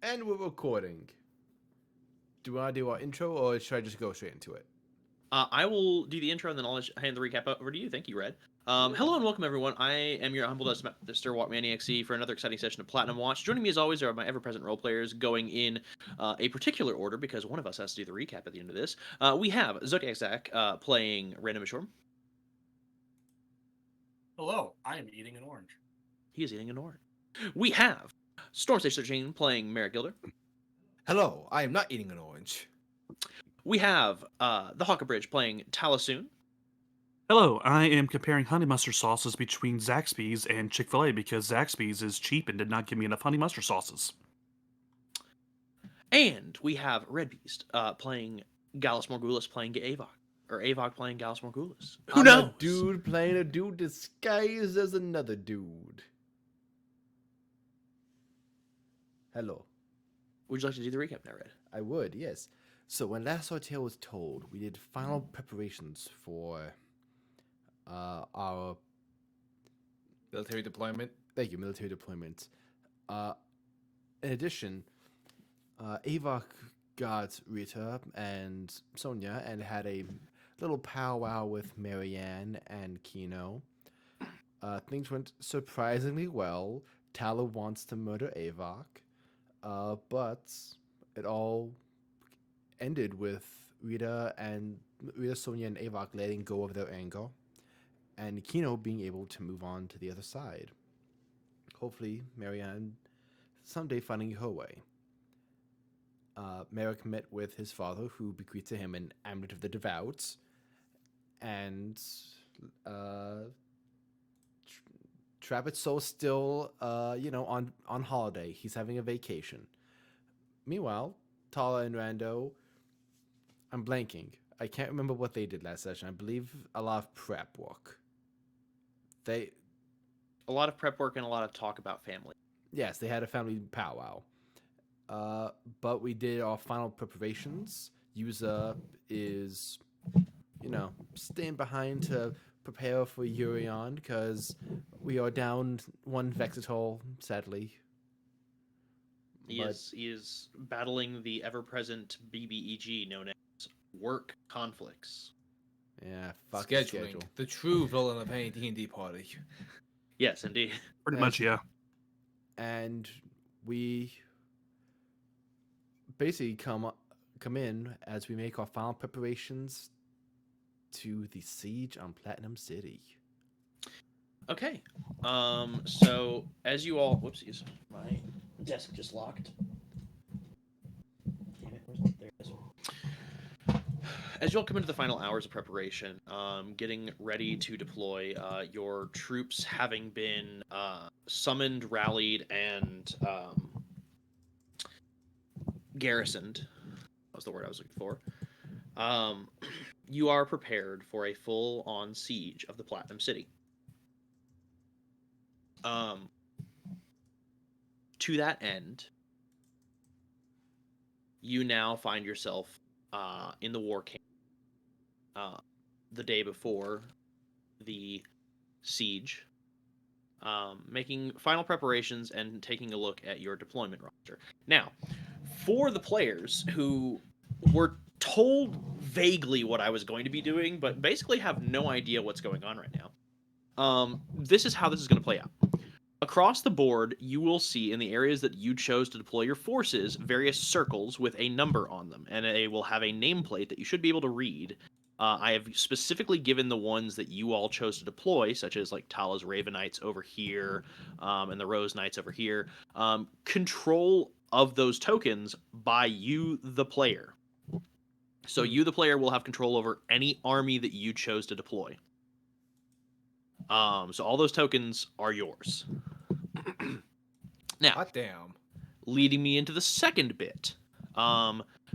And we're recording. Do we want to do our intro, or should I just go straight into it? I will do the intro and then I'll hand the recap over to you. Thank you, Red. Hello and welcome, everyone. I am your humble Mr. Walkman EXE for another exciting session of Platinum Watch. Joining me, as always, are my ever-present role players going in a particular order because one of us has to do the recap at the end of this. We have Zodiac Zach playing Random Ashore. Hello, I am eating an orange. He is eating an orange. We have Storm Stage 13 playing Merrick Gilder. Hello, I am not eating an orange. We have the Hawker Bridge playing Talasoon. Hello, I am comparing honey mustard sauces between Zaxby's and Chick-fil-A because Zaxby's is cheap and did not give me enough honey mustard sauces. And we have Red Beast playing Gallus Morgulus playing Avok. Or Avok playing Gallus Morgulus. Who I'm knows? a dude playing a dude disguised as another dude. Hello. Would you like to do the recap now, Red? I would, yes. So when last our tale was told, we did final preparations for our Military deployment. military deployment. In addition, Avok got Rita and Sonia and had a little powwow with Marianne and Kino. Things went surprisingly well. Tala wants to murder Avok, but it all ended with Rita, Sonia, and Avok letting go of their anger, and Kino being able to move on to the other side. Hopefully, Marianne someday finding her way. Merrick met with his father, who bequeathed to him an Amulet of the Devout, and Travis Soul's still, on holiday. He's having a vacation. Meanwhile, Tala and Rando, I'm blanking. I can't remember what they did last session. I believe a lot of prep work. A lot of prep work and a lot of talk about family. Yes, they had a family powwow. But we did our final preparations. Yuza is, staying behind to prepare for Urion because we are down one Vexitol, sadly. He is battling the ever-present BBEG known as work conflicts. Yeah, fuck Scheduling. schedule. The true villain of any D&D party. Yes, indeed. Pretty much, yeah. And we basically come in as we make our final preparations to the siege on Platinum City. Okay. So as you all, whoopsies, my desk just locked. Damn it, there it is. As you all come into the final hours of preparation, getting ready to deploy, your troops having been summoned, rallied, and garrisoned, that was the word I was looking for. You are prepared for a full-on siege of the Platinum City. To that end, you now find yourself in the war camp the day before the siege, making final preparations and taking a look at your deployment roster. Now, for the players who were told vaguely what I was going to be doing, but basically have no idea what's going on right now, this is how this is going to play out. Across the board, you will see in the areas that you chose to deploy your forces various circles with a number on them, and they will have a nameplate that you should be able to read. I have specifically given the ones that you all chose to deploy, such as like Tala's Ravenites over here, and the Rose Knights over here, control of those tokens by you, the player. So you, the player, will have control over any army that you chose to deploy. So all those tokens are yours. Now, Hot damn. leading me into the second bit,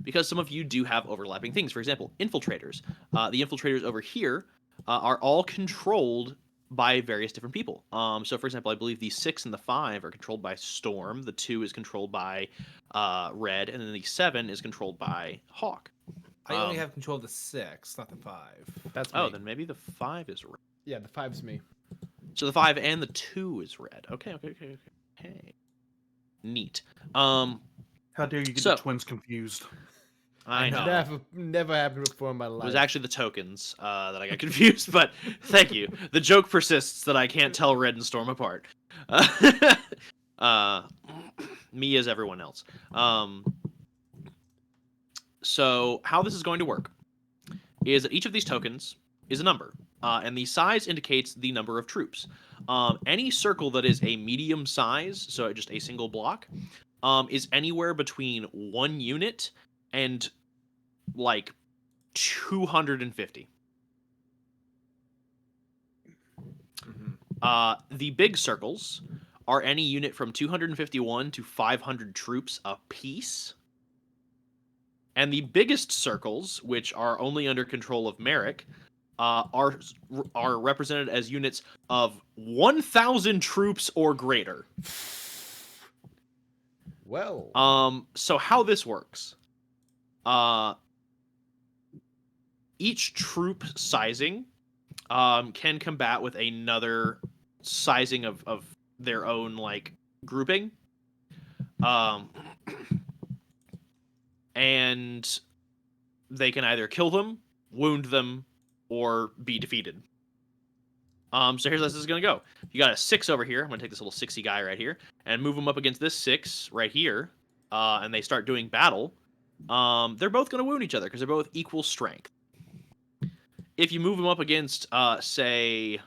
because some of you do have overlapping things. For example, infiltrators. The infiltrators over here are all controlled by various different people. So, for example, I believe the 6 and the 5 are controlled by Storm. The 2 is controlled by Red, and then the 7 is controlled by Hawk. I only have control of the 6, not the 5. That's me. Oh, then maybe the 5 is Red. Yeah, the 5's me. So the 5 and the 2 is Red. Okay. Neat. How dare you get So- the twins confused? I know. Never happened before in my It life. was actually the tokens that I got confused, but thank you. The joke persists that I can't tell Red and Storm apart. Uh, me as everyone else. So how this is going to work is that each of these tokens is a number, and the size indicates the number of troops. Any circle that is a medium size, so just a single block, is anywhere between 1 unit and like 250. The big circles are any unit from 251 to 500 troops apiece. And the biggest circles, which are only under control of Merrick, are represented as units of 1,000 troops or greater. Well, So how this works? Each troop sizing can combat with another sizing of their own like grouping. And they can either kill them, wound them, or be defeated. So here's how this is gonna go. You got a 6 over here. I'm gonna take this little 6y guy right here and move him up against this 6 right here. And they start doing battle. They're both gonna wound each other because they're both equal strength. If you move them up against, say,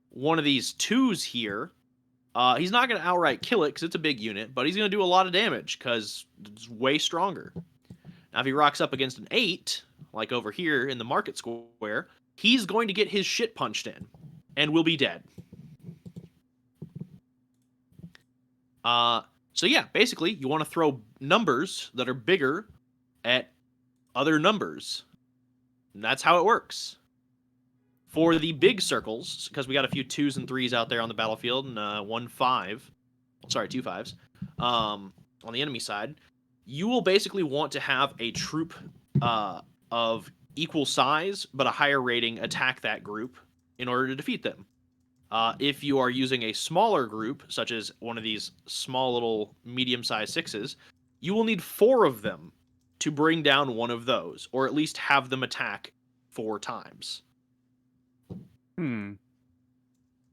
one of these 2s here, he's not going to outright kill it because it's a big unit, but he's going to do a lot of damage because it's way stronger. Now, if he rocks up against an 8, like over here in the market square, he's going to get his shit punched in and will be dead. So yeah, basically, you want to throw numbers that are bigger at other numbers. And that's how it works. For the big circles, because we got a few 2s and 3s out there on the battlefield, and 1 5, sorry, 2 5s, on the enemy side, you will basically want to have a troop of equal size but a higher rating attack that group in order to defeat them. If you are using a smaller group, such as one of these small little medium-sized 6s, you will need 4 of them to bring down one of those, or at least have them attack 4 times.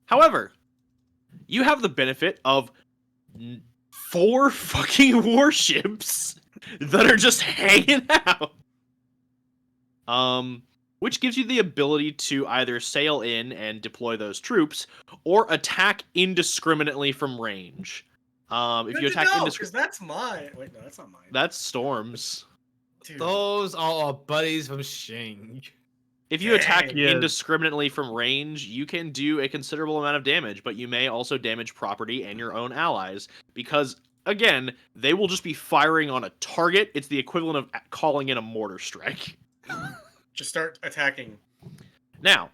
However, you have the benefit of 4 fucking warships that are just hanging out. Which gives you the ability to either sail in and deploy those troops, or attack indiscriminately from range. If you attack indiscriminately, because that's mine. Wait, no, that's not mine. that's Storm's. Dude. Those are our buddies from Shing. If you attack Dang. Yeah. indiscriminately from range, you can do a considerable amount of damage, but you may also damage property and your own allies, because, again, they will just be firing on a target. It's the equivalent of calling in a mortar strike. Just start attacking. Now, Right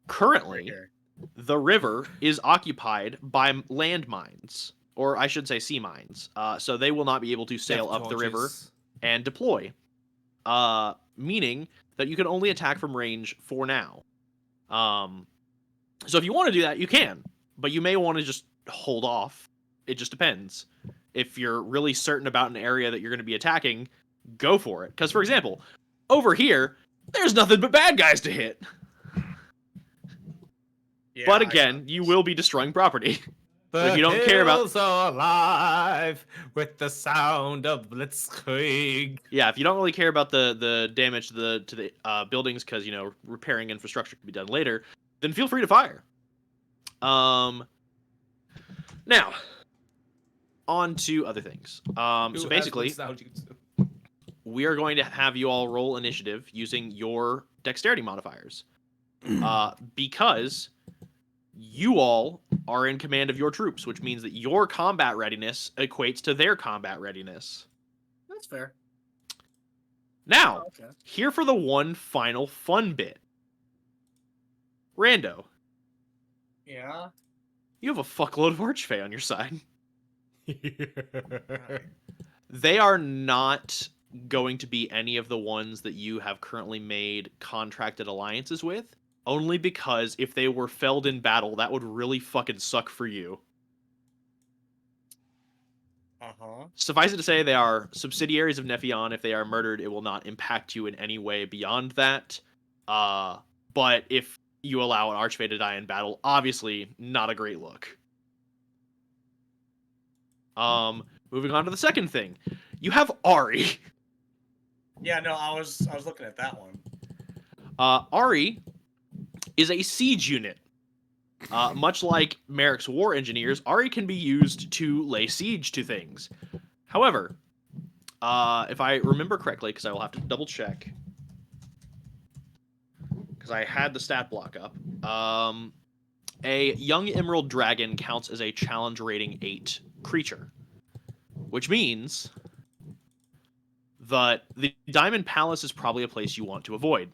currently, here. the river is occupied by landmines, or I should say sea mines, so they will not be able to sail Death up the river torches. and deploy, meaning that you can only attack from range for now. So if you want to do that, you can, but you may want to just hold off. It just depends. If you're really certain about an area that you're going to be attacking, go for it. Because, for example, over here, there's nothing but bad guys to hit. Yeah, But I again, got you this. will be destroying property. The if you don't care about- hills are alive with the sound of blitzkrieg. Yeah, if you don't really care about the damage to the buildings, because repairing infrastructure can be done later, then feel free to fire. Now, on to other things. Who So has basically, nostalgia too? we are going to have you all roll initiative using your dexterity modifiers, because you all are in command of your troops, which means that your combat readiness equates to their combat readiness. That's fair. Now, Okay. here for the one final fun bit. Rando, Yeah. you have a fuckload of Archfey on your side. They are not going to be any of the ones that you have currently made contracted alliances with, only because if they were felled in battle, that would really fucking suck for you. Uh-huh. Suffice it to say, they are subsidiaries of Nephion. If they are murdered, it will not impact you in any way beyond that. But if you allow an Archfey to die in battle, obviously not a great look. Moving on to the second thing. You have Ari. Yeah, no, I was looking at that one. Ari is a siege unit. Much like Merrick's war engineers, Ari can be used to lay siege to things. However, if I remember correctly, because I will have to double check, because I had the stat block up, a young emerald dragon counts as a challenge rating 8 creature, which means that the Diamond Palace is probably a place you want to avoid,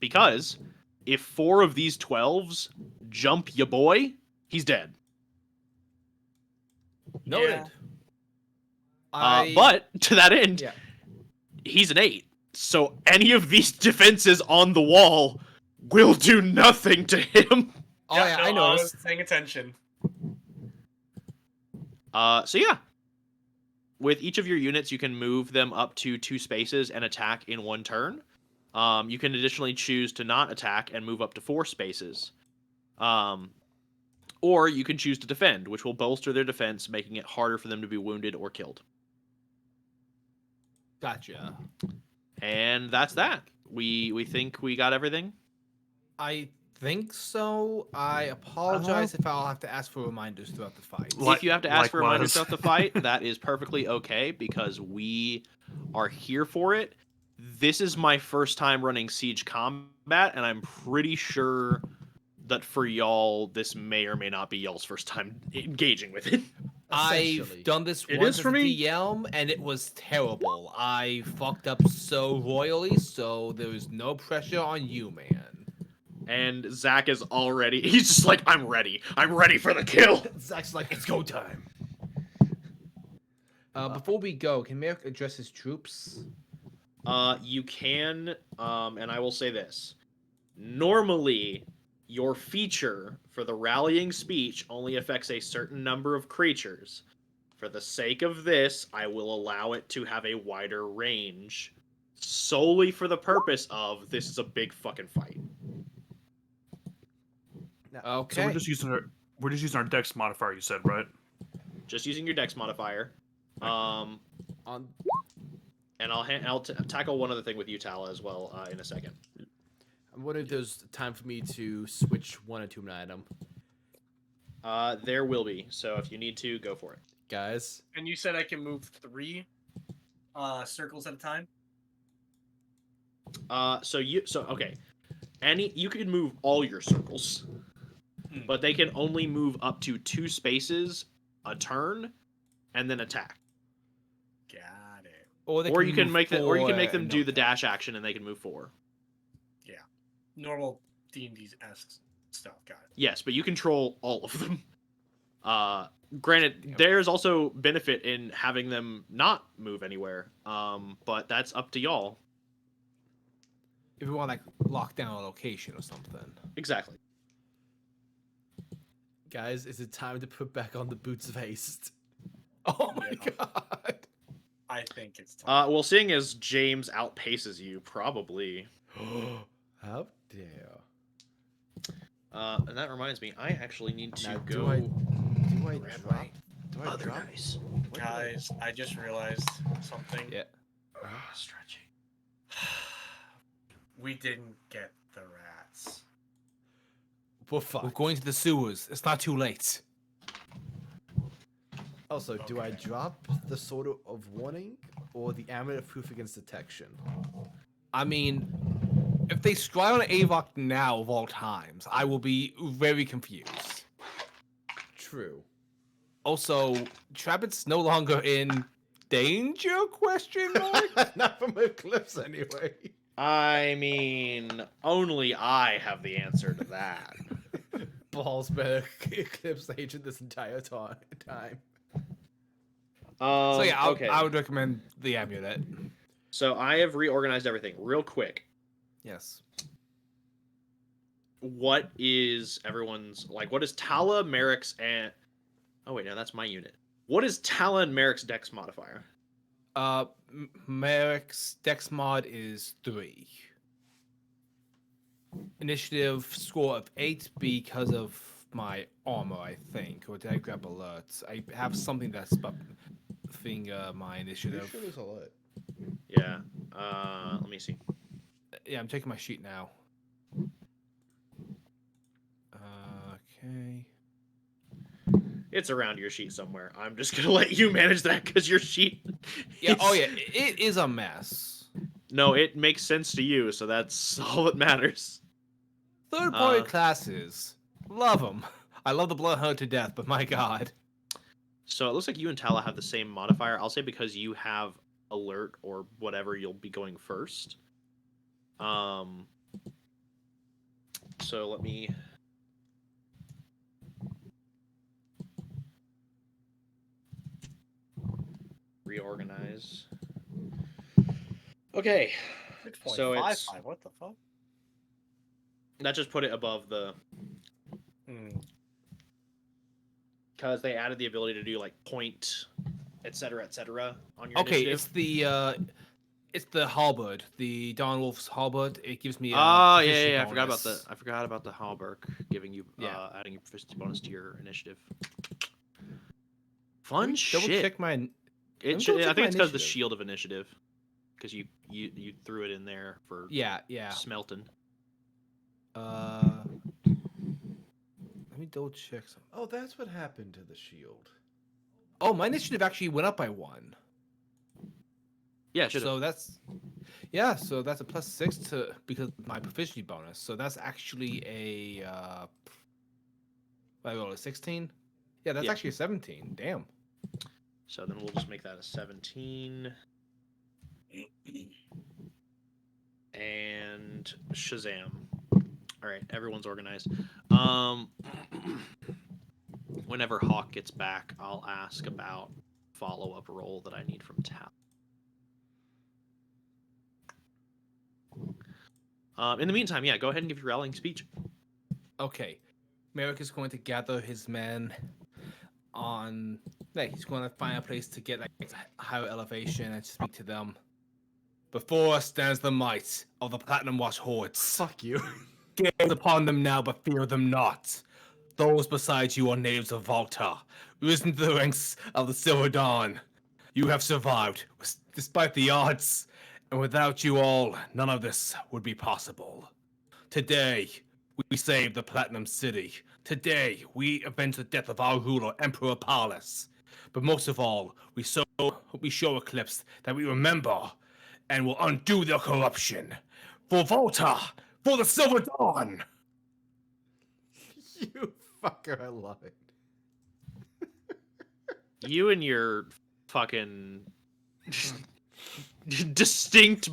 because if 4 of these 12s jump ya boy, he's dead. Noted. Yeah. But to that end, Yeah. he's an 8. So any of these defenses on the wall will do nothing to him. Oh yeah, no, I noticed. was paying attention. So yeah. With each of your units, you can move them up to 2 spaces and attack in 1 turn. You can additionally choose to not attack and move up to 4 spaces. Or you can choose to defend, which will bolster their defense, making it harder for them to be wounded or killed. Gotcha. And that's that. We think we got everything. I think so. I apologize if I'll have to ask for reminders throughout the fight. If you have to ask for reminders likewise. throughout the fight, that is perfectly okay because we are here for it. This is my first time running Siege Combat, and I'm pretty sure that for y'all, this may or may not be y'all's first time engaging with it. Essentially. I've done this It once is for as a me. DM, and it was terrible. I fucked up so royally, so there was no pressure on you, man. And Zach is already, he's just like, I'm ready. I'm ready for the kill. Zach's like, it's go time. Before we go, can Merrick address his troops? You can, and I will say this. Normally, your feature for the rallying speech only affects a certain number of creatures. For the sake of this, I will allow it to have a wider range, solely for the purpose of this is a big fucking fight. Okay. So we're just using our dex modifier. You said, right? Just using your dex modifier. On And I'll tackle one other thing with you, Tala, as well in a second. I'm wondering if there's time for me to switch one attunement item. There will be. So if you need to, go for it. Guys, And you said I can move 3 circles at a time? Okay. You can move all your circles, but they can only move up to 2 spaces a turn, and then attack. Got it. Or you can make them do no the dash action, and they can move 4. Normal D&D-esque stuff. Got it. Yes, but you control all of them. Granted, there's also benefit in having them not move anywhere. But that's up to y'all. If we want to like lock down a location or something. Exactly. guys, is it time to put back on the boots of haste? Oh my Yeah. god. I think it's time. Well, seeing as James outpaces you, probably. How dare. And that reminds me, I actually need to Now, go. do I grab drop? my Do I other drop? dice. What do I- Guys, I just realized something. Yeah. Stretching. We didn't get the rats. We're fucked. We're going to the sewers. It's not too late. Also, do I Okay. drop the Sword of Warning or the Amulet of Proof Against Detection? I mean, if they scry on Avok now of all times, I will be very confused. True. Also, Trabbit's no longer in danger? Question mark? Not from Eclipse, anyway. I mean, only I have the answer to that. Balls better Eclipse agent this entire time. So yeah, okay. I would recommend the amulet. So I have reorganized everything real quick. Yes. What is everyone's like? What is Tala, Merrick's, and oh wait, no, that's my unit. What is Tala and Merrick's dex modifier? Merrick's dex mod is 3. Initiative score of 8 because of my armor, I think. Or did I grab alerts? I have something that's buffing my Pretty initiative. sure there's a lot. Yeah. Let me see. Yeah, I'm checking my sheet now. Okay. It's around your sheet somewhere. I'm just gonna let you manage that because your sheet. Yeah. Oh is- yeah. It is a mess. No, it makes sense to you, so that's all that matters. Third-party Uh, classes. Love them. I love the Bloodhound to death, but my god. So it looks like you and Tala have the same modifier. I'll say because you have alert or whatever, you'll be going first. So let me. Reorganize. Okay. So it's 6.55. What the fuck? that just put it above the because they added the ability to do like point, etc., on your Okay, initiative. it's the halberd, the Don Wolf's halberd. It gives me a Oh proficiency yeah. bonus. I forgot about the Hallberg giving you Yeah. adding a proficiency bonus to your initiative. Fun Double shit. check my. It me should, double I check think my it's because the initiative. shield of initiative, because you threw it in there for Yeah. smelting. Let me double check something. Oh, that's what happened to the shield. Oh, my initiative actually went up by 1. Yeah, should So that's a +6 to because of my proficiency bonus. So that's actually a I rolled a 16. Yeah, that's Yeah. actually a 17. Damn. So then we'll just make that a 17. And Shazam. All right, everyone's organized. Whenever Hawk gets back, I'll ask about follow-up roll that I need from Tap. In the meantime, yeah, go ahead and give your rallying speech. Okay. Merrick is going to gather his men on. Like, he's going to find a place to get like higher elevation and speak to them. Before us stands the might of the Platinum Watch hordes. Fuck you. Gaze upon them now, but fear them not. Those beside you are natives of Volta, risen to the ranks of the Silver Dawn. You have survived, despite the odds, and without you all, none of this would be possible. Today, we saved the Platinum City. Today, we avenge the death of our ruler, Emperor Pallas. But most of all, we show Eclipse that we remember and will undo their corruption. For Volta! For the Silver Dawn! You fucker, I love it. You and your fucking distinct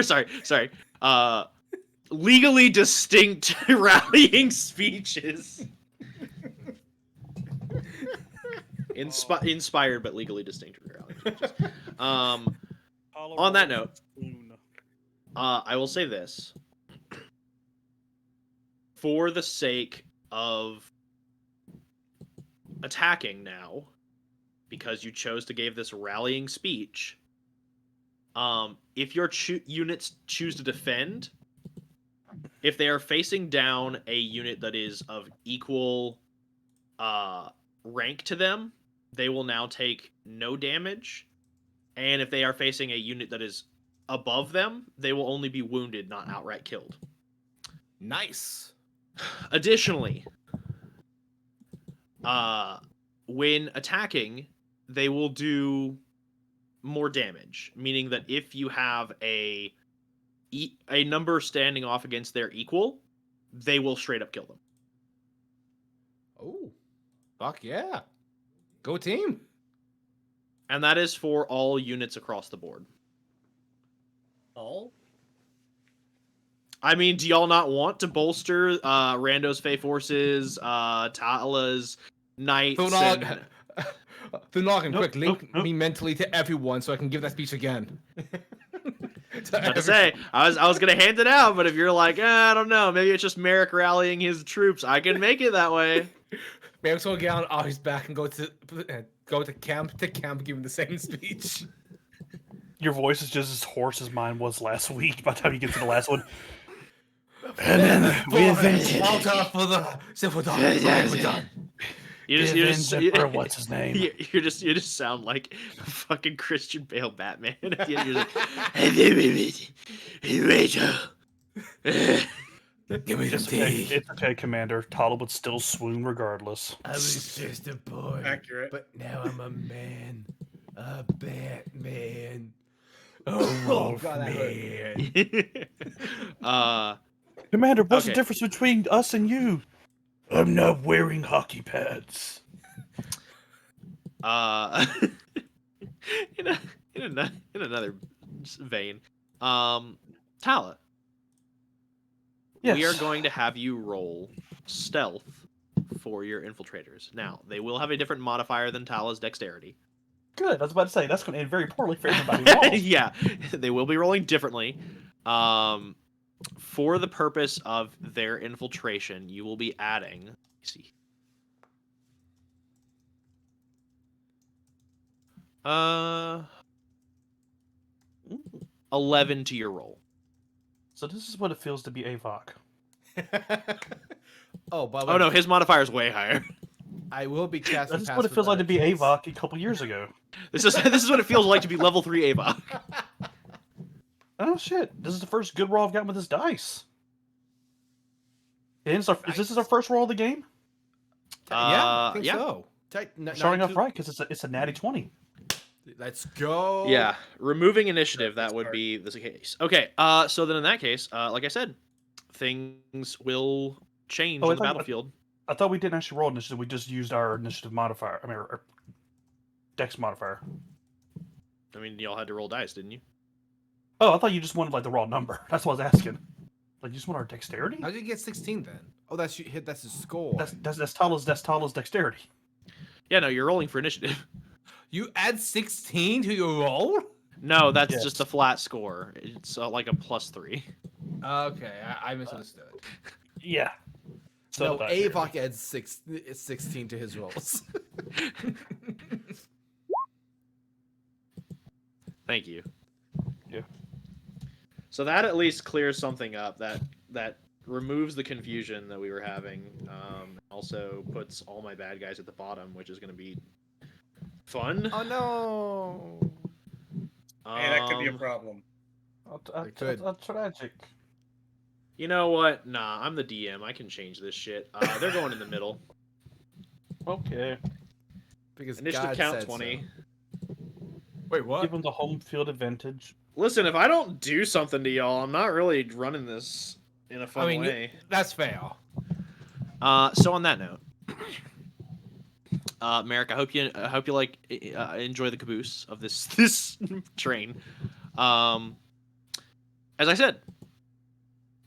sorry. Legally distinct rallying speeches. Inspired but legally distinct rallying speeches. On that note, I will say this. For the sake of attacking now, because you chose to give this rallying speech, if your units choose to defend, if they are facing down a unit that is of equal rank to them, they will now take no damage. And if they are facing a unit that is above them, they will only be wounded, not outright killed. Nice. Additionally, when attacking, they will do more damage, meaning that if you have a number standing off against their equal, they will straight up kill them. Oh. Fuck yeah. Go team. And that is for all units across the board. All? I mean, do y'all not want to bolster Rando's Fey forces, Tala's knights? Thunog, Nope, quick, link nope. me mentally to everyone so I can give that speech again. About to say, I was gonna hand it out, but if you're like, I don't know, maybe it's just Merrick rallying his troops, I can make it that way. Merrick's gonna get on Ari's back and go to camp giving the same speech. Your voice is just as hoarse as mine was last week by the time you get to the last one. And then we avenge Volta for the Civil Dawn. You just Emperor, what's his name? you just sound like a fucking Christian Bale Batman. At the end, you're like, Give me the It's okay, tea. it's okay, Commander. Tala would still swoon regardless. I was just a boy, Accurate. but now I'm a man, a Batman, a Oh, wolf God, that man. Commander, what's the Okay. difference between us and you? I'm not wearing hockey pads. in another vein, Tala, Yes. we are going to have you roll stealth for your infiltrators. Now, they will have a different modifier than Tala's dexterity. Good. I was about to say that's going to end very poorly for everybody involved. Yeah, they will be rolling differently. For the purpose of their infiltration, you will be adding. Let me see. 11 to your roll. So this is what it feels to be AVOC. Oh, by the way, Oh no, his modifier is way higher. I will be casting. This is what it feels like to be AVOC a couple years ago. This is what it feels like to be level 3 Avok. Oh shit! This is the first good roll I've gotten with this dice. Is this our first roll of the game? Yeah, I think yeah. so. Starting off right because it's a natty 20. Let's go. Yeah, removing initiative, that That's would hard. be the case. Okay, so then in that case, like I said, things will change Oh, on I the thought- battlefield. I thought we didn't actually roll initiative. We just used our initiative modifier. I mean, our dex modifier. I mean, y'all had to roll dice, didn't you? Oh, I thought you just wanted like the raw number. That's what I was asking. Like, you just want our dexterity? How did you get 16 then? Oh, that's his score. That's Tala's dexterity. Yeah, no, you're rolling for initiative. You add 16 to your roll? No, that's Yes. just a flat score. It's like a +3. Okay, I misunderstood. Yeah. So No, did I. Avok adds 16 to his rolls. Thank you. Yeah. So that at least clears something up. That removes the confusion that we were having. Also puts all my bad guys at the bottom, which is going to be fun. Oh no! Hey, that could be a Um, problem. It could. That's tragic. You know what? Nah, I'm the DM. I can change this shit. They're going in the middle. Okay. Because Initiative God count said 20. So. Wait, what? Give them the home field advantage. Listen, if I don't do something to y'all, I'm not really running this in a fun way. That's fair. So on that note, Merrick, I hope you like enjoy the caboose of this train. As I said,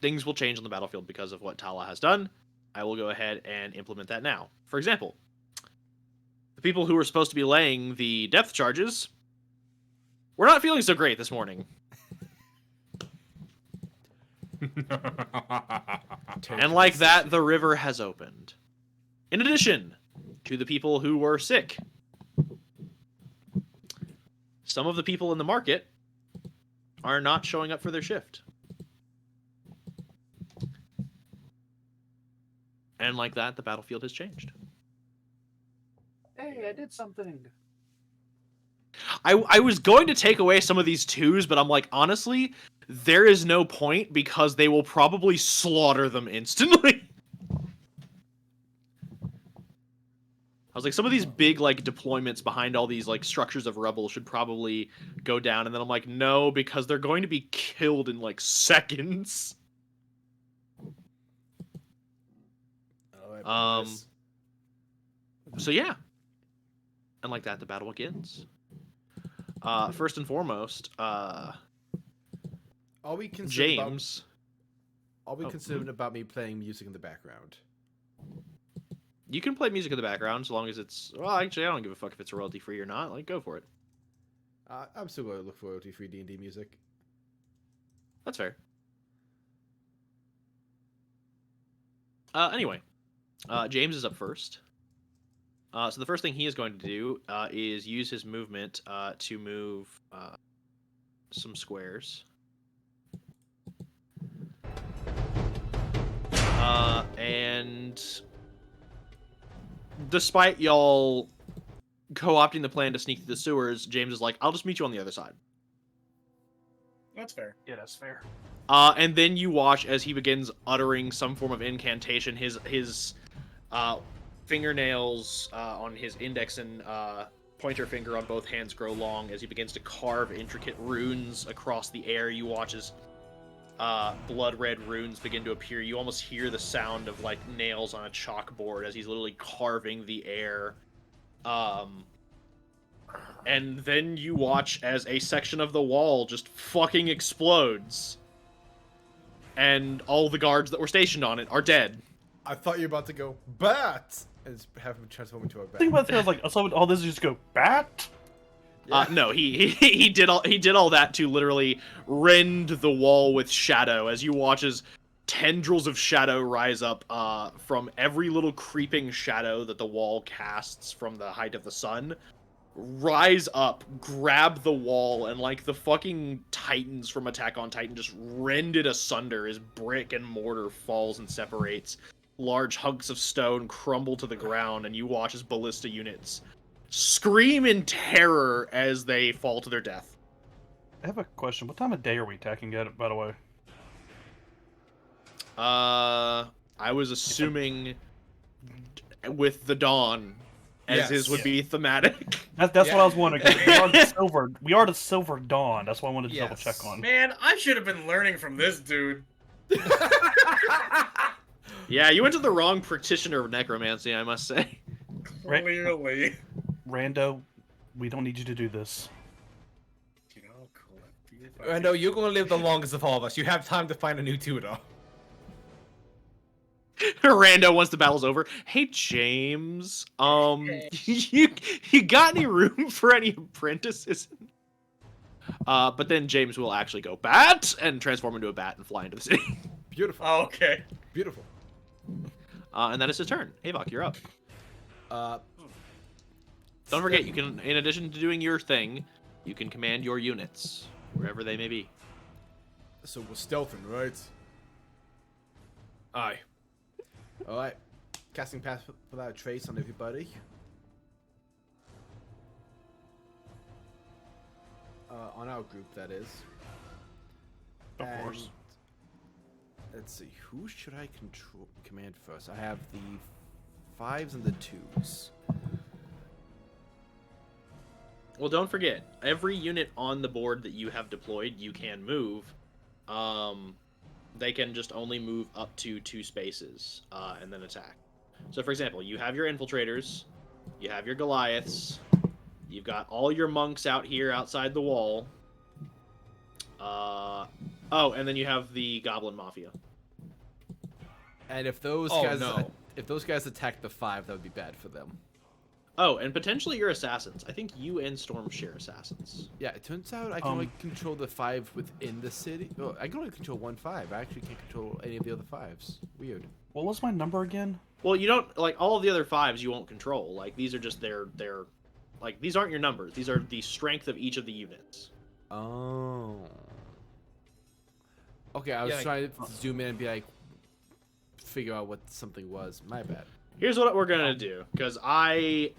things will change on the battlefield because of what Tala has done. I will go ahead and implement that now. For example, the people who were supposed to be laying the depth charges were not feeling so great this morning. And like that, the river has opened. In addition to the people who were sick, some of the people in the market are not showing up for their shift. And like that, the battlefield has changed. Hey, I did something. I was going to take away some of these twos, but I'm like, honestly, there is no point because they will probably slaughter them instantly. I was like, some of these big like deployments behind all these like structures of rubble should probably go down, and then I'm like, no, because they're going to be killed in like seconds. So yeah, and like that, the battle begins. First and foremost, Are we concerned James. About, are we Oh, concerned about me playing music in the background? You can play music in the background as long as it's. Well, actually, I don't give a fuck if it's royalty free or not. Like, go for it. I'm still going to look for royalty-free D&D music. That's fair. Anyway, James is up first. So the first thing he is going to do is use his movement to move some squares. And despite y'all co-opting the plan to sneak through the sewers, James is like, I'll just meet you on the other side. That's fair. Yeah, that's fair. And then you watch as he begins uttering some form of incantation. His fingernails on his index and pointer finger on both hands grow long as he begins to carve intricate runes across the air. You watch as blood red runes begin to appear. You almost hear the sound of like nails on a chalkboard as he's literally carving the air. And then you watch as a section of the wall just fucking explodes. And all the guards that were stationed on it are dead. I thought you were about to go bat and have him transform into a I bat. think about it, I was like, so all this is just go bat. No, he did all that to literally rend the wall with shadow as you watch as tendrils of shadow rise up from every little creeping shadow that the wall casts from the height of the sun. Rise up, grab the wall, and like the fucking Titans from Attack on Titan, just rend it asunder as brick and mortar falls and separates. Large hunks of stone crumble to the ground, and you watch as ballista units scream in terror as they fall to their death. I have a question. What time of day are we attacking at, by the way? I was assuming with the dawn, as his would be thematic. That's what I was wondering. 'Cause we are the silver dawn. That's what I wanted to double check on. Man, I should have been learning from this dude. Yeah, you went to the wrong practitioner of necromancy, I must say. Clearly. Rando, we don't need you to do this. You know, cool. Rando, you're going to live the longest of all of us. You have time to find a new tutor. Rando, once the battle's over, hey James, you got any room for any apprentices? But then James will actually go bat and transform into a bat and fly into the city. Beautiful. Oh, okay. Beautiful. And that is his turn. Havok, you're up. Don't forget, you can, in addition to doing your thing, you can command your units wherever they may be. So we're stealthing, right? Aye. All right. Casting Pass Without a Trace on everybody. On our group, that is. Of course. Let's see. Who should I command first? I have the 5s and the 2s. Well, don't forget, every unit on the board that you have deployed, you can move. They can just only move up to 2 spaces and then attack. So, for example, you have your infiltrators, you have your Goliaths, you've got all your monks out here outside the wall. Oh, and then you have the Goblin Mafia. And if those guys attack the 5, that would be bad for them. Oh, and potentially your assassins. I think you and Storm share assassins. Yeah, it turns out I can only control the 5 within the city. Oh, I can only control 1 5. I actually can't control any of the other 5s. Weird. What was my number again? Well, you don't, like, all of the other 5s you won't control. Like, these are just their like, these aren't your numbers. These are the strength of each of the units. Oh. Okay, I was trying to zoom in and be like, figure out what something was. My bad. Here's what we're gonna do, because I'm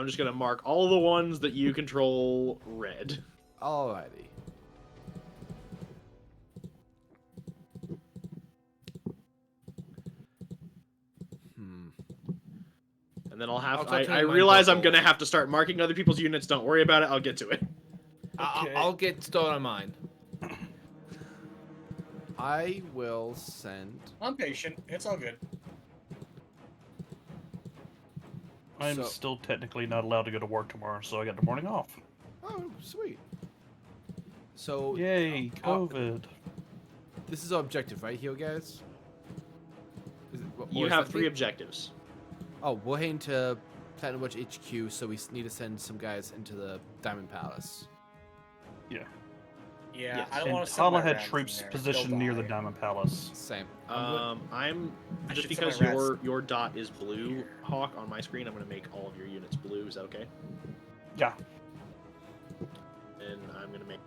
just gonna mark all the ones that you control red. Alrighty. And then I realize I'm gonna have to start marking other people's units. Don't worry about it. I'll get to it. Okay. I'll get started on mine. I will send. I'm patient. It's all good. I'm still technically not allowed to go to work tomorrow, so I got the morning off. Oh, sweet. So. Yay, COVID. This is our objective, right here, guys? You have 3 objectives. Oh, we're heading to Platinum Watch HQ, so we need to send some guys into the Diamond Palace. Yeah. Yeah, Yes. I don't And want to send Tala my had rats in troops there. positioned They'll near the die. Diamond Palace. Same. I'm I just should send my because rats your dot is blue, Hawk, on my screen. I'm gonna make all of your units blue. Is that okay? Yeah. And I'm gonna make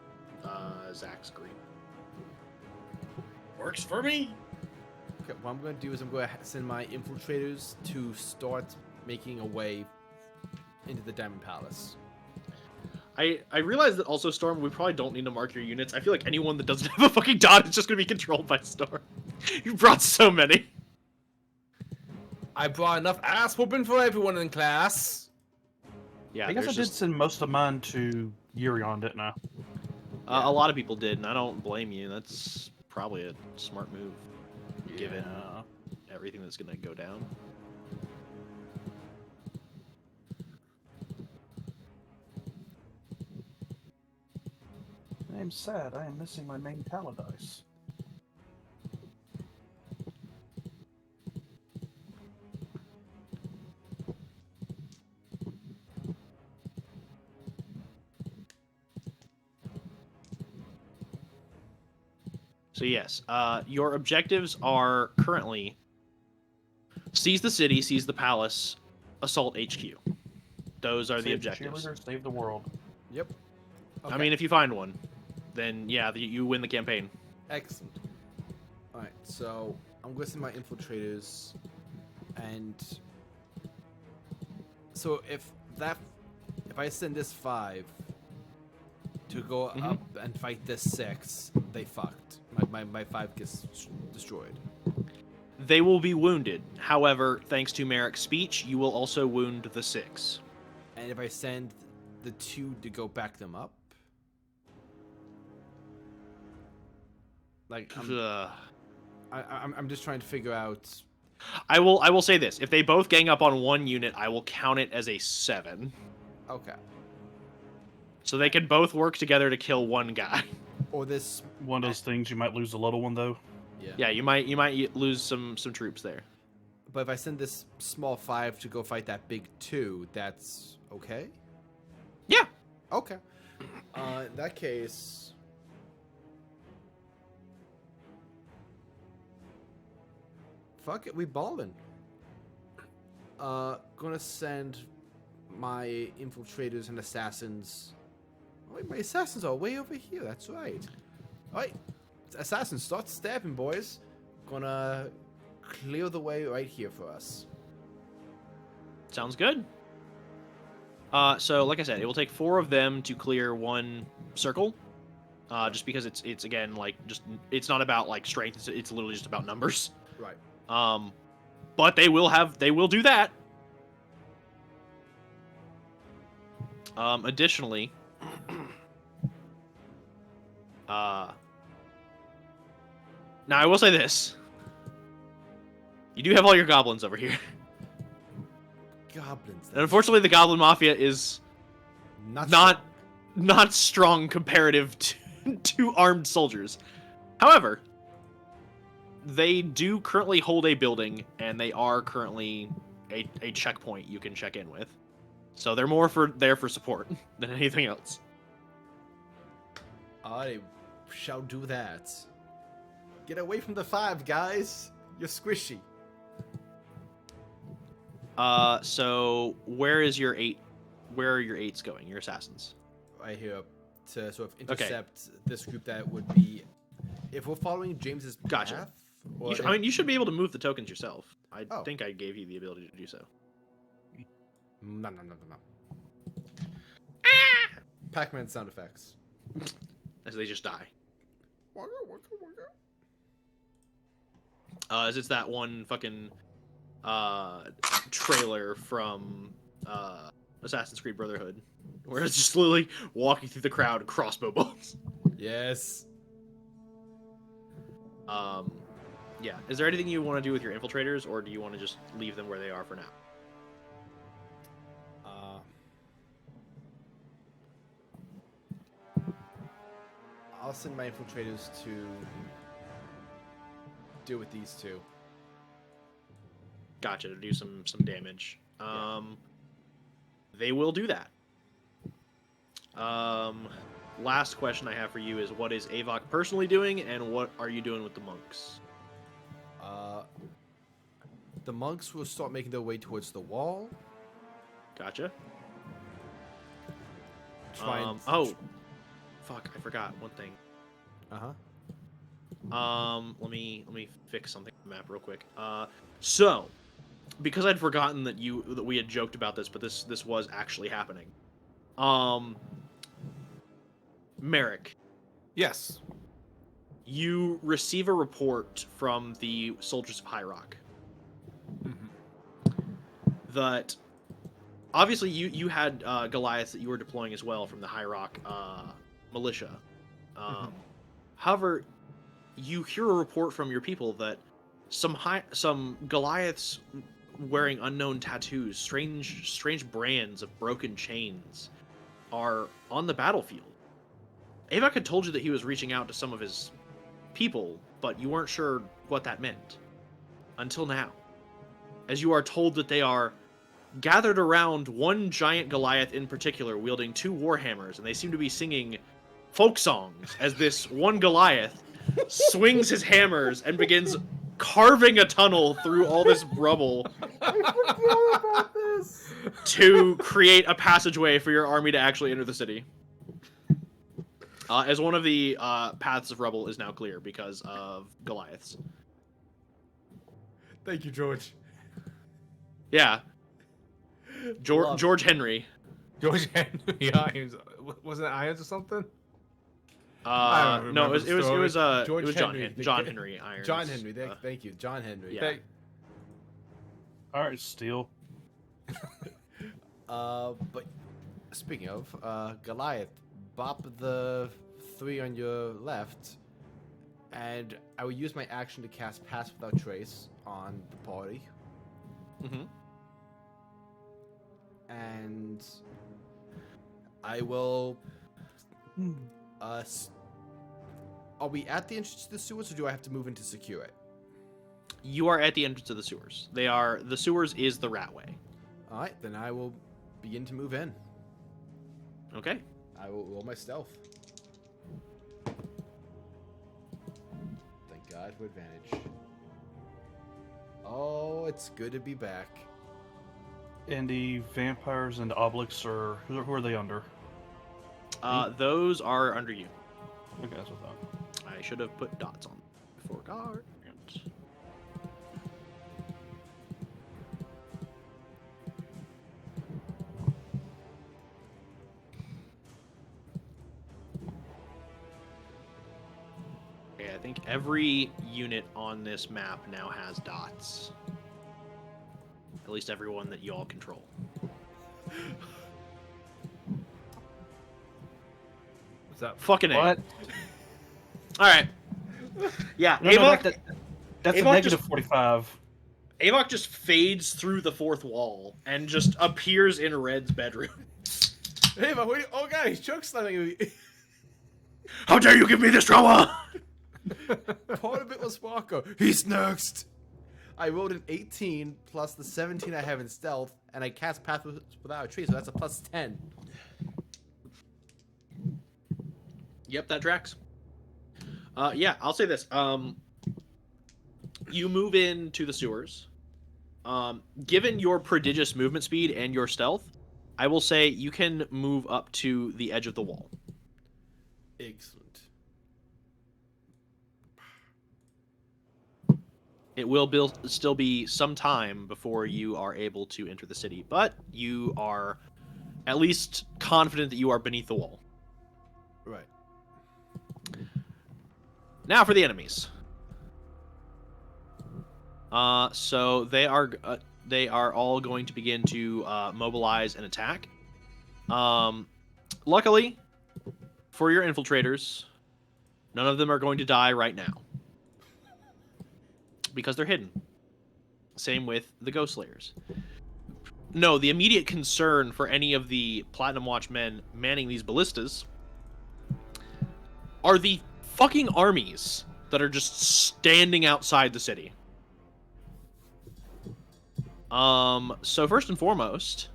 Zach's green. Works for me. Okay, what I'm going to do is I'm going to send my infiltrators to start making a way into the Diamond Palace. I realize that also, Storm, we probably don't need to mark your units. I feel like anyone that doesn't have a fucking dot is just gonna be controlled by Storm. You brought so many. I brought enough ass whooping for everyone in class. Yeah, I guess I there's did just send most of mine to Urion, didn't I? a lot of people did, and I don't blame you. That's probably a smart move, given Yeah. everything that's gonna go down. I'm sad. I am missing my main Tala dice. So yes, your objectives are currently seize the city, seize the palace, assault HQ. Those are the Save objectives. cheerleader, save the world. Yep. Okay. I mean, if you find one, then yeah, you win the campaign. Excellent. Alright, so I'm going to send my infiltrators, and so if I send this 5 to go Mhm. up and fight this 6, they fucked. My 5 gets destroyed. They will be wounded. However, thanks to Merrick's speech, you will also wound the 6. And if I send the 2 to go back them up, like I'm just trying to figure out. I will say this: if they both gang up on one unit, I will count it as a 7. Okay. So they can both work together to kill one guy. Or this. One of those things you might lose a little one though. Yeah. Yeah, you might lose some troops there. But if I send this small 5 to go fight that big 2, that's okay? Yeah. Okay. In that case. Fuck it, we ballin'. Gonna send my infiltrators and assassins. Oh, wait, my assassins are way over here. That's right. Alright, assassins, start stabbing, boys. Gonna clear the way right here for us. Sounds good. So like I said, it will take 4 of them to clear one circle. Just because it's again like it's not about like strength. It's literally just about numbers. Right. But they will do that. Additionally, now I will say this: you do have all your goblins over here, Goblins. and unfortunately, the Goblin Mafia is not strong comparative to armed soldiers. However, they do currently hold a building, and they are currently a checkpoint you can check in with. So they're more there for support than anything else. I shall do that. Get away from the 5, guys. You're squishy. So where is your 8? Where are your 8s going? Your assassins? Right here to sort of intercept this group that would be. If we're following James's path. Gotcha. Or I mean, you should be able to move the tokens yourself. I Oh. think I gave you the ability to do so. No. Pac-Man sound effects. As they just die. Waka. As it's that one fucking trailer from Assassin's Creed Brotherhood, where it's just literally walking through the crowd, crossbow bolts. Yes. Yeah. Is there anything you want to do with your infiltrators, or do you want to just leave them where they are for now? I'll send my infiltrators to deal with these 2. Gotcha, to do some damage. They will do that. last question I have for you is, what is Avok personally doing, and what are you doing with the monks? The monks will start making their way towards the wall. Gotcha. Try and... Oh, fuck! I forgot one thing. Let me fix something on the map real quick. So, because I'd forgotten that we had joked about this, but this was actually happening. Merrick, Yes. you receive a report from the soldiers of High Rock that obviously you had Goliaths that you were deploying as well from the High Rock militia. However, you hear a report from your people that some Goliaths wearing unknown tattoos, strange brands of broken chains, are on the battlefield. Avok had told you that he was reaching out to some of his people, but you weren't sure what that meant until now, as you are told that they are gathered around one giant Goliath in particular, wielding 2 warhammers, and they seem to be singing folk songs as this one Goliath swings his hammers and begins carving a tunnel through all this rubble to create a passageway for your army to actually enter the city. As one of the paths of rubble is now clear because of Goliaths. Thank you, George. Yeah. Love. George Henry. George Henry Irons. Wasn't it Irons or something? No, it was George John Henry, the John kid- Henry Irons. John Henry. Thank you, John Henry. Yeah. All right, Steel. But speaking of Goliath, bop the 3 on your left, and I will use my action to cast Pass Without Trace on the party. Mm-hmm. And I will. Are we at the entrance to the sewers, or do I have to move in to secure it? You are at the entrance of the sewers. The sewers is the Ratway. All right, then I will begin to move in. Okay. I will roll my stealth. Thank God for advantage. Oh, it's good to be back. And the vampires and obelisks are who are they under? Those are under you. Okay, that's what I thought. I should have put dots on before guard. Okay, I think every unit on this map now has dots. At least everyone that you all control. What's that? Fucking A. What? All right. Yeah, No, Avok, that's a Avok negative just- 45. Avok just fades through the 4th wall and just appears in Red's bedroom. Hey, but wait! Oh God, he's choke slamming me. How dare you give me this trauma? Part of it was Marco. He's next. I rolled an 18 plus the 17 I have in stealth, and I cast Path Without a Tree, so that's a plus 10. Yep, that tracks. Yeah, I'll say this. You move into the sewers. Given your prodigious movement speed and your stealth, I will say you can move up to the edge of the wall. Excellent. It will still be some time before you are able to enter the city, but you are at least confident that you are beneath the wall. Right. Now for the enemies. So they are all going to begin to mobilize and attack. Luckily, for your infiltrators, none of them are going to die right now. Because they're hidden. Same with the Ghost Slayers. No, the immediate concern for any of the Platinum Watch men manning these ballistas are the fucking armies that are just standing outside the city. So first and foremost,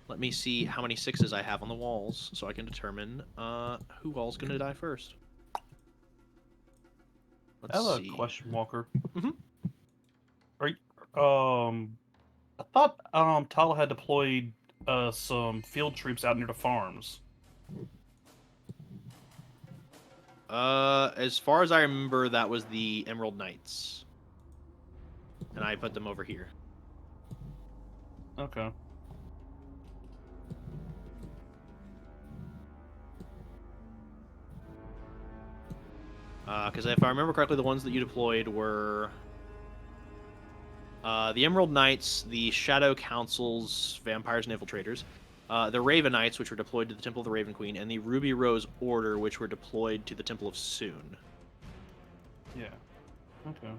Let me see how many 6s I have on the walls so I can determine who all's going to die first. I have Let's see. a question, Walker. Mhm. Are you, I thought Tala had deployed some field troops out near the farms. As far as I remember, that was the Emerald Knights. And I put them over here. Okay. Because if I remember correctly, the ones that you deployed were the Emerald Knights, the Shadow Council's Vampires and Infiltrators, the Raven Knights, which were deployed to the Temple of the Raven Queen, and the Ruby Rose Order, which were deployed to the Temple of Soon. Yeah. Okay.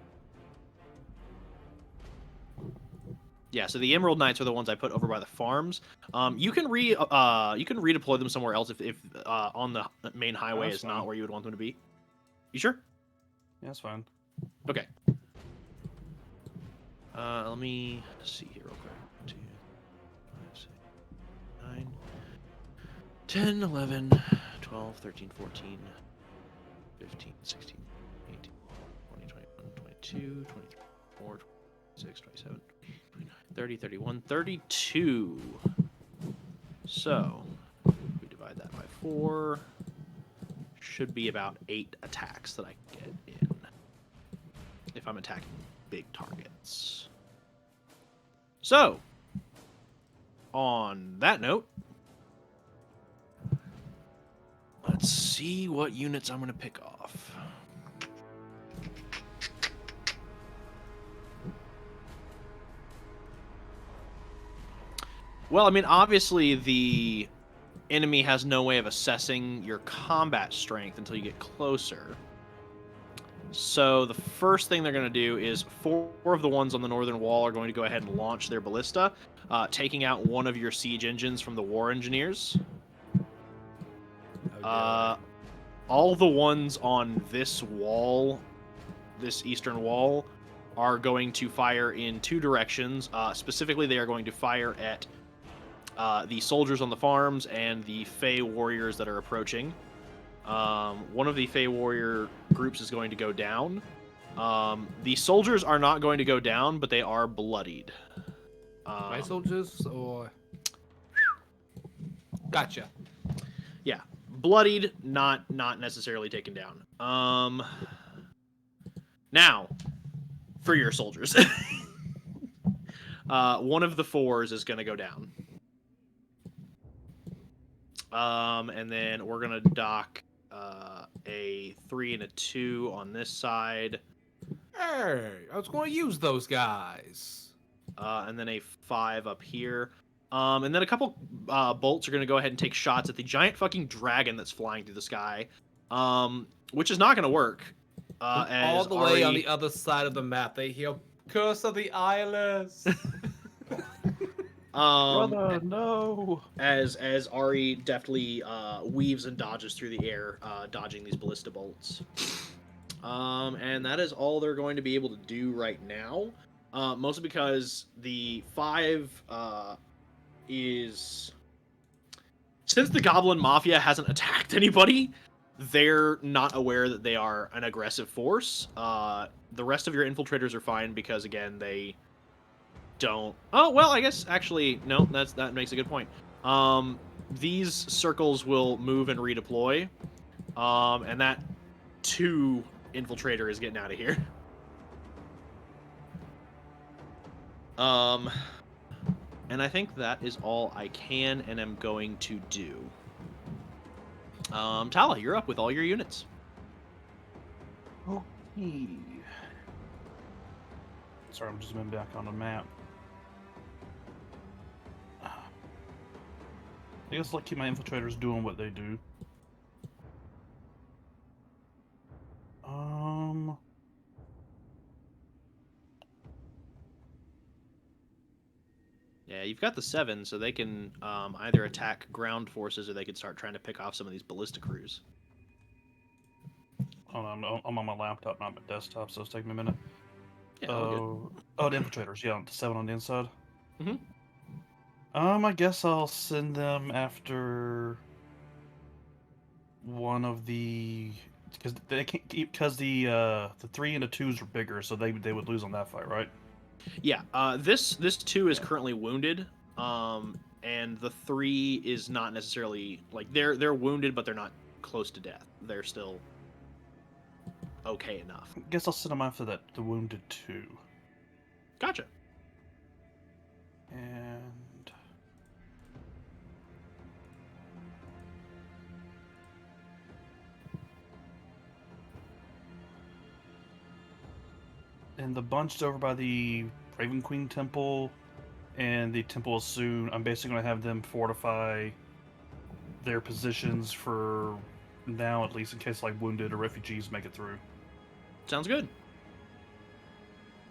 Yeah, so the Emerald Knights are the ones I put over by the farms. You can redeploy them somewhere else if on the main highway That's is not fine. where you would want them to be. You sure? Yeah, that's fine. Okay. Let me see here real quick. 2, 5, 6, 9, 10, 11, 12, 13, 14, 15, 16, 18, 20, 21, 22, 23, 24, 26, 27, 29, 30, 31, 32. So, we divide that by 4. Should be about 8 attacks that I can get in. If I'm attacking big targets. So, on that note, let's see what units I'm going to pick off. Well, I mean, obviously the enemy has no way of assessing your combat strength until you get closer. So the first thing they're going to do is 4 of the ones on the northern wall are going to go ahead and launch their ballista, taking out one of your siege engines from the war engineers. All the ones on this wall, this eastern wall, are going to fire in 2 directions. Specifically, they are going to fire at the soldiers on the farms and the Fey warriors that are approaching. One of the Fey warrior groups is going to go down. The soldiers are not going to go down, but they are bloodied. My soldiers or gotcha. Yeah, bloodied, not necessarily taken down. Now, for your soldiers, one of the 4s is going to go down. And then we're gonna dock a 3 and a 2 on this side. Hey, I was going to use those guys. And then a 5 up here. And then a couple bolts are gonna go ahead and take shots at the giant fucking dragon that's flying through the sky. Which is not gonna work. All the way on the other side of the map, they hear Curse of the Eyeless. Brother, no! As Ari deftly weaves and dodges through the air, dodging these ballista bolts. And that is all they're going to be able to do right now. Mostly because the 5 is... Since the Goblin Mafia hasn't attacked anybody, they're not aware that they are an aggressive force. The rest of your infiltrators are fine because, again, they don't... Oh, well, I guess, actually, no, that makes a good point. These circles will move and redeploy, and that 2 infiltrator is getting out of here. And I think that is all I can and am going to do. Tala, you're up with all your units. Okay. Sorry, I'm just moving back on the map. I guess I'll keep my infiltrators doing what they do. Yeah, you've got the 7, so they can either attack ground forces or they could start trying to pick off some of these ballista crews. Hold on, I'm on my laptop, not my desktop, so it's taking me a minute. Yeah, all good. Oh, the infiltrators, yeah, the 7 on the inside. Mm-hmm. I guess I'll send them after one of the because they can't because the 3 and the 2s are bigger, so they would lose on that fight, right? Yeah. This 2 is currently wounded. And the 3 is not necessarily like they're wounded, but they're not close to death. They're still okay enough. I guess I'll send them after that the wounded 2. Gotcha. And the bunch over by the Raven Queen Temple and the Temple of Soon, I'm basically going to have them fortify their positions for now, at least in case like wounded or refugees make it through. Sounds good.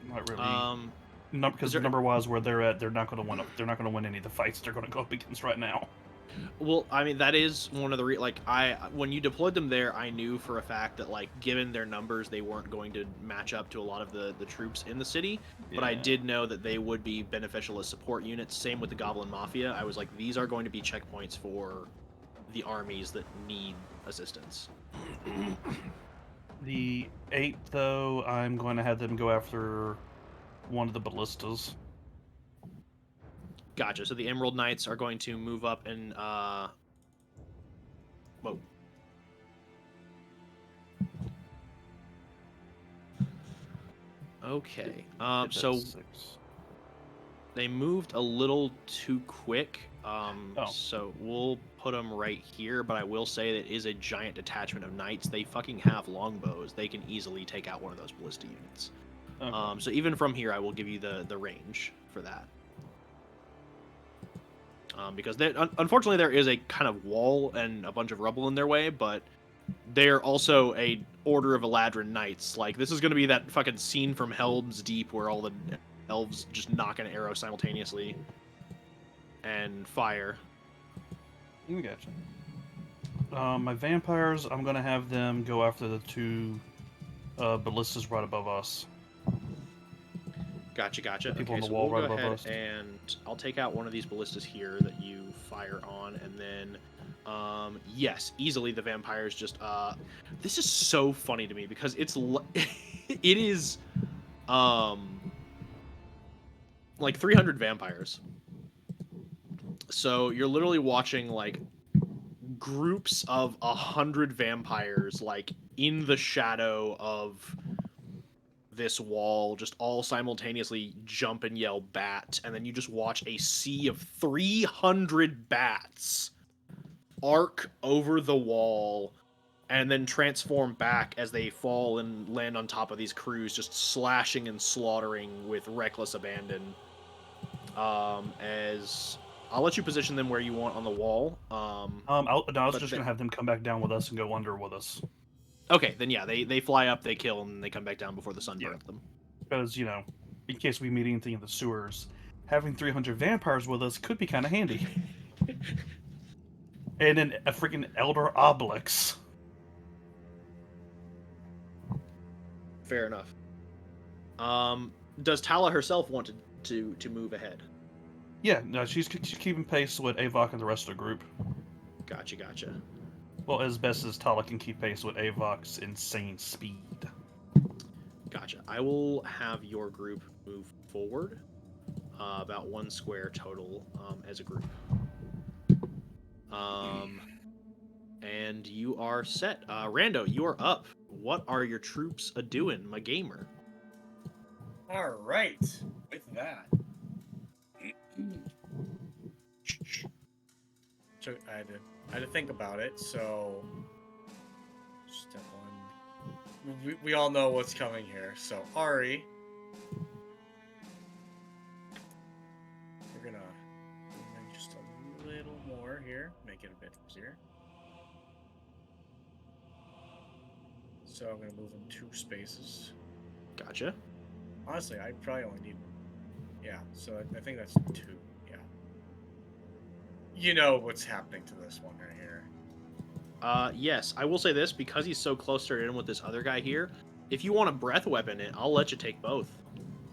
Not really. Because number-wise, where they're at, they're not going to win. They're not going to win any of the fights they're going to go up against right now. Well, I mean, that is one of the when you deployed them there, I knew for a fact that like given their numbers, they weren't going to match up to a lot of the troops in the city. But I did know that they would be beneficial as support units. Same with the Goblin Mafia. I was like, these are going to be checkpoints for the armies that need assistance. The 8th, though, I'm going to have them go after one of the ballistas. Gotcha. So the Emerald Knights are going to move up and whoa. Okay. So 6. they moved a little too quick. So we'll put them right here, but I will say that it is a giant detachment of knights. They fucking have longbows. They can easily take out one of those ballista units. Okay. So even from here, I will give you the range for that. Because unfortunately there is a kind of wall and a bunch of rubble in their way, but they're also a Order of Eladrin Knights. Like, this is going to be that fucking scene from Helm's Deep where all the elves just knock an arrow simultaneously and fire. Gotcha. My vampires, I'm going to have them go after the 2 ballistas right above us. Gotcha. People on the so wall we'll right go above ahead us. and I'll take out one of these ballistas here that you fire on, and then yes, easily the vampires just this is so funny to me because it is like 300 vampires. So you're literally watching like groups of 100 vampires like in the shadow of this wall just all simultaneously jump and yell bat, and then you just watch a sea of 300 bats arc over the wall and then transform back as they fall and land on top of these crews, just slashing and slaughtering with reckless abandon. As I'll let you position them where you want on the wall. I was just going to have them come back down with us and go under with us. Okay, then yeah, they fly up, they kill, and they come back down before the sun burns them. Because, in case we meet anything in the sewers, having 300 vampires with us could be kind of handy. And then a freaking Elder Obelix. Fair enough. Does Tala herself want to move ahead? Yeah, no, she's keeping pace with Avok and the rest of the group. Gotcha. Well, as best as Tala can keep pace with Avok's insane speed. Gotcha. I will have your group move forward about 1 square total as a group. And you are set. Rando, you are up. What are your troops a-doing, my gamer? All right. With that, so I had to think about it. So, step 1. We all know what's coming here. So Ari, we're gonna move in just a little more here, make it a bit easier. So I'm gonna move in 2 spaces. Gotcha. Honestly, I probably only need. Yeah, so I think that's 2. Yeah. You know what's happening to this one right here. Yes, I will say this, because he's so close in with this other guy here, if you want a breath weapon, I'll let you take both.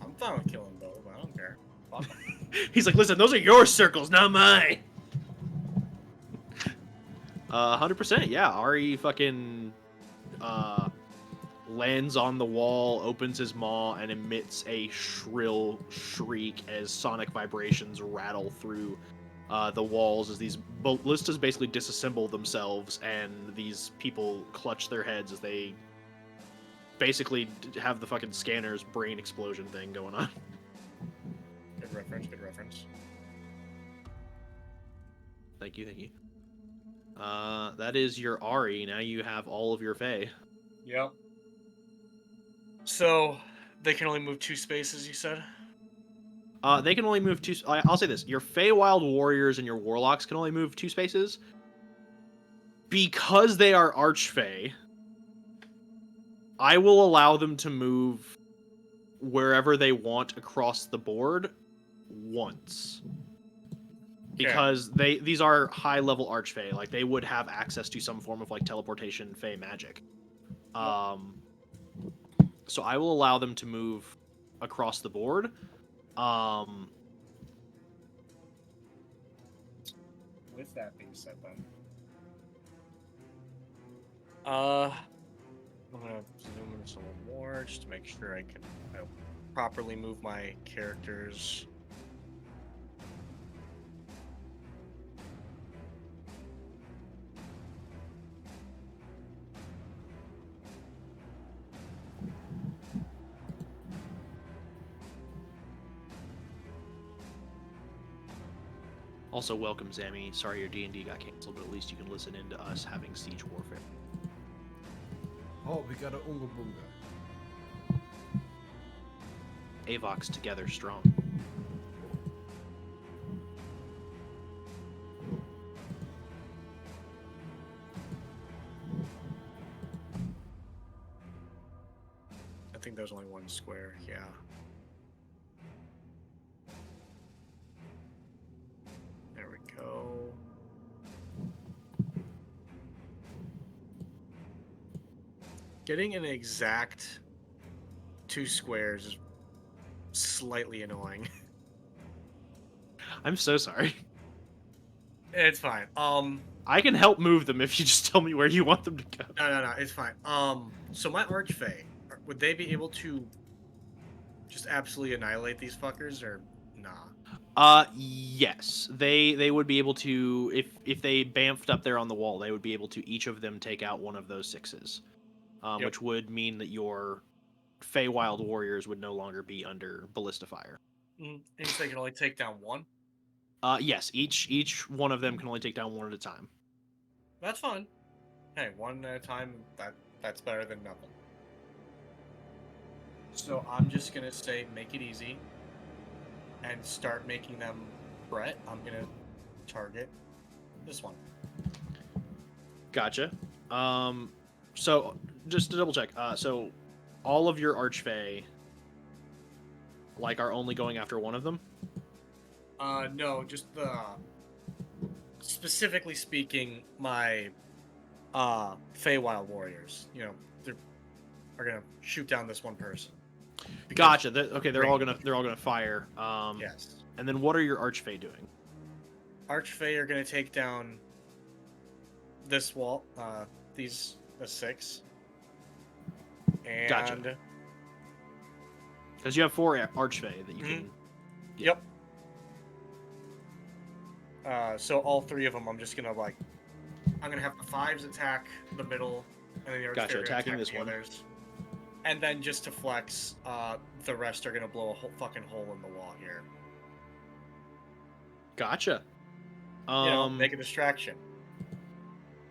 I'm fine with killing both. I don't care. Fuck 'em. He's like, listen, those are your circles, not mine. 100%, yeah. Ari fucking lands on the wall, opens his maw, and emits a shrill shriek as sonic vibrations rattle through the walls as these ballistas basically disassemble themselves, and these people clutch their heads as they basically have the fucking scanner's brain explosion thing going on. Good reference, good reference. Thank you, thank you. That is your Ari. Now you have all of your Fae. Yep. So, they can only move 2 spaces, you said? They can only move 2... I'll say this. Your Feywild Warriors and your Warlocks can only move 2 spaces. Because they are Archfey, I will allow them to move wherever they want across the board once. Because these are high-level Archfey. Like, they would have access to some form of, like, teleportation Fey magic. So I will allow them to move across the board. With that being said, then, I'm gonna zoom in just a little more just to make sure I can properly move my characters. Also, welcome, Zammy. Sorry your D&D got canceled, but at least you can listen into us having Siege Warfare. Oh, we got a Unga Bunga. Avox together strong. I think there's only 1 square, yeah. There we go. Getting an exact 2 squares is slightly annoying. I'm so sorry. It's fine. I can help move them if you just tell me where you want them to go. No, it's fine. So my Archfey, would they be able to just absolutely annihilate these fuckers, or nah? Yes. They would be able to, if they bamfed up there on the wall, they would be able to each of them take out one of those 6s. Yep. Which would mean that your Feywild Warriors would no longer be under Ballista Fire. And they can only take down 1? Yes, each one of them can only take down 1 at a time. That's fine. Hey, 1 at a time, that's better than nothing. So I'm just gonna say make it easy and start making them fret. I'm gonna target this one. Gotcha. So just to double check, so all of your Archfey are only going after one of them? No, just specifically speaking, my Feywild Warriors. You know, are gonna shoot down this one person. Gotcha. They're all gonna fire. Yes. And then what are your Archfey doing? Archfey are gonna take down this wall. These 6. And Gotcha. Because you have 4 Archfey that you can. Yep. So all 3 of them, I'm just gonna I'm gonna have the 5s attack the middle, and then the Archfey Gotcha, are gonna attacking attack this the one. others. And then just to flex, the rest are gonna blow a fucking hole in the wall here. Gotcha. Make a distraction.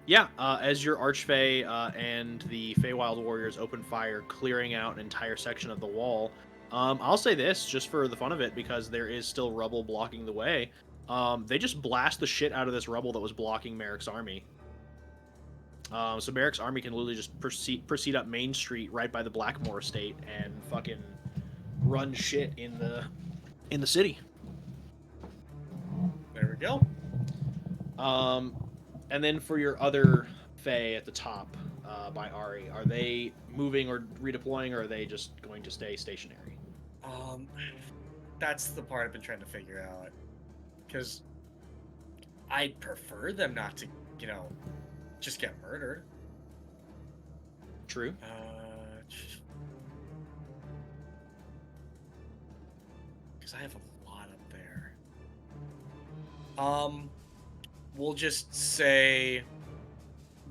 Yeah, as your Archfey and the Feywild Warriors open fire, clearing out an entire section of the wall, I'll say this, just for the fun of it, because there is still rubble blocking the way, they just blast the shit out of this rubble that was blocking Merrick's army. So Merrick's army can literally just proceed up Main Street right by the Blackmore estate and fucking run shit in the city. There we go. And then for your other Fae at the top by Ari, are That's the part I've been trying to figure out. Because I'd prefer them not to, just get murdered. True. Because I have a lot up there. We'll just say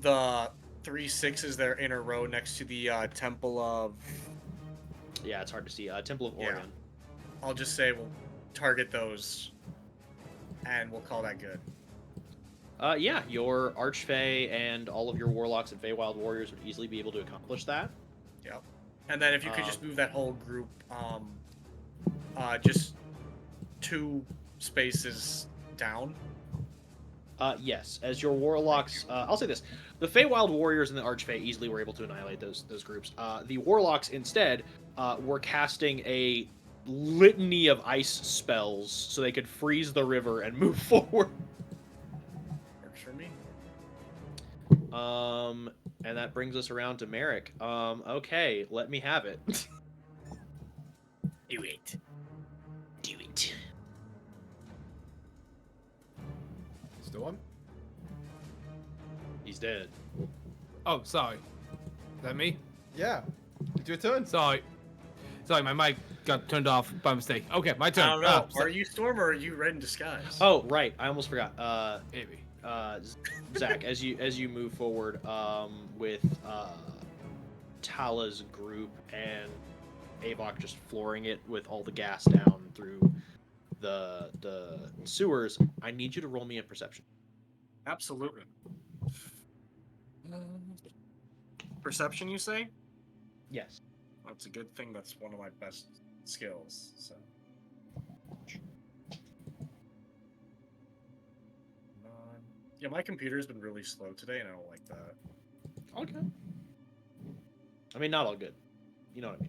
the 3 6s that are in a row next to the Temple of. Yeah, it's hard to see. Temple of Yeah. Orion. I'll just say we'll target those, and we'll call that good. Yeah, your Archfey and all of your Warlocks and Feywild Warriors would easily be able to accomplish that. Yep. And then if you could just move that whole group, just 2 spaces down. Yes, as your Warlocks, I'll say this: the Feywild Warriors and the Archfey easily were able to annihilate those groups. The Warlocks instead were casting a litany of ice spells so they could freeze the river and move forward. Works for me. And that brings us around to Merrick. Okay, let me have it. Do it. Do it. Still on? He's dead. Oh, sorry. Is that me? Yeah. It's your turn. Sorry. Sorry, my mic got turned off by mistake. Okay, my turn. I don't know. Oh, Are you Storm or are you Red in Disguise? Oh, right. I almost forgot. maybe. Zach, as you move forward with Tala's group and Avok just flooring it with all the gas down through the sewers, I need you to roll me a perception. Absolutely. Perception, you say? Yes. That's a good thing. That's one of my best skills. So. Yeah, my computer's been really slow today, and I don't like that. Okay. I mean, not all good. You know what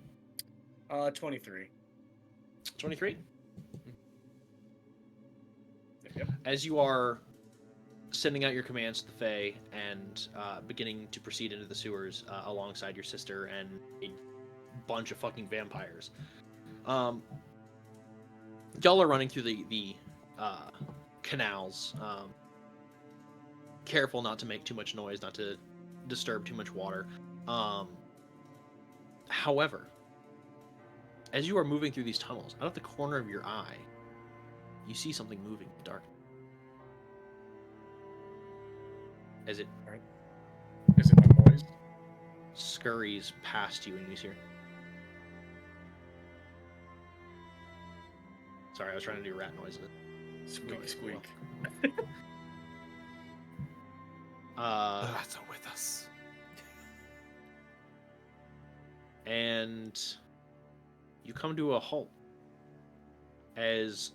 I mean. 23. 23? Yep. As you are sending out your commands to the Fae and beginning to proceed into the sewers alongside your sister and a bunch of fucking vampires, y'all are running through the canals, careful not to make too much noise, not to disturb too much water. However, as you are moving through these tunnels, out of the corner of your eye, you see something moving in the dark. As it Is it my voice? scurries past you and you hear. Sorry, I was trying to do rat noises. Squeak, squeak. The rats are with us. And you come to a halt as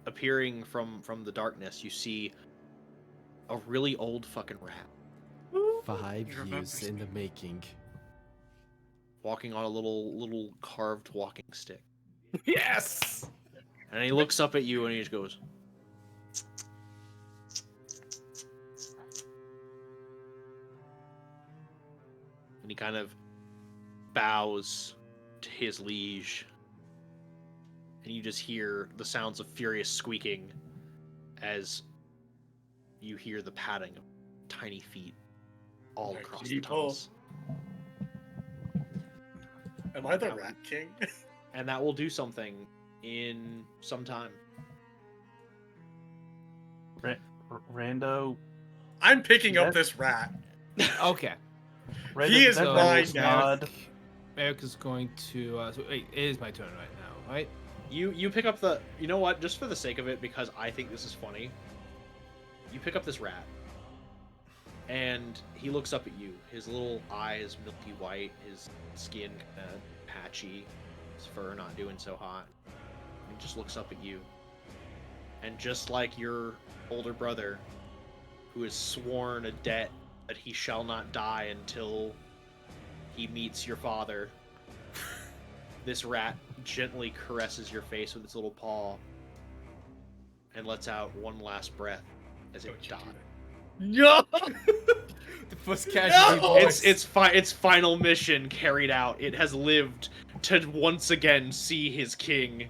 appearing from the darkness, you see a really old fucking rat 5 He years remembers in me. the making. walking on a little carved walking stick. Yes! And he looks up at you and he just goes, and he kind of bows to his liege. And you just hear the sounds of furious squeaking as you hear the padding of tiny feet all Like across the people. tunnels. Am I the Rat King? And that will do something in some time. Rando. I'm picking up That- this rat. Okay. Rando He is that mine little now. nod. Eric is going to. So, wait, it is my turn right now, right? You pick up the, you know what, just for the sake of it, because I think this is funny, you pick up this rat, and he looks up at you. His little eyes milky white, his skin kind of patchy, his fur not doing so hot. He just looks up at you. And just like your older brother, who has sworn a debt that he shall not die until he meets your father, this rat gently caresses your face with its little paw and lets out one last breath as it dies. No! The first casualty voice. Its final mission carried out. It has lived to once again see his king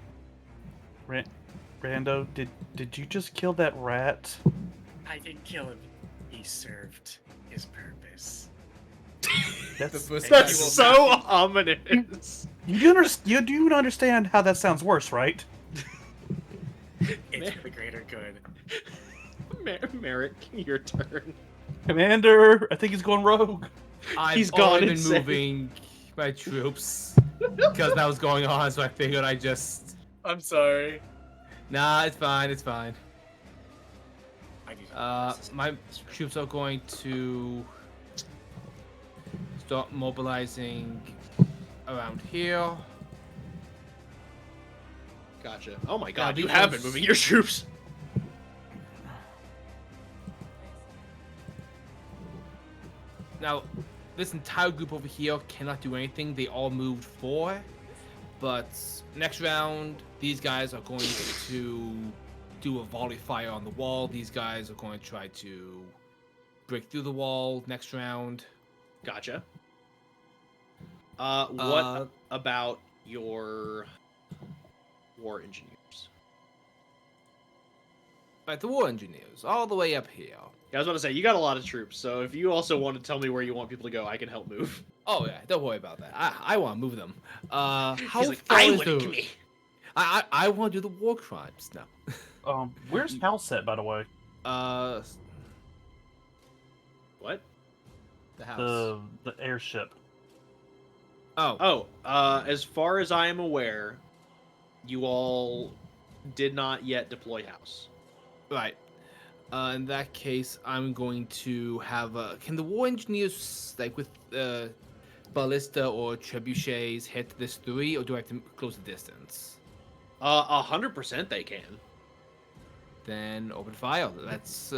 Rando, did you just kill that rat? I didn't kill him. He served his purpose. That's That's so ominous. you do understand how that sounds worse, right? It's for the greater good. Merrick, your turn. Commander, I think he's going rogue. He's I've gone only been insane. moving my troops because that was going on, so I figured I just. I'm sorry. Nah, it's fine. It's fine. I do My troops are going to start mobilizing around here. Gotcha. Oh my god, Yeah, you have been because- moving your troops. Now, this entire group over here cannot do anything. They all moved forward. But next round, these guys are going to do a volley fire on the wall. These guys are going to try to break through the wall next round. Gotcha. What about your war engineers? Right, the war engineers, all the way up here. Yeah, I was about to say, you got a lot of troops, so if you also want to tell me where you want people to go, I can help move. Oh yeah, don't worry about that. I want to move them. How He's like, far I is wouldn't the... commit. I want to do the war crimes now. Where's Hal set, by the way? What? The house. The airship. Oh, As far as I am aware, you all did not yet deploy house. right. In that case, I'm going to have. Can the war engineers, like with ballista or trebuchets, hit this 3, or do I have to close the distance? 100% they can. Then open fire. Let's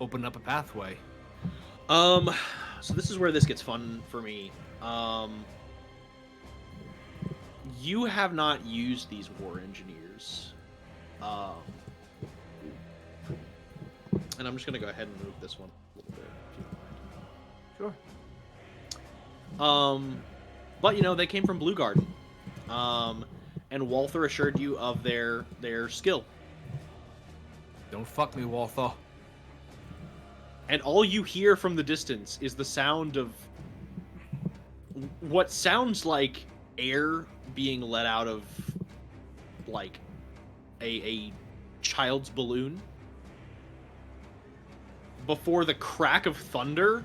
open up a pathway. So this is where this gets fun for me. You have not used these war engineers. And I'm just gonna go ahead and move this one a little bit, if you don't mind. Sure. But you know, they came from Blue Garden. And Walther assured you of their skill. Don't fuck me, Walther. And all you hear from the distance is the sound of what sounds like air being let out of like a child's balloon before the crack of thunder,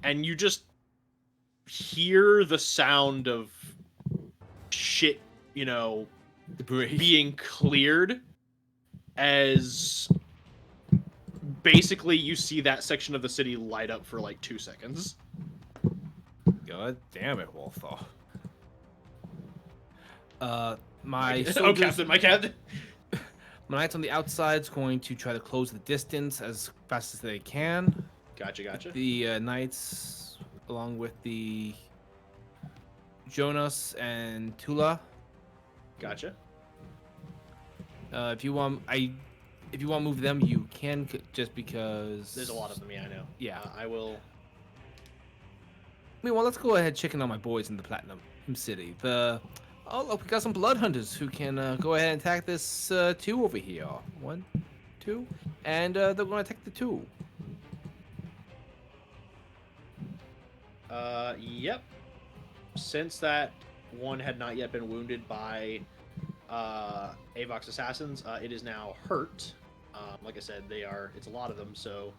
and you just hear the sound of shit, you know, Debris. being cleared as basically you see that section of the city light up for like 2 seconds. God damn it, Walther. My Oh, soldiers, Captain, my captain. my knights on the outside is going to try to close the distance as fast as they can. Gotcha. The knights, along with the Jonas and Tula. Gotcha. If you want to move them, you can, just because There's a lot of them, yeah, I know. Yeah. I will. Meanwhile, let's go ahead checking on my boys in the Platinum City. Oh, look, we got some blood hunters who can go ahead and attack this 2 over here. 1, 2, and they're going to attack the 2. Yep. Since that one had not yet been wounded by Avok's assassins, it is now hurt. Like I said, it's a lot of them, so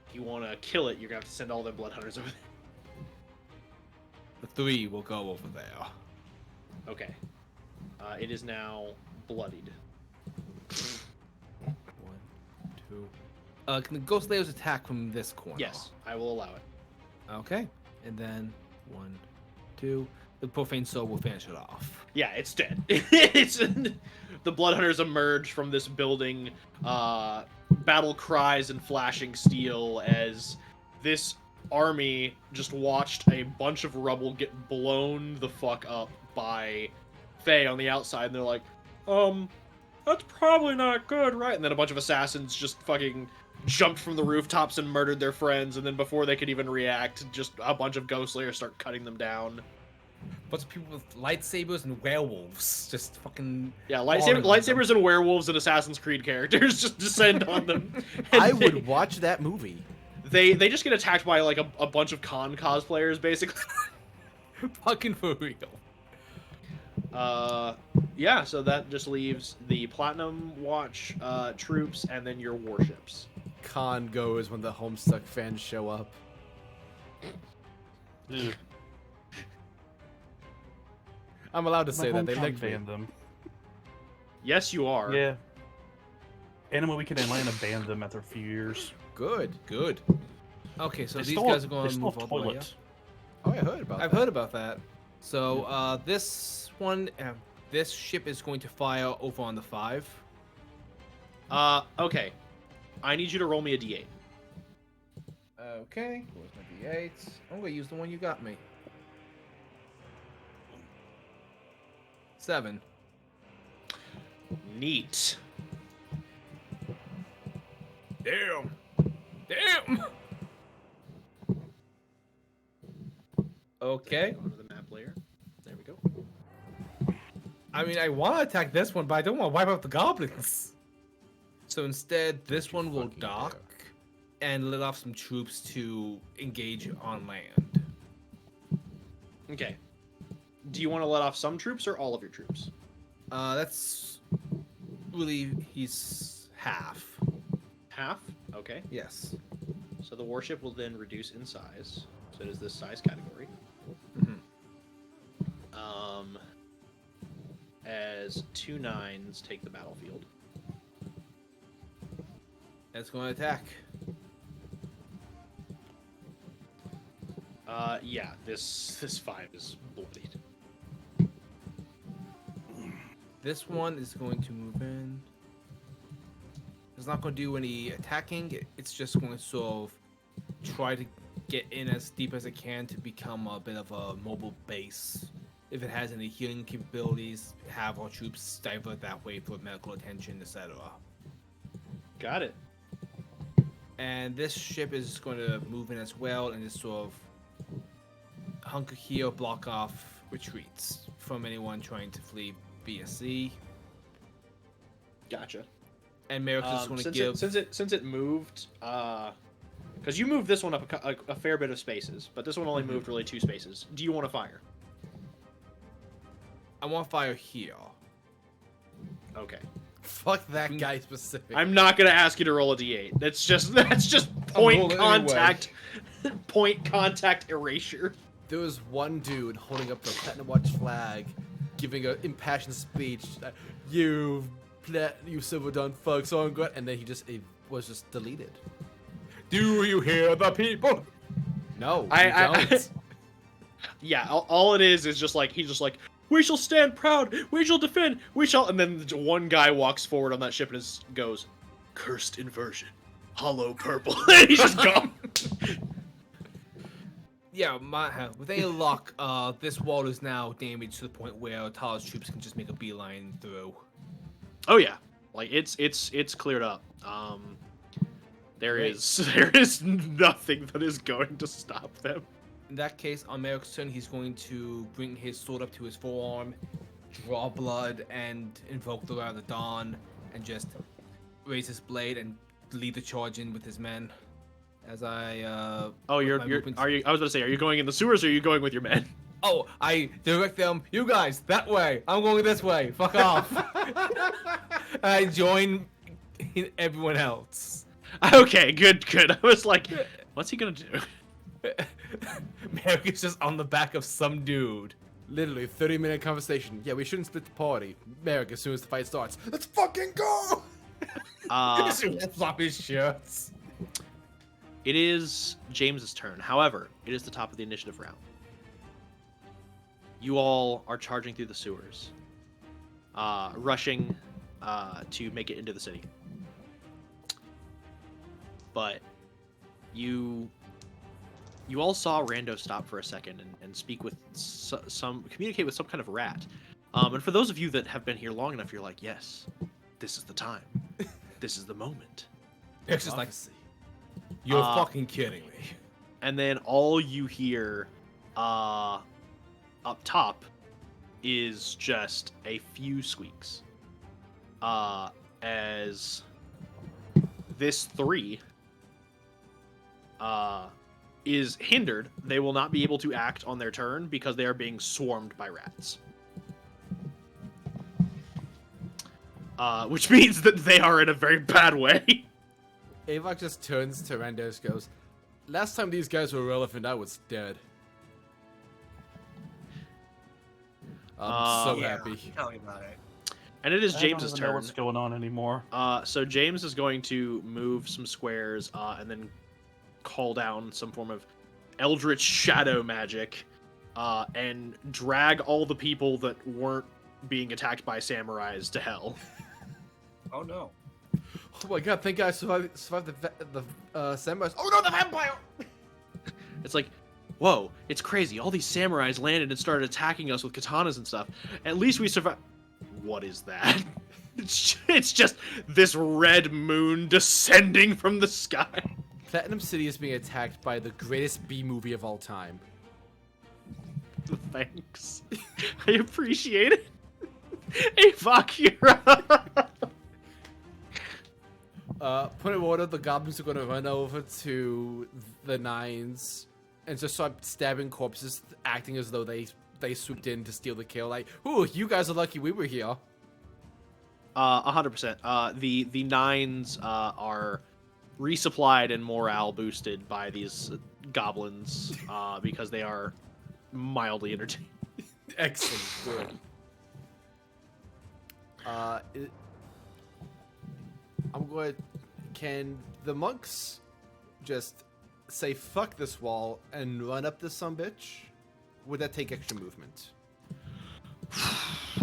if you want to kill it, you're going to have to send all their blood hunters over there. The 3 will go over there. Okay. It is now bloodied. 1, 2. Can the Ghost Layers attack from this corner? Yes, I will allow it. Okay. And then 1, 2. The Profane Soul will finish it off. Yeah, it's dead. It's the blood hunters emerge from this building, battle cries and flashing steel as this army just watched a bunch of rubble get blown the fuck up by Faye on the outside, and they're like, that's probably not good, right? And then a bunch of assassins just fucking jumped from the rooftops and murdered their friends, and then before they could even react, just a bunch of Ghost Slayers start cutting them down. bunch of people with lightsabers and werewolves just fucking. Yeah, falling on them. lightsabers and werewolves and Assassin's Creed characters just descend on them. and I they- would watch that movie. They just get attacked by like a bunch of con cosplayers, basically. Fucking for real. Yeah, so that just leaves the Platinum Watch troops and then your warships. Con goes when the Homestuck fans show up. Ugh. I'm allowed to My say that they hometown licked me. banned them. Yes, you are. Yeah. Animal Weekend Atlanta banned them after a few years. Good. Good. Okay, so They these stole- guys are going they to stole move all the way up. toilets. Oh, I heard about I've that. heard about that. So this one, this ship is going to fire over on the 5. Okay. I need you to roll me a d8. Okay, where's my D8? I'm gonna use the one you got me. 7. Neat. Damn. Damn. Okay. Go to the map layer. There we go. I mean, I want to attack this one, but I don't want to wipe out the goblins. So instead, this one will fucking dock and let off some troops to engage on land. Okay. Do you want to let off some troops or all of your troops? That's really, he's half. Half? Okay. Yes. So the warship will then reduce in size. So it is this size category. Mhm. As 2 9s take the battlefield. It's going to attack. Yeah, this 5 is bloodied. This one is going to move in. It's not going to do any attacking. It's just going to sort of try to get in as deep as it can to become a bit of a mobile base. If it has any healing capabilities, have our troops divert that way for medical attention, etc. Got it. And this ship is going to move in as well and just sort of hunker here, block off retreats from anyone trying to flee via sea. Gotcha. And Merrick's just going to Since it moved, because you moved this one up a fair bit of spaces, but this one only moved really 2 spaces. Do you want to fire? I want fire here. Okay. Fuck that guy specific. I'm not gonna ask you to roll a d8. That's just point rolling contact, point contact erasure. There was one dude holding up the Platinum Watch flag, giving an impassioned speech. You Silver Dawn fucks on, and then it was just deleted. Do you hear the people? No, I- you don't. Yeah, all it is just like he's just like, we shall stand proud, we shall defend, we shall, and then one guy walks forward on that ship and goes, cursed inversion, hollow purple, and he's just gone. Yeah, with any luck, this wall is now damaged to the point where Tala's troops can just make a beeline through. Oh yeah, like it's cleared up. There Great. is nothing that is going to stop them. In that case, on Merrick's turn, he's going to bring his sword up to his forearm, draw blood, and invoke the Light of the Dawn, and just raise his blade and lead the charge in with his men. As I Oh, my you're movements- are you? I was going to say, are you going in the sewers or are you going with your men? Oh, I direct them. You guys that way. I'm going this way. Fuck off. I join everyone else. Okay, good. I was like, what's he gonna do? Merrick is just on the back of some dude. Literally 30-minute conversation. Yeah, we shouldn't split the party. Merrick, as soon as the fight starts, let's fucking go! He rips off his shirts. It is James's turn. However, it is the top of the initiative round. You all are charging through the sewers, rushing to make it into the city. But you all saw Rando stop for a second and speak with communicate with some kind of rat. And for those of you that have been here long enough, you're like, yes, this is the time. This is the moment. Merrick's just like, Prophecy. you're Uh, fucking kidding me. And then all you hear up top is just a few squeaks. As this 3 is hindered, they will not be able to act on their turn because they are being swarmed by rats. Which means that they are in a very bad way. Avok just turns to Randos, goes, "Last time these guys were relevant, I was dead." I'm so Yeah, happy. Tell me about it. And it is I James's don't even know turn. what's going on anymore. So James is going to move some squares and then call down some form of eldritch shadow magic and drag all the people that weren't being attacked by samurais to hell. Oh no. Oh my god, thank God I survived the samurais. Oh no, the vampire! It's like, whoa, it's crazy. All these samurais landed and started attacking us with katanas and stuff. At least we survived. What is that? It's just this red moon descending from the sky. Platinum City is being attacked by the greatest B movie of all time. Thanks. I appreciate it. Hey, fuck, you're up. Point of order, the goblins are going to run over to the 9s and just start stabbing corpses, acting as though they swooped in to steal the kill. Like, ooh, you guys are lucky we were here. 100%. The 9s are resupplied and morale boosted by these goblins because they are mildly entertaining. Excellent, good. I'm going. Can the monks just say fuck this wall and run up this sumbitch? Would that take extra movement?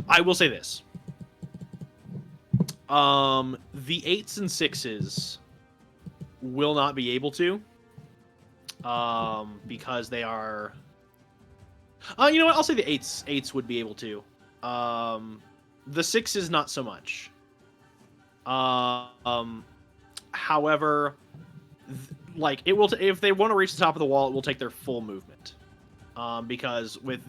I will say this. The 8s and 6s will not be able to. Because they are... you know what? I'll say the 8s. 8s would be able to. The 6s not so much. However, like it will if they want to reach the top of the wall, it will take their full movement. Because with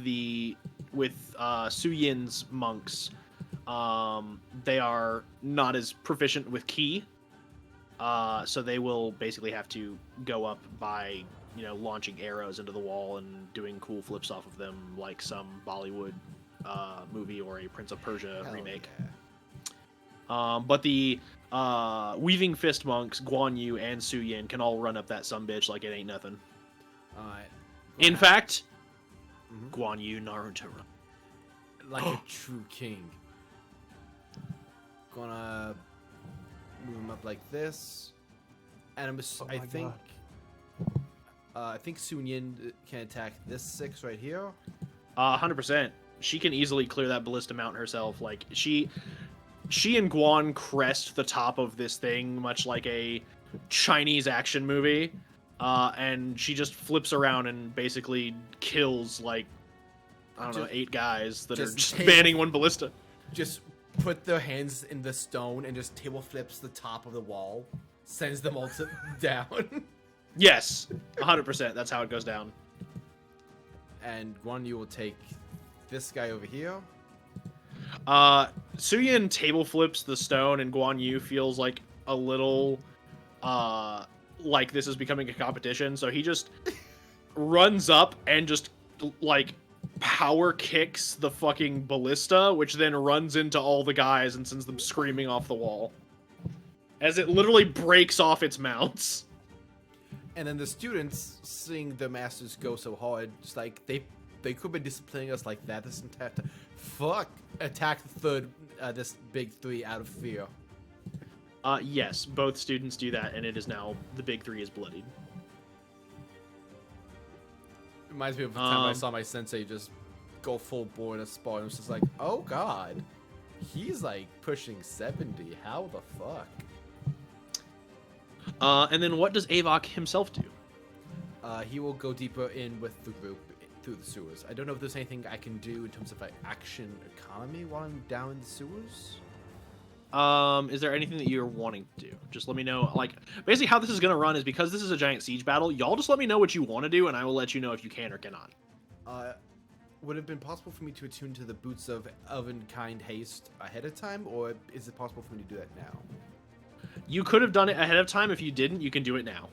Su Yin's monks, they are not as proficient with ki, so they will basically have to go up by launching arrows into the wall and doing cool flips off of them, like some Bollywood movie or a Prince of Persia remake. Yeah. But the Weaving Fist monks, Guan Yu and Su Yin can all run up that sumbitch like it ain't nothing. Alright. In fact, Mhm. Guan Yu Naruto run. Like a true king. Gonna move him up like this, and Oh my I think Sun Yin can attack this 6 right here. 100%. She can easily clear that ballista mountain herself. Like she and Guan crest the top of this thing, much like a Chinese action movie, and she just flips around and basically kills like 8 guys that are just banning one ballista. Just put their hands in the stone and just table flips the top of the wall, sends them all down. Yes, 100%. That's how it goes down. And Guan Yu will take this guy over here. Su Yin table flips the stone, and Guan Yu feels like a little like this is becoming a competition. So he just runs up and just like power kicks the fucking ballista, which then runs into all the guys and sends them screaming off the wall as it literally breaks off its mounts. And then the students, seeing the masters go so hard, just like they could have been disciplining us like that this entire time. Fuck! Attack the third, this big 3 out of fear. Yes, both students do that, and it is now the big 3 is bloodied. Reminds me of the time I saw my sensei just go full bore in a spot. And it was just like, oh god, he's like pushing 70. How the fuck? And then what does Avok himself do? He will go deeper in with the group through the sewers. I don't know if there's anything I can do in terms of like action economy while I'm down in the sewers. Is there anything that you're wanting to do? Just let me know. Like, basically how this is going to run is because this is a giant siege battle, y'all just let me know what you want to do, and I will let you know if you can or cannot. would it have been possible for me to attune to the boots of Oven-kind haste ahead of time, or is it possible for me to do that now? You could have done it ahead of time. If you didn't, you can do it now.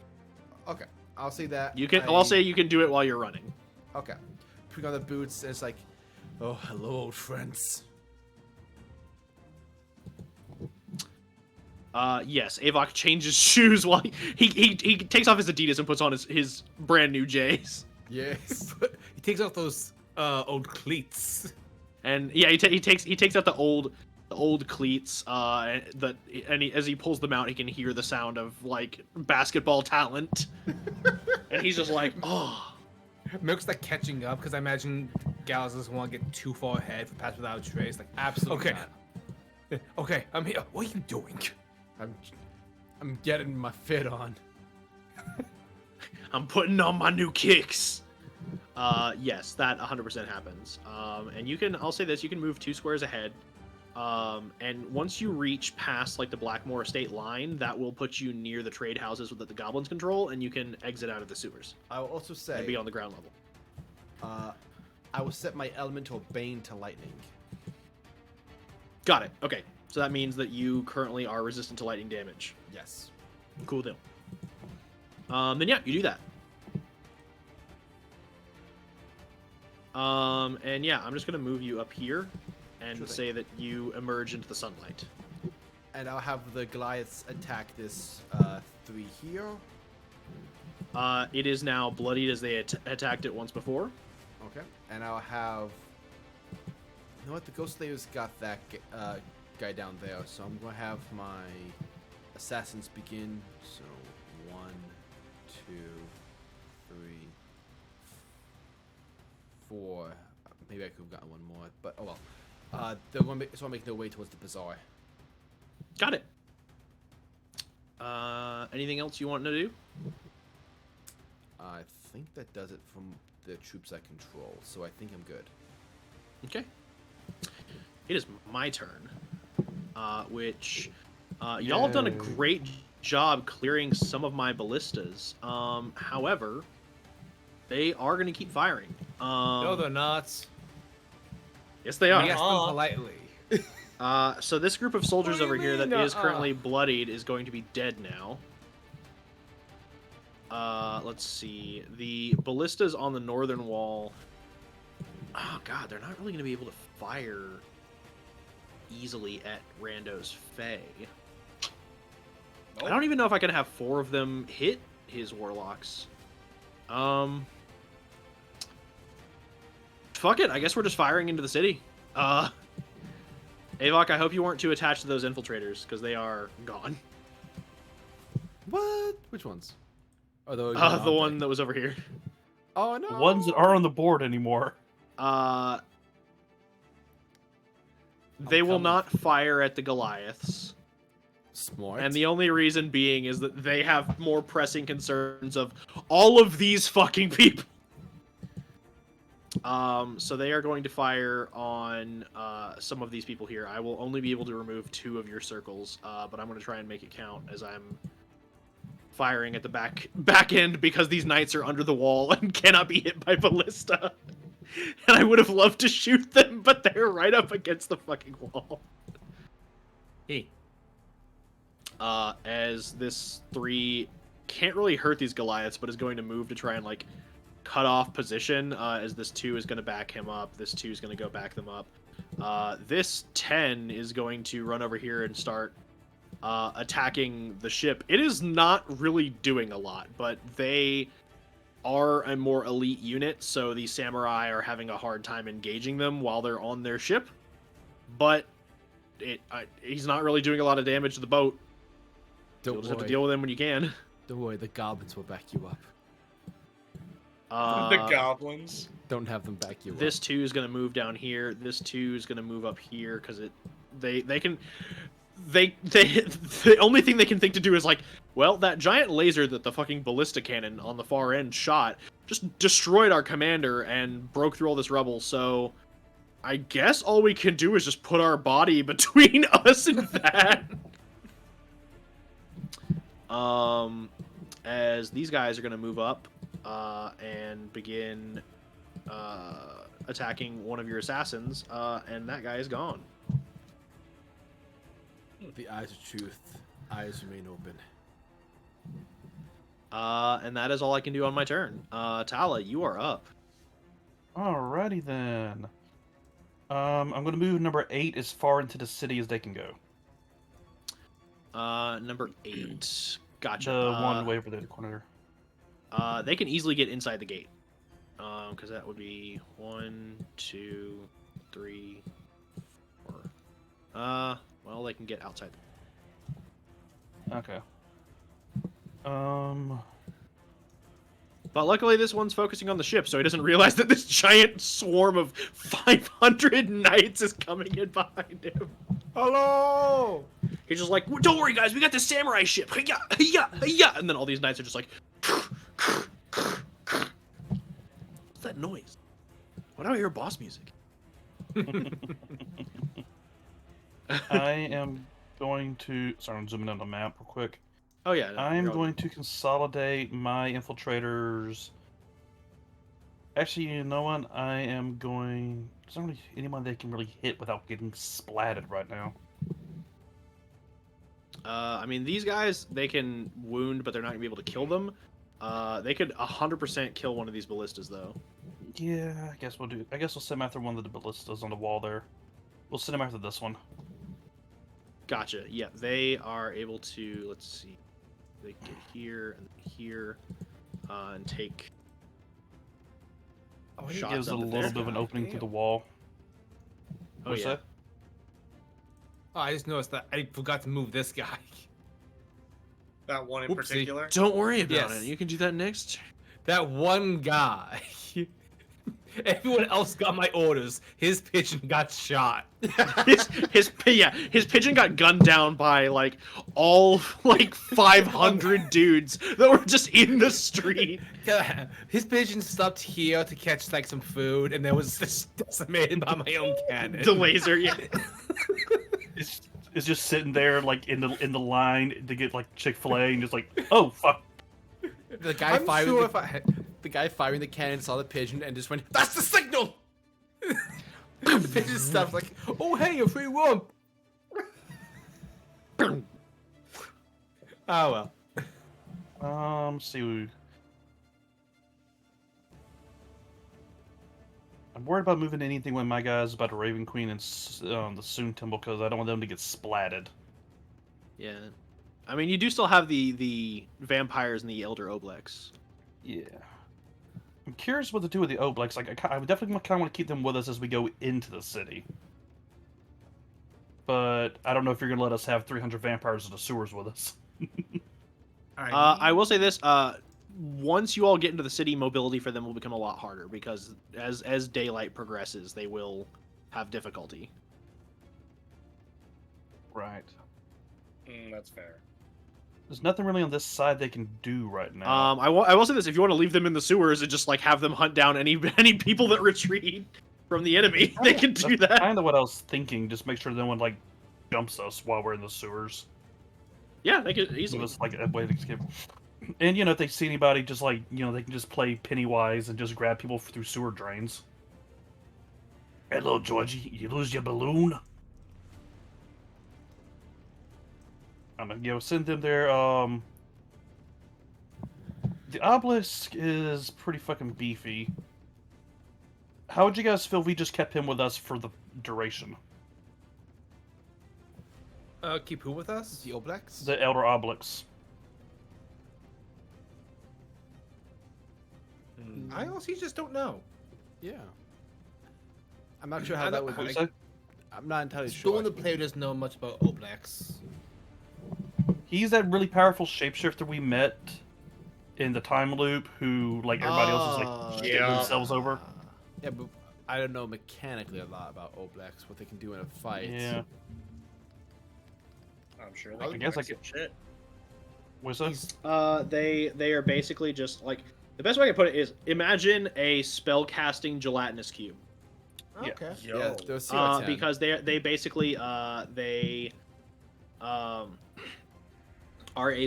Okay, I'll say that. You can. I'll say you can do it while you're running. Okay. Putting on the boots, and it's like, oh, hello, old friends. Yes, Avok changes shoes while he takes off his Adidas and puts on his brand new J's. Yes. He takes off those old cleats. And yeah, he takes out the old cleats. As he pulls them out, he can hear the sound of like basketball talent. And he's just like, oh. Milk's like catching up because I imagine Gals doesn't want to get too far ahead for Pass Without a Trace. Like, Absolutely okay, not. okay, I'm here. What are you doing? I'm getting my fit on. I'm putting on my new kicks. Yes, that 100% happens. And I'll say this, you can move 2 squares ahead. And once you reach past like the Blackmore Estate line, that will put you near the trade houses that the goblins control, and you can exit out of the sewers I will also say, and be on the ground level. I will set my elemental bane to lightning. Got it. Okay, so that means that you currently are resistant to lightning damage. Yes. Cool deal. Then yeah, you do that. And yeah, I'm just gonna move you up here and Sure thing. say that you emerge into the sunlight. And I'll have the Goliaths attack this 3 here. It is now bloodied as they attacked it once before. Okay. And I'll have. You know what? The Ghost Slayer's got that guy down there, so I'm gonna have my assassins begin. So 1, 2, 3, 4. Maybe I could have gotten one more, but oh well. They're gonna make their way towards the bazaar. Got it. Anything else you want to do? I think that does it from the troops I control, so I think I'm good. Okay. It is my turn. Which y'all have done a great job clearing some of my ballistas. However, they are going to keep firing. No, they're not. Yes, they are. We asked them politely. So this group of soldiers What do over you here that mean, is currently bloodied is going to be dead now. Let's see. The ballistas on the northern wall. Oh god, they're not really going to be able to fire easily at Rando's Fae. I don't even know if I can have 4 of them hit his warlocks. Fuck it, I guess we're just firing into the city. Avok, I hope you weren't too attached to those infiltrators, because they are gone. What? Which ones? Oh, The one that was over here. Oh no. The ones that aren't on the board anymore. They will coming. not fire at the Goliaths. Smart. And the only reason being is that they have more pressing concerns of all of these fucking people. So they are going to fire on some of these people here. I will only be able to remove 2 of your circles, but I'm going to try and make it count as I'm firing at the back end because these knights are under the wall and cannot be hit by ballista. And I would have loved to shoot them, but they're right up against the fucking wall. Hey. As this 3 can't really hurt these Goliaths, but is going to move to try and like cut off position. As this 2 is going to back him up, this 2 is going to go back them up. This 10 is going to run over here and start attacking the ship. It is not really doing a lot, but they are a more elite unit, so the samurai are having a hard time engaging them while they're on their ship. But he's not really doing a lot of damage to the boat. You'll just have to deal with him when you can. Don't worry, the goblins will back you up. The goblins. Don't have them back you up. This 2 is going to move down here. This 2 is going to move up here because the only thing they can think to do is like, well, that giant laser that the fucking ballista cannon on the far end shot just destroyed our commander and broke through all this rubble. So I guess all we can do is just put our body between us and that. As these guys are going to move up and begin attacking one of your assassins, and that guy is gone. The eyes of truth. Eyes remain open. And that is all I can do on my turn. Tala, you are up. Alrighty then. I'm going to move number 8 as far into the city as they can go. Number 8. Gotcha. The one way over there, the corner. They can easily get inside the gate. Because that would be 1, 2, 3, 4. Well, they can get outside. Okay. But luckily, this one's focusing on the ship, so he doesn't realize that this giant swarm of 500 knights is coming in behind him. Hello! He's just like, "Don't worry, guys, we got the samurai ship." Hiya, hiya, hiya. And then all these knights are just like, what's that noise? Why do I hear boss music? I am going to... Sorry, I'm zooming on the map real quick. Oh yeah. No, I'm you're all going good. to consolidate my infiltrators. Actually, you know what? I am going... There's not really anyone they can really hit without getting splatted right now. I mean, these guys, they can wound, but they're not gonna be able to kill them. They could 100% kill one of these ballistas, though. Yeah, I guess we'll do... I guess we'll send them after one of the ballistas on the wall there. We'll send them after this one. Gotcha. Yeah, they are able to. Let's see. They can get here and here, and take Oh, he shots gives a up little there. bit of an opening through the wall. Oh What's yeah. that? Oh, I just noticed that I forgot to move this guy. That one in Whoopsie. particular. Don't worry about Yes. it. You can do that next. That one guy. Everyone else got my orders. His pigeon got shot. his pigeon got gunned down by like all like 500 dudes that were just in the street. Yeah, his pigeon stopped here to catch like some food, and then was just decimated by my own cannon. The laser, yeah. It's just sitting there like in the line to get like Chick-fil-A and just like, oh fuck. The guy I'm firing sure the, the guy firing the cannon saw the pigeon and just went, "That's the signal!" the pigeon stopped like, oh hey, a free worm. Oh well. Let's see. I'm worried about moving anything with my guys about the Raven Queen and the Soon Temple because I don't want them to get splatted. Yeah. I mean, you do still have the vampires and the Elder Oblex. Yeah. I'm curious what to do with the Oblex. Like, I would definitely kind of want to keep them with us as we go into the city. But I don't know if you're going to let us have 300 vampires in the sewers with us. I will say this: once you all get into the city, mobility for them will become a lot harder because as daylight progresses, they will have difficulty. Right. That's fair. There's nothing really on this side they can do right now. I will say this: if you want to leave them in the sewers and just like have them hunt down any people that retreat from the enemy, they can do that. Kind of what I was thinking. Just make sure no one like jumps us while we're in the sewers. Yeah, they could Give easily. us like a way to escape. And you know, if they see anybody, just like they can just play Pennywise and just grab people through sewer drains. Hello, Georgie. You lose your balloon? I'm gonna send them there. The obelisk is pretty fucking beefy. How would you guys feel if we just kept him with us for the duration? Keep who with us? The Oblex? The Elder Obelix. I honestly just don't know. Yeah. I'm not sure I how that don't- would What do be. you say? I'm not entirely Still sure. the player doesn't know much about Oblex. He's that really powerful shapeshifter we met in the time loop who, like, everybody else is, like, getting yeah. themselves over. Yeah, but I don't know mechanically a lot about Oblex, what they can do in a fight. Yeah. I'm sure I they can guess I wreck some shit. What's that? He's They are basically just like the best way I can put it is imagine a spell casting gelatinous cube. Yeah. okay. Yo. Yeah, they're CO10. Because they basically are a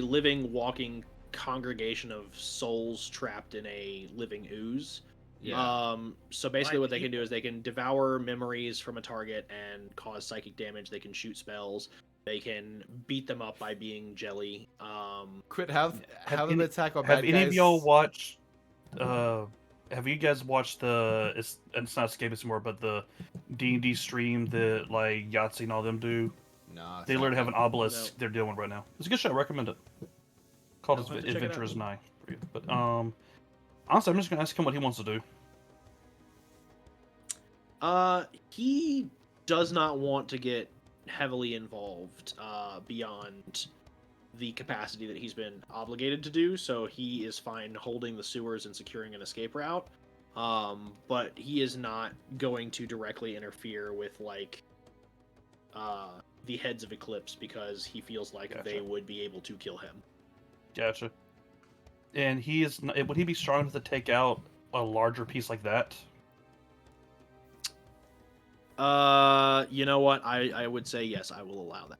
living, walking congregation of souls trapped in a living ooze. Yeah. So basically, My what they can do is they can devour memories from a target and cause psychic damage. They can shoot spells. They can beat them up by being jelly. Quit have them any- attack our Have bad any guys. of y'all watched? Have you guys watched the? It's not Escapist anymore, but the D&D stream that like Yahtzee and all them do. Nah, They literally have an obelisk No. they're dealing with right now. It's a good show. I recommend it. Called I'll have to check it out. Adventurers Nigh. But honestly, I'm just gonna ask him what he wants to do. He does not want to get heavily involved beyond the capacity that he's been obligated to do, so he is fine holding the sewers and securing an escape route. But he is not going to directly interfere with like the heads of Eclipse because he feels like Gotcha. they would be able to kill him. Gotcha. And he is. Would he be strong enough to take out a larger piece like that? You know what? I would say yes, I will allow that.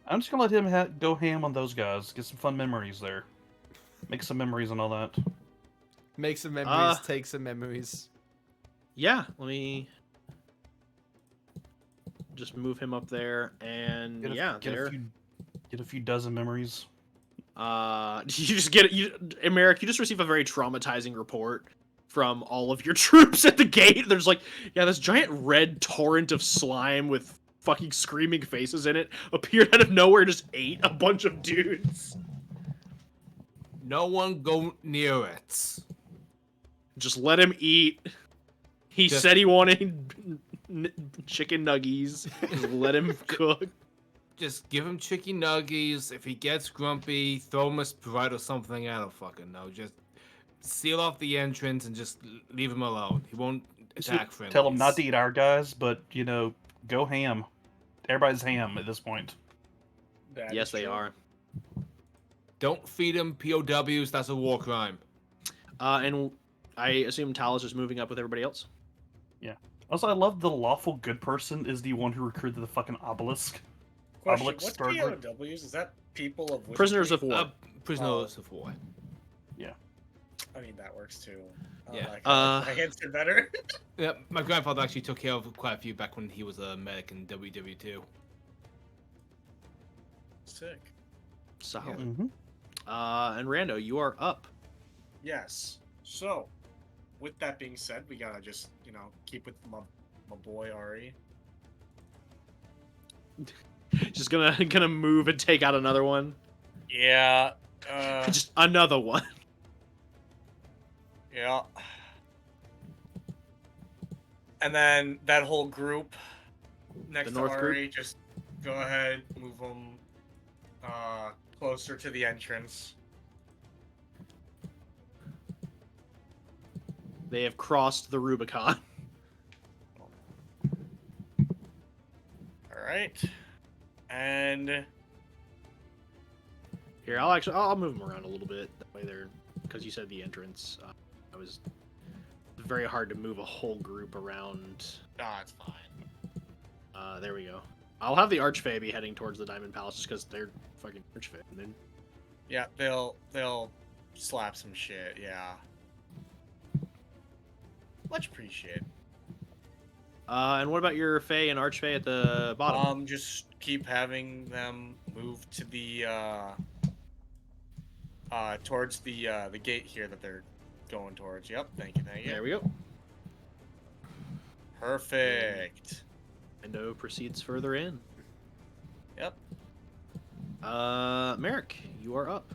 I'm just gonna let him go ham on those guys. Get some fun memories there. Make some memories and all that. Make some memories, take some memories. Yeah, let me just move him up there, and Get a few dozen memories. you just get Americ, you just receive a very traumatizing report from all of your troops at the gate. There's like, yeah, this giant red torrent of slime with fucking screaming faces in it appeared out of nowhere, just ate a bunch of dudes. No one go near it. Just let him eat. He Just- said he wanted chicken nuggies. Just let him cook. Just give him chicken nuggies. If he gets grumpy, throw him a Sprite or something. I don't fucking know. Just seal off the entrance and just leave him alone. He won't attack friendlies. Tell him not to eat our guys, but go ham. Everybody's ham at this point. That Yes, is they true. are. Don't feed him POWs. That's a war crime. And I assume Talos is moving up with everybody else. Also, I love the lawful good person is the one who recruited the fucking obelisk. Question: Obelix What's Sturgler. POWs? Is that people of which Prisoners of state? war. Prisoners of war. I mean, that works too. Yeah. I answered better. Yeah, my grandfather actually took care of quite a few back when he was a medic in WW2. Sick. Solid. Mm-hmm. And Rando, you are up. Yes. So, with that being said, we gotta just keep with my boy Ari. Just gonna move and take out another one. Yeah. Just another one. Yeah. And then that whole group next The to North Ari, just go ahead, move them closer to the entrance. They have crossed the Rubicon. All right. And Here, I'll move them around a little bit. That way they're, because you said the entrance. I was very hard to move a whole group around. it's fine. There we go. I'll have the Archfey be heading towards the Diamond Palace just because they're fucking Archfey. And then Yeah, they'll slap some shit. Yeah. Much appreciated. And what about your Fey and Archfey at the bottom? Just keep having them move to the towards the gate here that they're going towards. Yep, thank you. There we go. Perfect. Endo proceeds further in. Yep. Merrick, you are up.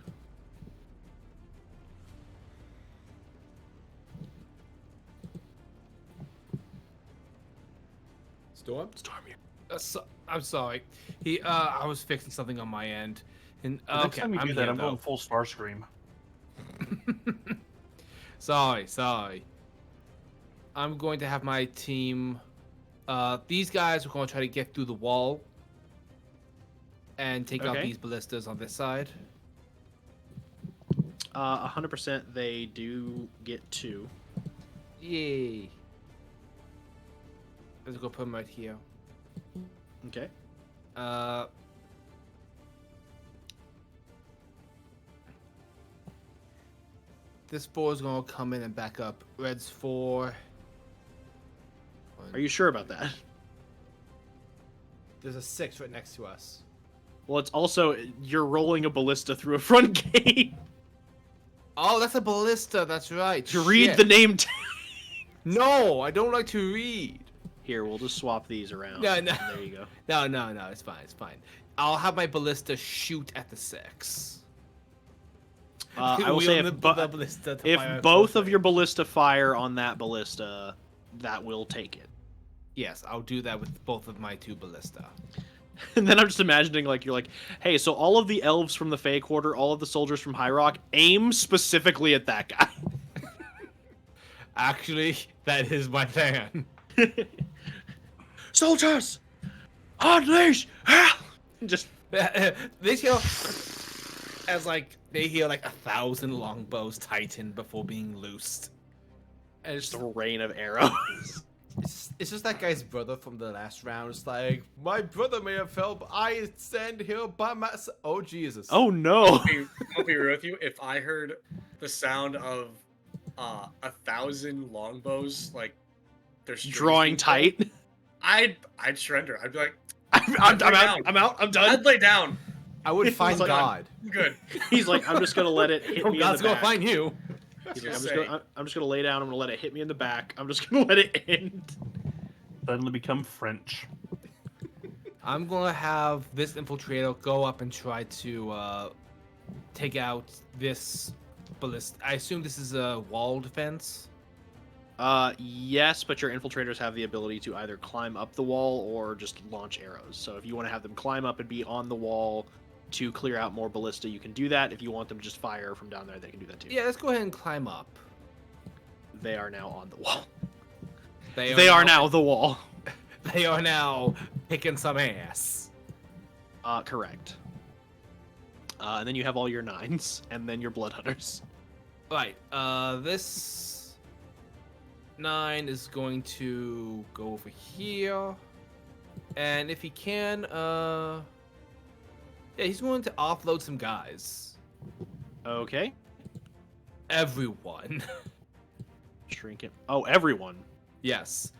Storm? Storm you. I'm sorry. I was fixing something on my end. And Next okay, time we I'm do that, here, I'm going though. full Starscream. Sorry. I'm going to have my team. These guys are going to try to get through the wall and take out Okay. these ballistas on this side. 100% they do get 2. Yay. Let's go put them right here. Okay. This 4 is gonna come in and back up. Red's 4. Are you sure about that? There's a 6 right next to us. Well, it's also you're rolling a ballista through a front gate Oh, that's a ballista. That's right. to read Shit. the name tag. No, I don't like to read. Here, we'll just swap these around. No, no. There you go. No. It's fine. It's fine. I'll have my ballista shoot at the 6. I will say if both of your ballista fire on that ballista, that will take it. Yes, I'll do that with both of my 2 ballista. And then I'm just imagining, like, you're like, hey, so all of the elves from the Fey Quarter, all of the soldiers from High Rock, aim specifically at that guy. Actually, that is my plan. Soldiers! Unleash! Just They hear as like they hear like 1,000 longbows tighten before being loosed. And just a rain of arrows. it's just that guy's brother from the last round. It's like, my brother may have fell, but I stand here by myself. Oh, Jesus. Oh, no. I'll be real with you. If I heard the sound of 1,000 longbows, like they're drawing tight, I'd surrender. I'd be like, I'm out. I'm done. I'd lay down. I would find like, God. I'm good. He's like, I'm just gonna let it hit me. God's in the gonna back. find you. He's like, I'm just gonna lay down. I'm gonna let it hit me in the back. I'm just gonna let it end. Suddenly become French. I'm gonna have this infiltrator go up and try to take out this ballista. I assume this is a wall defense. Yes, but your infiltrators have the ability to either climb up the wall or just launch arrows. So if you want to have them climb up and be on the wall to clear out more ballista, you can do that. If you want them to just fire from down there, they can do that too. Yeah, let's go ahead and climb up. They are now on the wall. They are now the wall. They are now picking some ass. Correct. And then you have all your 9s, and then your blood hunters. Right. This 9 is going to go over here, and if he can, yeah, he's going to offload some guys. Okay. Everyone. Shrink it. Oh, everyone. Yes.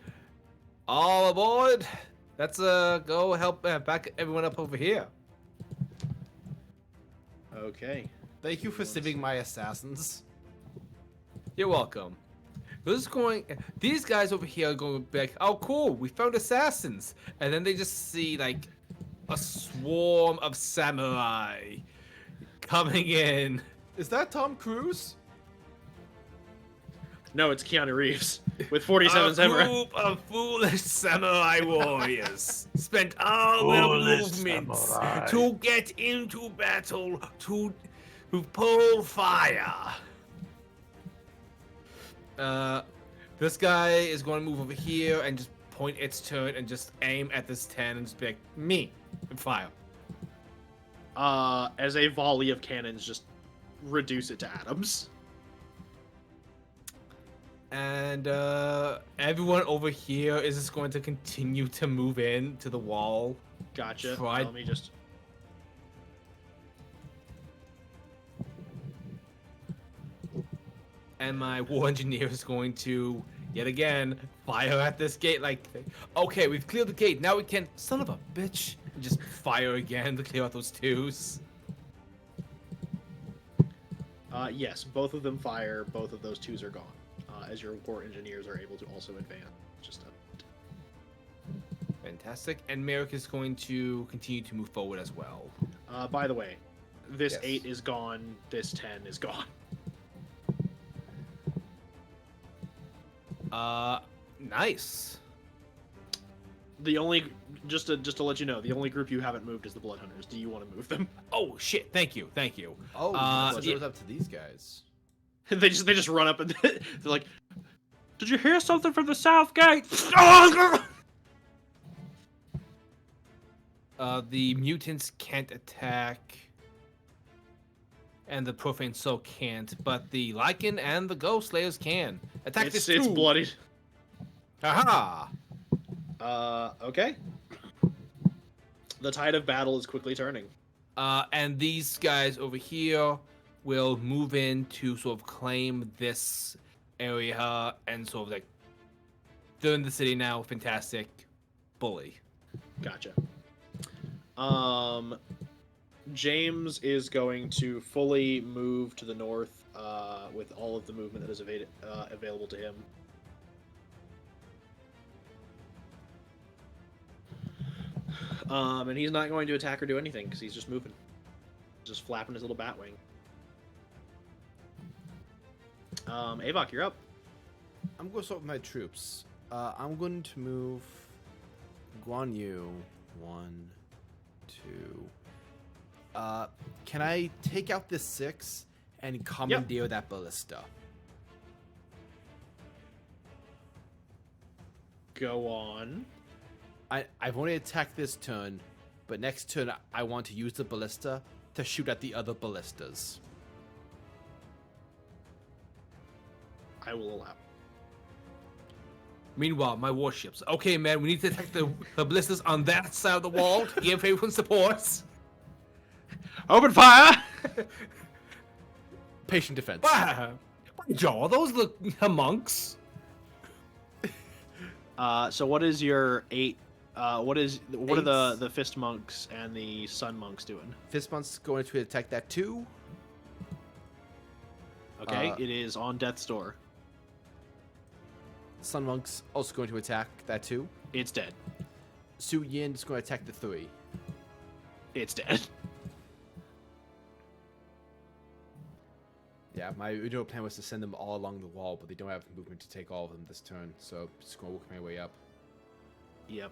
All aboard. Let's go help back everyone up over here. Okay. Thank you for saving my assassins. You're welcome. These guys over here are going to be like, oh cool, we found assassins. And then they just see like a swarm of samurai coming in. Is that Tom Cruise? No, it's Keanu Reeves with 47 A samurai. group of foolish samurai warriors spent all their movements samurai. to get into battle to pull fire. This guy is going to move over here and just point its turret and just aim at this 10 and just be like, me, and fire. As a volley of cannons just reduce it to atoms. And everyone over here is just going to continue to move in to the wall. Gotcha. Try- Let me just... And my war engineer is going to, yet again, fire at this gate like, okay, we've cleared the gate, now we can, son of a bitch, and just fire again to clear out those 2s. Yes, both of them fire. Both of those 2s are gone. As your war engineers are able to also advance. Just Fantastic. And Merrick is going to continue to move forward as well. by the way, this Yes. 8 is gone. This 10 is gone. Nice. The only just to let you know, the only group you haven't moved is the Blood Hunters. Do you want to move them? Oh shit! Thank you. Oh, so yeah. it was up to these guys. they just run up and they're like, "Did you hear something from the south gate?" The mutants can't attack, and the profane soul can't, but the Lycan and the Ghost Slayers can attack It's this too. bloodied. Haha! Okay. The tide of battle is quickly turning. And these guys over here will move in to sort of claim this area and sort of like they're in the city now. Fantastic, bully. Gotcha. James is going to fully move to the north with all of the movement that is available to him. And he's not going to attack or do anything because he's just moving. Just flapping his little bat wing. Avok, you're up. I'm going to start with my troops. I'm going to move Guan Yu. 1, 2. Can I take out this 6 and commandeer that ballista? Go on. I've only attacked this turn, but next turn I want to use the ballista to shoot at the other ballistas. I will allow. Meanwhile, my warships. Okay, man, we need to attack the ballistas on that side of the wall to give everyone support. Open fire! Patient defense. Wow. Jaw, those look monks. So what is your 8? What are Eights. the fist monks and the sun monks doing? Fist Monk's going to attack that 2. Okay, it is on death's door. Sun Monk's also going to attack that 2. It's dead. Su Yin is going to attack the 3. It's dead. Yeah, my original plan was to send them all along the wall, but they don't have movement to take all of them this turn, so just going to work my way up. Yep.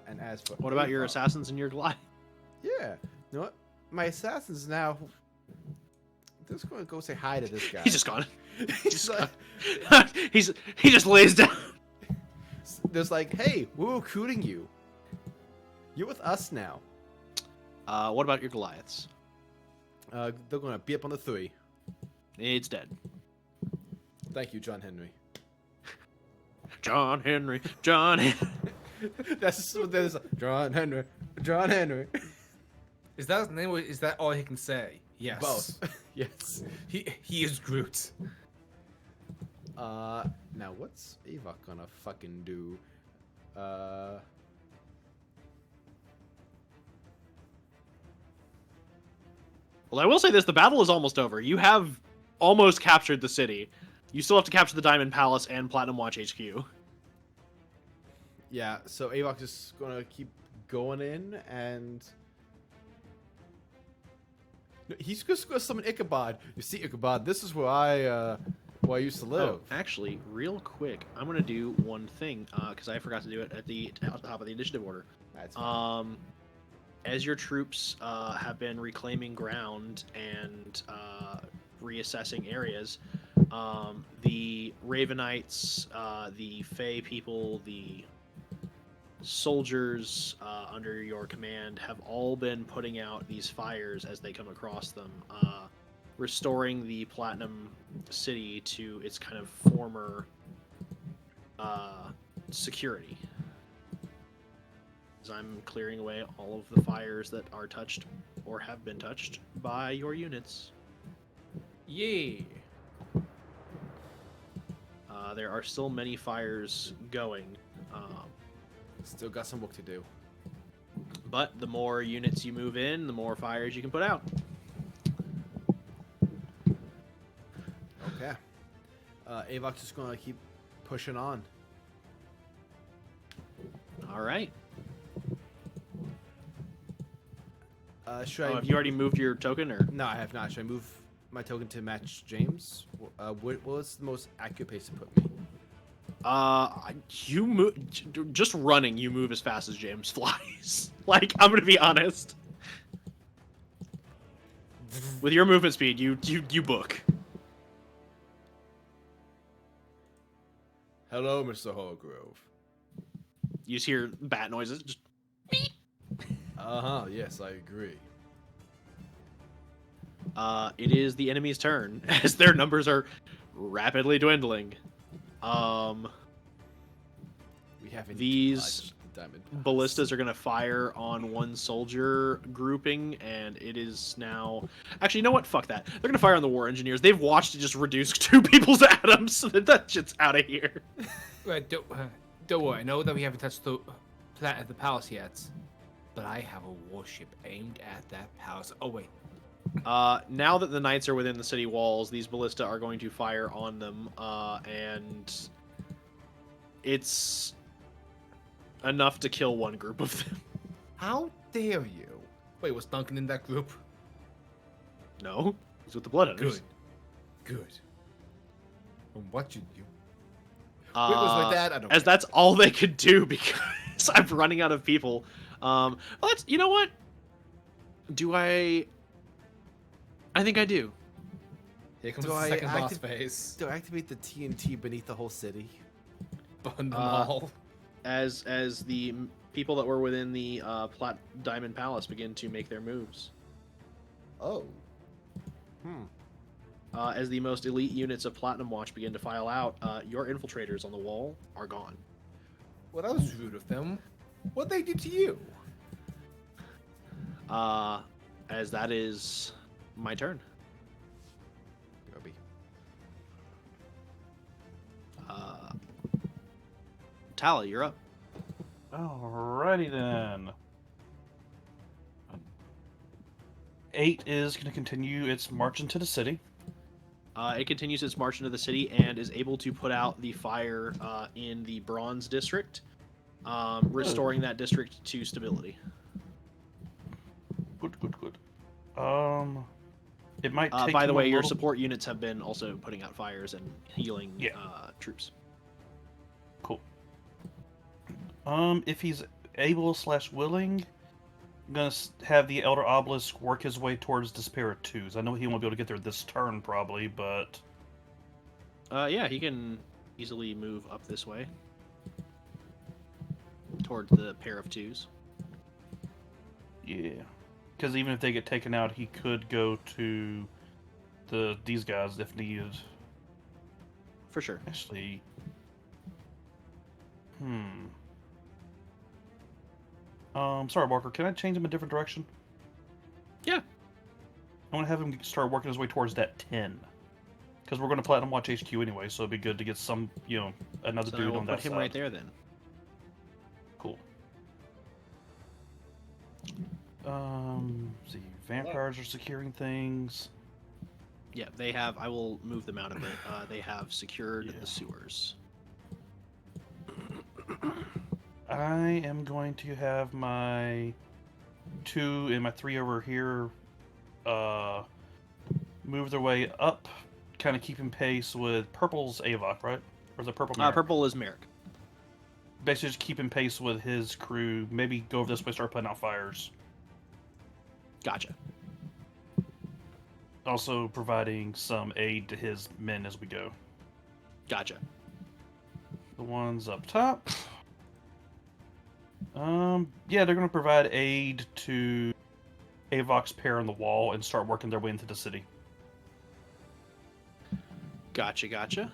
And as for What about your Avok- assassins and your Goliath? Yeah, you know what? My assassins now. They're just going to go say hi to this guy. He's just gone. He's like, he just lays down. there's like, hey, we're recruiting you. You're with us now. What about your Goliaths? They're going to be up on the 3. It's dead. Thank you, John Henry. John Henry. John Henry. That's what there's. John Henry. John Henry. Is that his name or is that all he can say? Yes. Both. Yes. He is Groot. Now what's Avok gonna fucking do? Well, I will say this: the battle is almost over. You have almost captured the city. You still have to capture the Diamond Palace and Platinum Watch HQ. Yeah, so Avok is gonna keep going in, and no, he's just gonna summon Ichabod. You see, Ichabod, this is where I used to live. Oh, actually, real quick, I'm gonna do one thing because I forgot to do it at the top of the initiative order. That's fine. As your troops have been reclaiming ground and reassessing areas, the Ravenites, the Fey people, the soldiers under your command have all been putting out these fires as they come across them, restoring the Platinum City to its kind of former security. As I'm clearing away all of the fires that are touched or have been touched by your units. Yeah. There are still many fires going. Still got some work to do. But the more units you move in, the more fires you can put out. Okay. Avok's just gonna keep pushing on. All right. Should I? Have you already moved your token, or? No, I have not. Should I move my token to match James? What was the most accurate pace to put me? You move just running. You move as fast as James flies. Like, I'm gonna be honest. With your movement speed, you book. Hello, Mr. Holgrove. You just hear bat noises. Just Yes, I agree. it is the enemy's turn as their numbers are rapidly dwindling. We have These Diamond. ballistas are going to fire on one soldier grouping, and it is now... Actually, you know what? Fuck that. They're going to fire on the war engineers. They've watched it just reduce 2 people's atoms, so that shit's out of here. Right, don't worry. I know that we haven't touched the palace yet, but I have a warship aimed at that palace. Oh wait, Now that the knights are within the city walls, these ballista are going to fire on them, and it's enough to kill one group of them. how dare you? Wait, was Duncan in that group? No, he's with the blood hunters. Good. And what you do? Wait, was my dad? I don't. As that's all they could do because I'm running out of people. Well, let's. You know what? Do I? I think I do. Here comes Do the I second boss activ- phase. Do I activate the TNT beneath the whole city? Burn them Uh, all. As the people that were within the Diamond Palace begin to make their moves. Oh. As the most elite units of Platinum Watch begin to file out, your infiltrators on the wall are gone. Well, that was rude of them. What they did to you? As that is my turn. Robbie. Tala, you're up. Alrighty then. 8 is going to continue its march into the city. It continues its march into the city and is able to put out the fire in the Bronze District, restoring that district to stability. Good. It might take By the him way, a your little- support units have been also putting out fires and healing troops. Cool. If he's able/willing, I'm gonna have the Elder Obelisk work his way towards Despair of Twos. I know he won't be able to get there this turn, probably, but Yeah, he can easily move up this way towards the pair of twos. yeah. Because even if they get taken out, he could go to these guys if needed. For sure. Actually, sorry, Walker. Can I change him a different direction? Yeah. I want to have him start working his way towards that 10. Because we're going to Platinum Watch HQ anyway, so it'd be good to get some, another So dude we'll on put that him side. right there then. Cool. See, vampires are securing things. Yeah, they have. I will move them out a bit. They have secured Yeah. the sewers. I am going to have my 2 and my 3 over here move their way up, kind of keeping pace with Purple's Avok, right? Or is it Purple? Merrick? Purple is Merrick. Basically, just keeping pace with his crew. Maybe go over this way, start putting out fires. Gotcha. Also providing some aid to his men as we go. Gotcha. The ones up top. Yeah, they're going to provide aid to Avok's pair on the wall and start working their way into the city. Gotcha.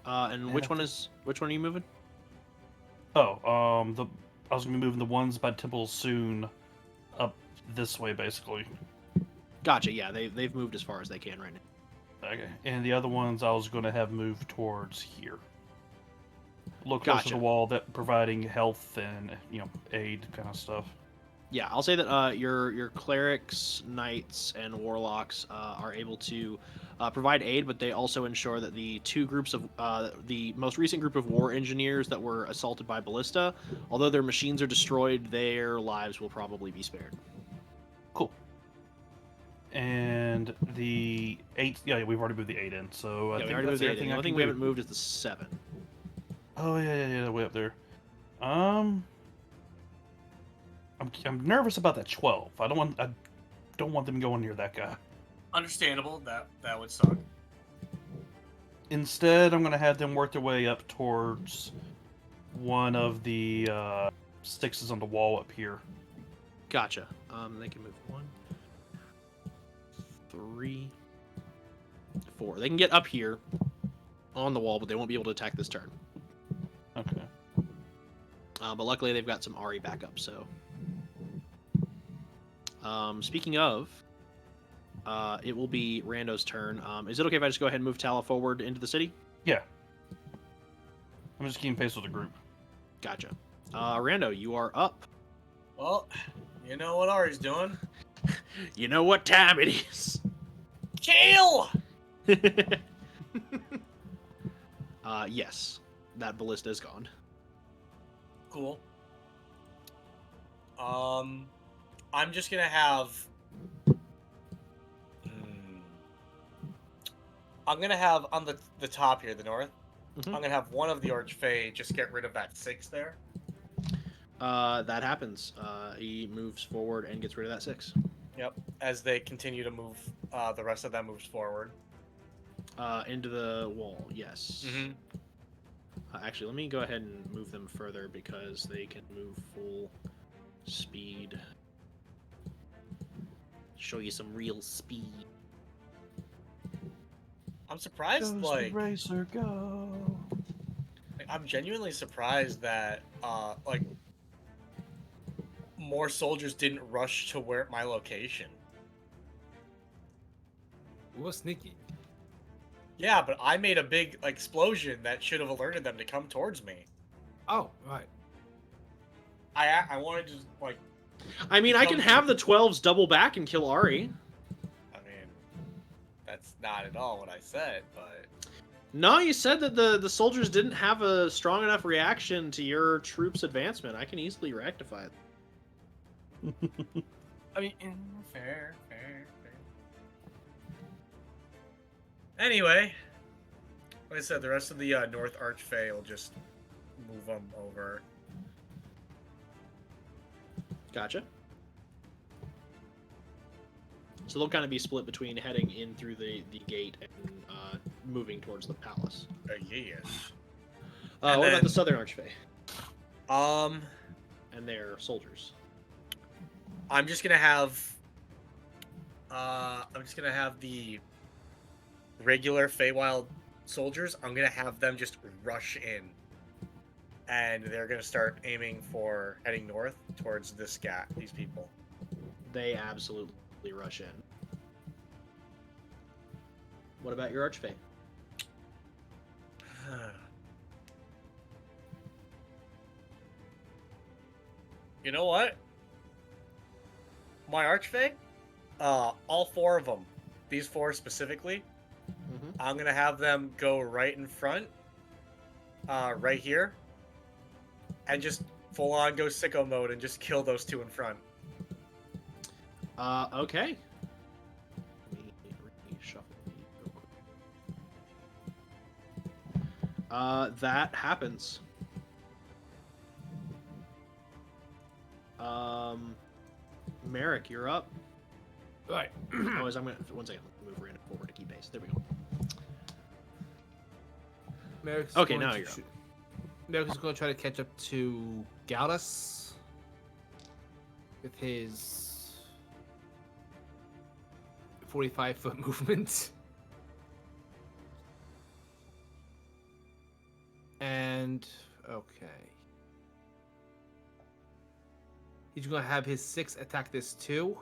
And which one are you moving? Oh, I was gonna be moving the ones by Temple soon up this way, basically. Gotcha. Yeah, they've moved as far as they can right now. Okay, and the other ones I was gonna have moved towards here. Look close to Gotcha. the wall, that providing health and aid kind of stuff. Yeah, I'll say that your clerics, knights, and warlocks are able to provide aid, but they also ensure that the 2 groups of the most recent group of war engineers that were assaulted by ballista, although their machines are destroyed, their lives will probably be spared. Cool. And the 8, yeah, we've already moved the 8 in, so I Yeah, we think already that's moved the 8. everything The I only can thing we do. haven't moved is the 7. Oh yeah, way up there. I'm nervous about that 12. I don't want them going near that guy. Understandable. That would suck. Instead, I'm gonna have them work their way up towards one of the 6s on the wall up here. Gotcha. They can move 1, 3, 4. They can get up here. on the wall, but they won't be able to attack this turn. Okay. But luckily, they've got some Ari backup. So, speaking of, it will be Rando's turn. Is it okay if I just go ahead and move Tala forward into the city? Yeah. I'm just keeping pace with the group. Gotcha. Rando, you are up. Well, you know what Ari's doing. You know what time it is. Kill! Yes, that ballista is gone. Cool. I'm just gonna have. I'm gonna have on the top here, the north. Mhm. I'm gonna have one of the Archfey just get rid of that 6 there. That happens. He moves forward and gets rid of that 6. Yep. As they continue to move, the rest of them moves forward. Into the wall, yes. Mm-hmm. Actually, let me go ahead and move them further because they can move full speed. Show you some real speed. I'm surprised, Goes like, the racer, go. I'm genuinely surprised that, like, more soldiers didn't rush to my location. We're sneaky. Yeah, but I made a big explosion that should have alerted them to come towards me. Oh, right. I wanted to, like... I mean, I can have the 12s double back and kill Ari. I mean, that's not at all what I said, but... No, you said that the soldiers didn't have a strong enough reaction to your troops' advancement. I can easily rectify it. I mean, fair. Anyway, like I said, the rest of the North Archfey will just move them over. Gotcha. So they'll kind of be split between heading in through the gate and moving towards the palace. Yes. What then- about the Southern Archfey Um, and their soldiers? I'm just gonna have the regular Feywild soldiers. I'm gonna have them just rush in, and they're gonna start aiming for heading north towards these people. They absolutely rush in. What about your Archfey? You know what? My Archfey, all 4 of them, these 4 specifically, Mm-hmm. I'm gonna have them go right in front, right here, and just full on go sicko mode and just kill those 2 in front. Okay. Let me reshuffle these real quick. That happens. Merrick, you're up. Right. Oh, I'm gonna one second. Move Random forward to keep pace. There we go. Merrick's Okay, going now to you're up. Merrick is going to try to catch up to Gallus with his 45-foot movement. And okay. He's going to have his 6 attack this too.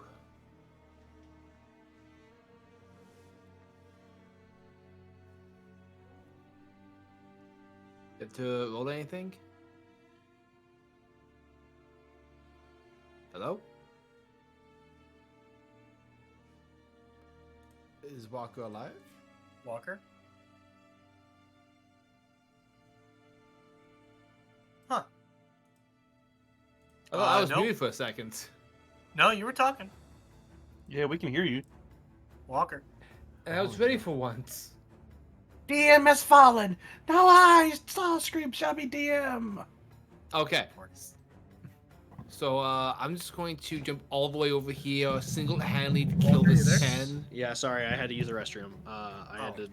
To roll anything? Hello? Is Walker alive? Walker? Huh. Oh, I was nope. muted for a second. No, you were talking. Yeah, we can hear you. Walker. And I was ready for once. DM has fallen. Now I, Starscream, shall be DM. Okay. So I'm just going to jump all the way over here, single-handedly to kill Walker, you this there? 10. Yeah, sorry, I had to use the restroom. I had to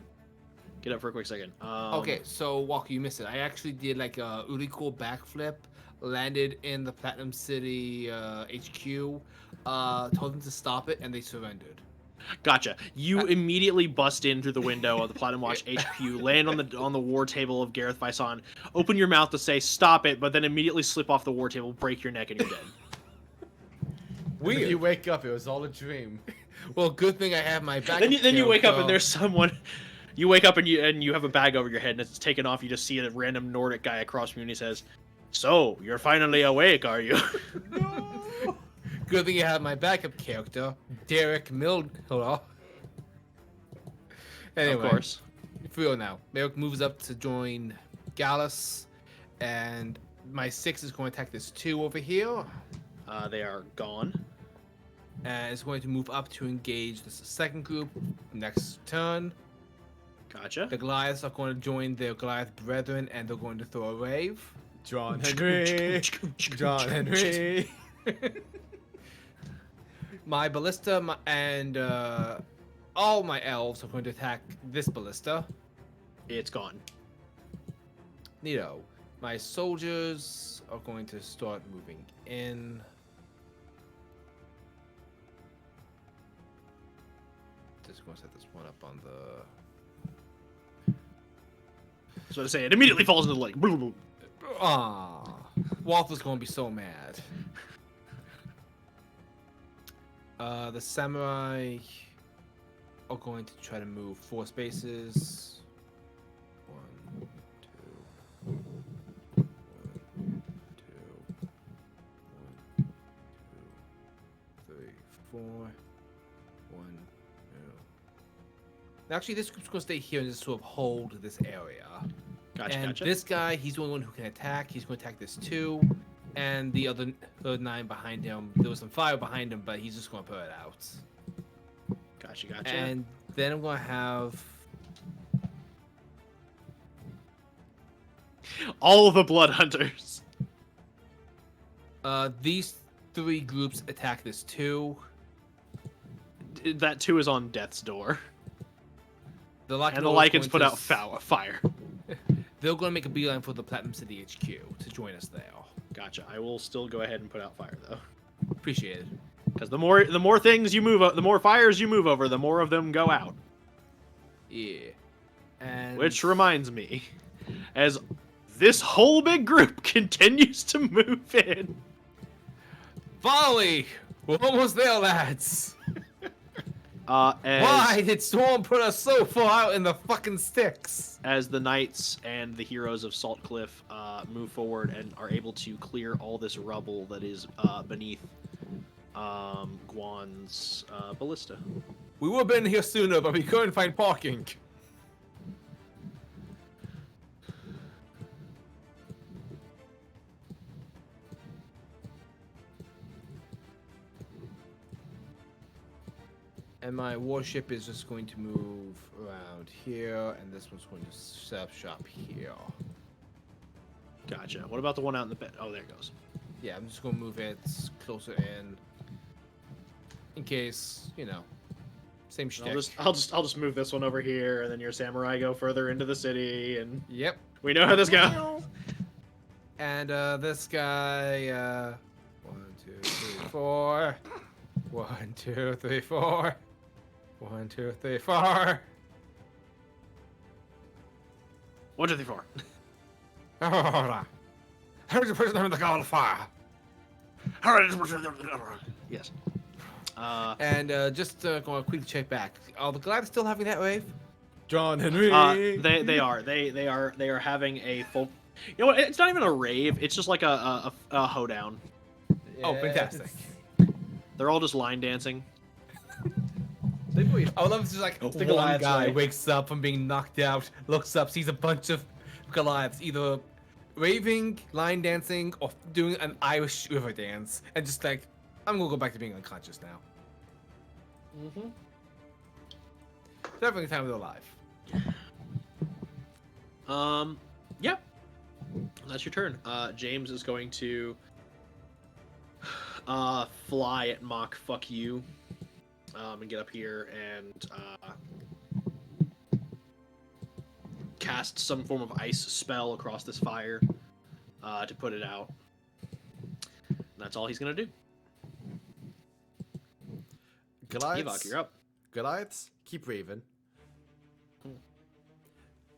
get up for a quick second. Okay, so Walker, you missed it. I actually did like a really cool backflip, landed in the Platinum City HQ, told them to stop it, and they surrendered. Gotcha. You immediately bust in through the window of the Platinum Watch HQ, land on the war table of Gareth Vison, open your mouth to say "stop it," but then immediately slip off the war table, break your neck, and you're dead. And if you Weird. wake up, it was all a dream. Well, good thing I have my back. Then you wake up and there's someone. You wake up and you have a bag over your head and it's taken off. You just see a random Nordic guy across from you and he says, "So you're finally awake, are you?" No. Good thing you have my backup character, Derek Mildler. Anyway, Of course. for real now. Merrick moves up to join Gallus, and my 6 is going to attack this 2 over here, They are gone. and it's going to move up to engage this second group next turn. Gotcha. The Goliaths are going to join their Goliath brethren, and they're going to throw a rave. John Henry. John Henry. My ballista and all my elves are going to attack this ballista. It's gone. Neato. My soldiers are going to start moving in. Just going to set this one up on the. So to say, it immediately falls into the lake. Ah, Walter's going to be so mad. The samurai are going to try to move 4 spaces. 1, 2, 1, 2, 1, 2, 3, 4. 1, 2. Actually, this group's going to stay here and just sort of hold this area. Gotcha, And gotcha. this guy, he's the only one who can attack. He's going to attack this 2. And the other 9 behind him, there was some fire behind him, but he's just going to put it out. Gotcha, gotcha. And then I'm going to have... all of the blood hunters. These 3 groups attack this 2. That 2 is on death's door. The And the Lycans put out fire. They're going to make a beeline for the Platinum City HQ to join us there. Gotcha. I will still go ahead and put out fire though. Appreciate it. Because the more things you move, the more fires you move over, the more of them go out. Yeah. And Which reminds me, as this whole big group continues to move in, Finally! We're almost there, lads! as, Why did Storm put us so far out in the fucking sticks? as the knights and the heroes of Salt Cliff move forward and are able to clear all this rubble that is beneath Guan's ballista. We would have been here sooner, but we couldn't find parking. And my warship is just going to move around here, and this one's going to set up shop here. Gotcha. What about the one out in the bed? Oh, there it goes. Yeah, I'm just going to move it closer in case, you know, same shtick. I'll just move this one over here, and then your samurai go further into the city, and Yep. we know how this goes. And this guy, 1, 2, 3, 4. 1, 2, 3, 4. 1, 2, 3, 4. 1, 2, 3, 4. Here's the person under the call of fire. Yes. And just going to quickly check back. Are the Goliaths still having that wave? John Henry. They are having a full. You know what? It's not even a rave. It's just like a hoedown. Oh, fantastic. They're all just line dancing. I would love to just like the one Goliath's guy wave. wakes up from being knocked out, looks up, sees a bunch of Goliaths either raving, line dancing, or doing an Irish river dance, and just like, I'm gonna go back to being unconscious now. Mm-hmm. They're having a time of their life. Yeah. That's your turn. James is going to fly at Mach fuck you. And get up here and cast some form of ice spell across this fire to put it out. And that's all he's gonna do. Goliaths, Evok, you're up. Goliaths, keep raving.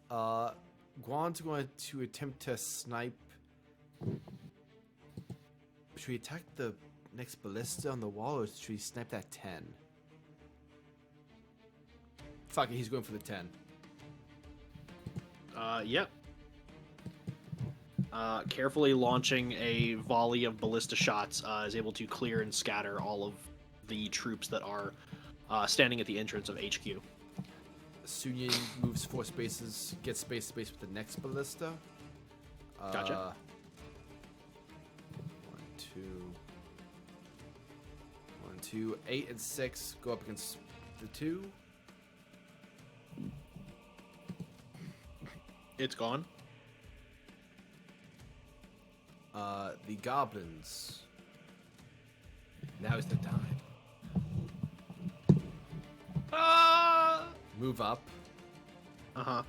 Guan's going to attempt to snipe. Should we attack the next ballista on the wall, or should we snipe that 10? Fuck it, he's going for the 10. Yep. Carefully launching a volley of ballista shots is able to clear and scatter all of the troops that are standing at the entrance of HQ. Sunyin moves 4 spaces, gets space to space with the next ballista. Gotcha. 1, 2, 8 and 6 go up against the 2. It's gone. The goblins Now is the time. move up. Uh-huh.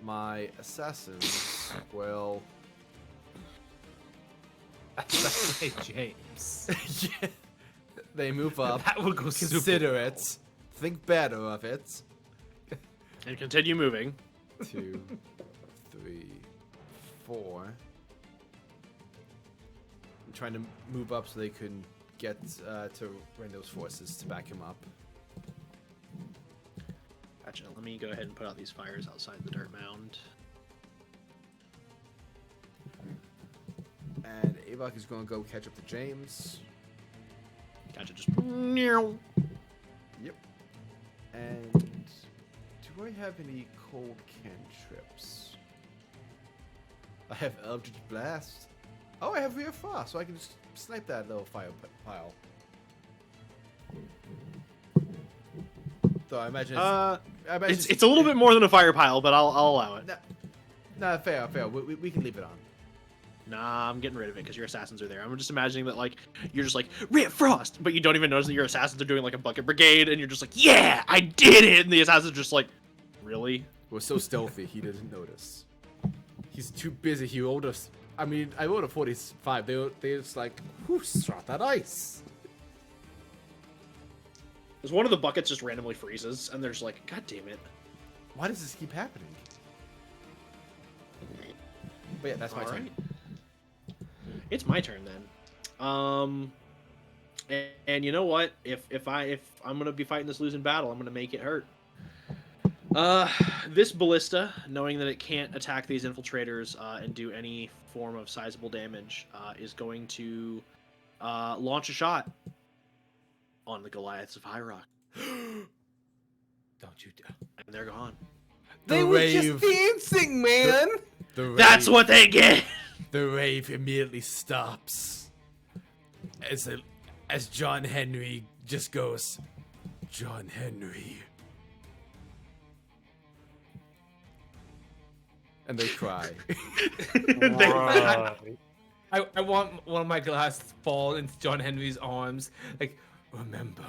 My assassins will. That's like James. Yeah, they move up. That would go super Consider well. it. Think better of it. And continue moving. 2, 3, 4. I'm trying to move up so they can get to Rando's forces to back him up. Gotcha. Let me go ahead and put out these fires outside the dirt mound. And Avok is going to go catch up to James. Gotcha. Just. Meow. Yep. And do I have any cold cantrips? I have Eldritch Blast. Oh, I have Rear Frost, so I can just snipe that little fire pile. So I imagine It's a little bit more than a fire pile, but I'll allow it. Nah, fair. We can leave it on. Nah, I'm getting rid of it because your assassins are there. I'm just imagining that, like, you're just like, Rit Frost, but you don't even notice that your assassins are doing, like, a bucket brigade, and you're just like, yeah, I did it! And the assassins are just like, really? We're so stealthy, he doesn't notice. He's too busy. He rolled us. I mean, I rolled a 45. They just like, whoo, shot that ice. Because one of the buckets just randomly freezes, and they're just like, God damn it. Why does this keep happening? But yeah, that's my turn. Alright. It's my turn then. And you know what? If I'm gonna be fighting this losing battle, I'm gonna make it hurt. This ballista, knowing that it can't attack these infiltrators and do any form of sizable damage, is going to launch a shot on the Goliaths of High Rock, Don't you dare. and they're gone. They were just dancing, man! That's what they get. The rave immediately stops. As John Henry just goes, John Henry. And they cry. Right. I want one of my glasses to fall into John Henry's arms. Like, remember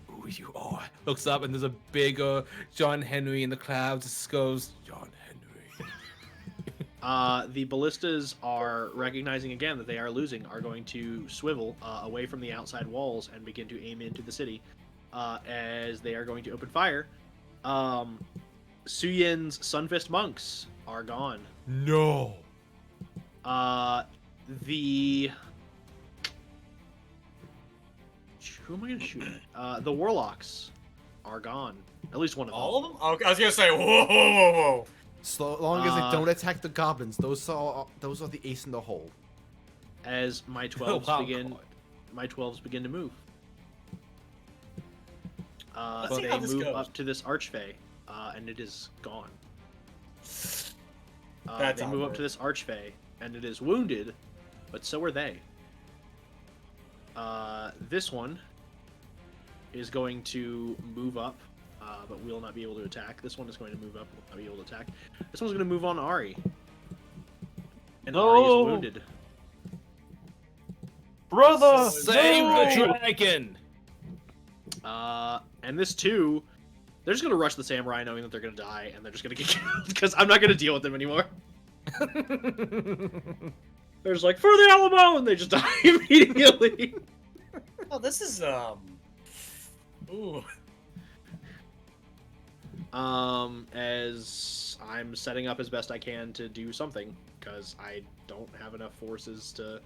who you are. Looks up and there's a bigger John Henry in the clouds. Just goes, John Henry. The ballistas are recognizing again that they are losing, are going to swivel away from the outside walls and begin to aim into the city as they are going to open fire. Suyin's Sunfist monks are gone. No. Who am I going to shoot at? The warlocks are gone. At least one of them. All of them? Okay, I was gonna say, whoa. So long as they don't attack the goblins, those are the ace in the hole. As my 12s wow, begin, God. my 12s begin to move. Let's see They how this move goes. up to this archfey, and it is gone. That's they move up awkward. to this archfey, and it is wounded, but so are they. This one is going to move up, but will not be able to attack. This one is going to move up, will not be able to attack. This one's going to move on Ari. And Ari is No! wounded. Brother! Save no! the dragon! And this too, they're just going to rush the samurai knowing that they're going to die, and they're just going to get killed, because I'm not going to deal with them anymore. They're just like, for the Alamo! And they just die immediately. Well, this is ooh. As I'm setting up as best I can to do something, because I don't have enough forces to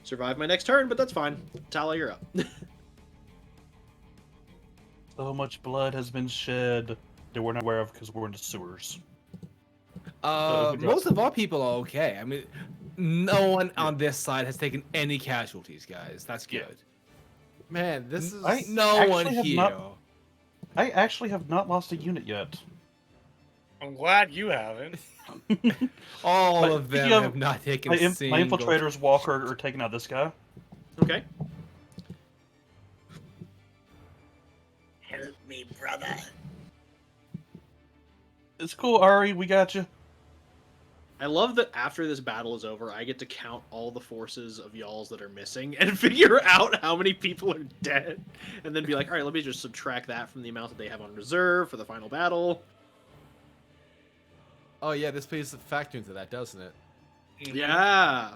survive my next turn, but that's fine. Tala, you're up. So much blood has been shed that we're not aware of because we're in the sewers. Most of our people are okay. I mean, no one Yeah. on this side has taken any casualties, guys. That's Yeah. good. Man, this is. No one actually have here. not- I actually have not lost a unit yet. I'm glad you haven't. All But of them speaking of- have not taken My, a my single. infiltrators, Walker, are taking out this guy. Okay. Help me, brother. It's cool, Ari. We got you. I love that after this battle is over, I get to count all the forces of y'all's that are missing and figure out how many people are dead. And then be like, all right, let me just subtract that from the amount that they have on reserve for the final battle. Oh yeah, this plays a factor into that, doesn't it? Yeah.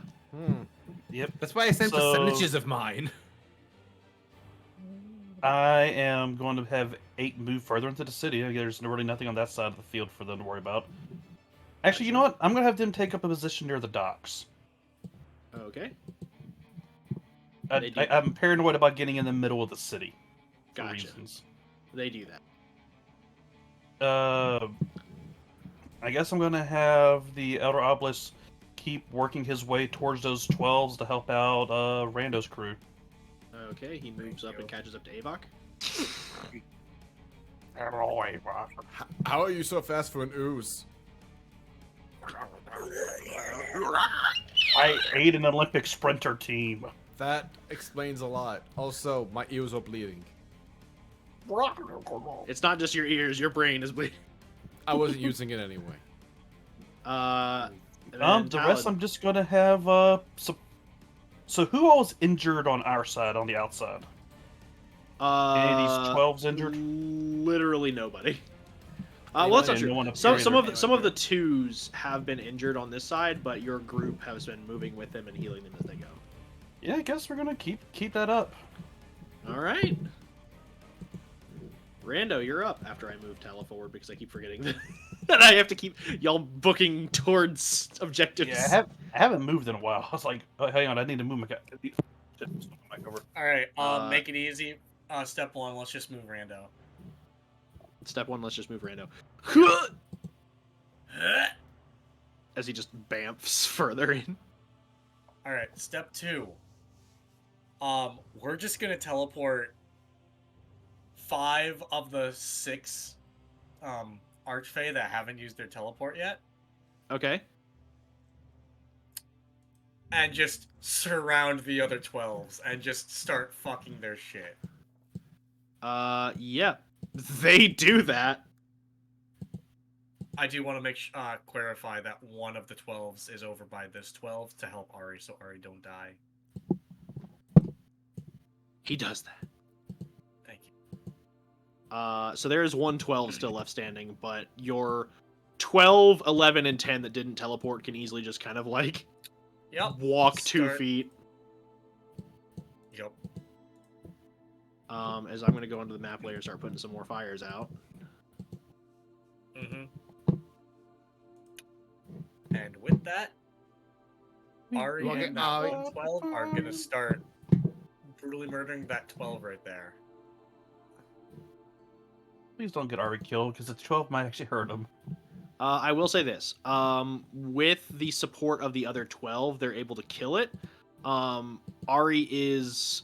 Yep. That's why I sent So- percentages of mine. I am going to have 8 move further into the city. There's really nothing on that side of the field for them to worry about. Actually, you know what? I'm going to have them take up a position near the docks. Okay. I'm paranoid about getting in the middle of the city. For Gotcha. reasons. They do that. I guess I'm going to have the Elder Obelisk keep working his way towards those 12s to help out Rando's crew. Okay, he moves up and catches up to Avok. How are you so fast for an ooze? I ate an Olympic sprinter team. That explains a lot. Also, my ears are bleeding. It's not just your ears, your brain is bleeding. I wasn't using it anyway. And then The rest Talon. I'm just gonna have So who all is injured on our side, on the outside? Any of these 12s injured? Literally nobody. Yeah, Well, that's not no true. one up Some here some either. of the twos have been injured on this side, but your group has been moving with them and healing them as they go. Yeah, I guess we're gonna keep that up. All right. Rando, you're up after I move Tala forward because I keep forgetting that, that I have to keep y'all booking towards objectives. Yeah, I haven't moved in a while. I was like, oh, hang on, I need to move my guy. Back over. All right, Uh, make it easy. Step 1, let's just move Rando. Step 1, let's just move Rando. As he just bamfs further in. All right, step 2. We're just gonna teleport 5 of the 6 Archfey that haven't used their teleport yet, Okay. and just surround the other 12s and just start fucking their shit. Yeah. They do that. I do want to clarify that one of the 12s is over by this 12 to help Ari, so Ari don't die. He does that. Thank you. So there is 112 still left standing, but your 12, 11, and 10 that didn't teleport can easily just kind of like Yep. walk 2 Start- feet. Yep. As I'm going to go into the map layer and start putting some more fires out. Mm-hmm. And with that, Ari Well, and that Ari- 112 are gonna start brutally murdering that 12 right there. Please don't get Ari killed, because the 12 might actually hurt him. I will say this. With the support of the other 12, they're able to kill it. Ari is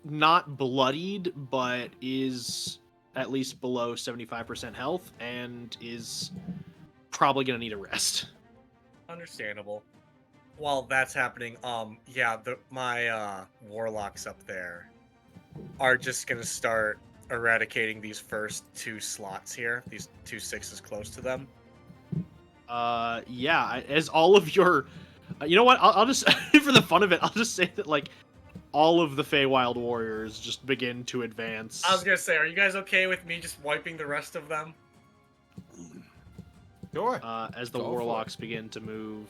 not bloodied, but is at least below 75% health and is probably going to need a rest. Understandable. While that's happening, yeah, my warlocks up there are just gonna start eradicating these first 2 slots here, these 2 6s close to them. Yeah, as all of your... you know what? I'll just... for the fun of it, I'll just say that, like, all of the Feywild warriors just begin to advance. I was gonna say, are you guys okay with me just wiping the rest of them? Sure. As the Go for it. warlocks begin to move,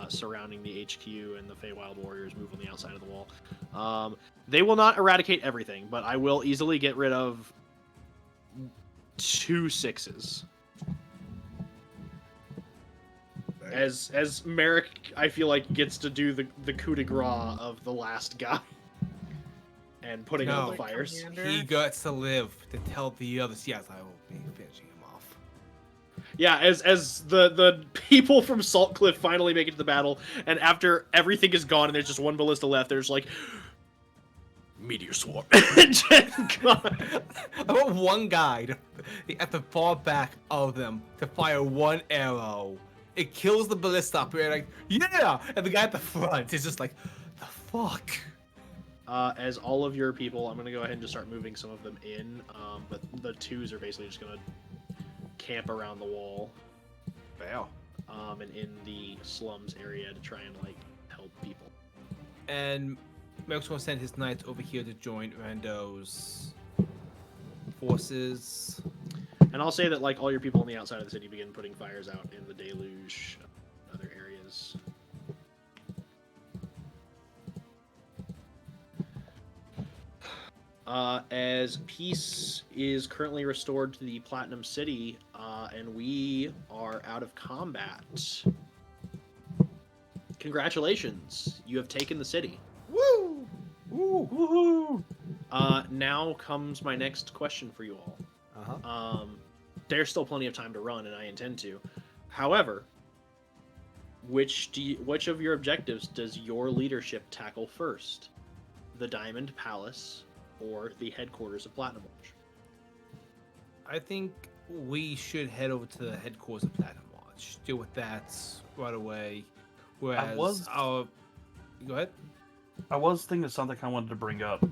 surrounding the HQ, and the Feywild warriors move on the outside of the wall. They will not eradicate everything, but I will easily get rid of 2 6s. As Merrick, I feel like gets to do the coup de grace of the last guy and putting out the No. fires. He gets to live to tell the others, yes, I will be finishing him off. Yeah, as the people from Salt Cliff finally make it to the battle, and after everything is gone and there's just one ballista left, there's like meteor swarm. Just gone. I want one guy at the far back of them to fire one arrow. It kills the ballista up here, like, yeah! And the guy at the front is just like, the fuck? As all of your people, I'm gonna go ahead and just start moving some of them in, but the 2s are basically just gonna camp around the wall. Fail. And in the slums area to try and like help people. And Merrick's gonna send his knights over here to join Rando's forces. And I'll say that like all your people on the outside of the city begin putting fires out in the deluge, other areas. As peace is currently restored to the Platinum City, and we are out of combat. Congratulations, you have taken the city. Woo! Woohoo! Now comes my next question for you all. Uh-huh. There's still plenty of time to run, and I intend to. However, which of your objectives does your leadership tackle first? The Diamond Palace or the headquarters of Platinum Watch? I think we should head over to the headquarters of Platinum Watch. Deal with that right away. Whereas our... Go ahead. I was thinking of something I wanted to bring up.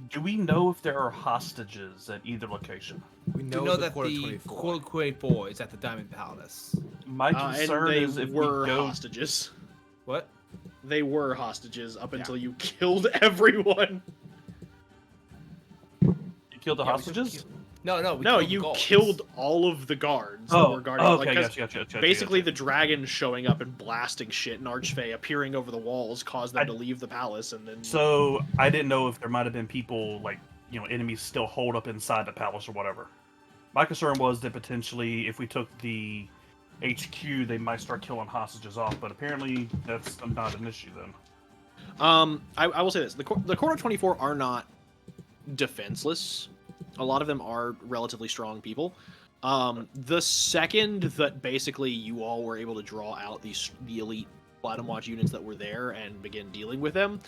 Do we know if there are hostages at either location? We We know, know the that quarter the 24. Quarter 24 is at the Diamond Palace. My And concern they is if were we go. hostages. What? They were hostages up until you killed everyone. You killed the Yeah, we hostages? No, No, killed the you guards. killed all of the guards that were guarding. okay, like, 'cause gotcha. basically, the dragon showing up and blasting shit and Archfey appearing over the walls caused them to leave the palace, and then. So I didn't know if there might have been people like enemies still holed up inside the palace or whatever. My concern was that potentially if we took the HQ, they might start killing hostages off, but apparently that's not an issue then. I will say this: the Quarter 24 are not defenseless. A lot of them are relatively strong people. The second that basically you all were able to draw out the elite Platinum Watch units that were there and begin dealing with them,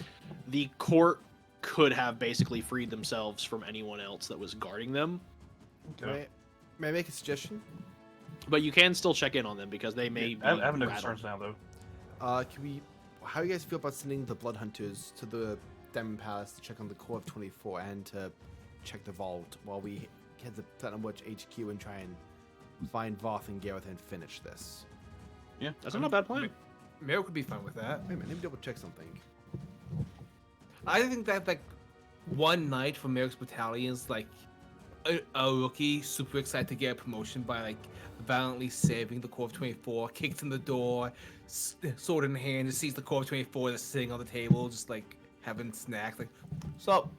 the court could have basically freed themselves from anyone else that was guarding them. May I make a suggestion? But you can still check in on them because they may. I be have no rattled. concerns now though. Can we? How do you guys feel about sending the Blood Hunters to the Diamond Palace to check on the core of 24 and to check the vault while we head to Platinum Watch HQ and try and find Voth and Gareth and finish this? Yeah, That's not a bad plan. Merrick would be fine with that. Wait a minute, let me double check something. I think that like one night for Merrick's battalions, like a rookie super excited to get a promotion by like valiantly saving the Corps of 24, kicks in the door, sword in hand, just sees the Corps of 24 that's sitting on the table, just like having snacks, like, so.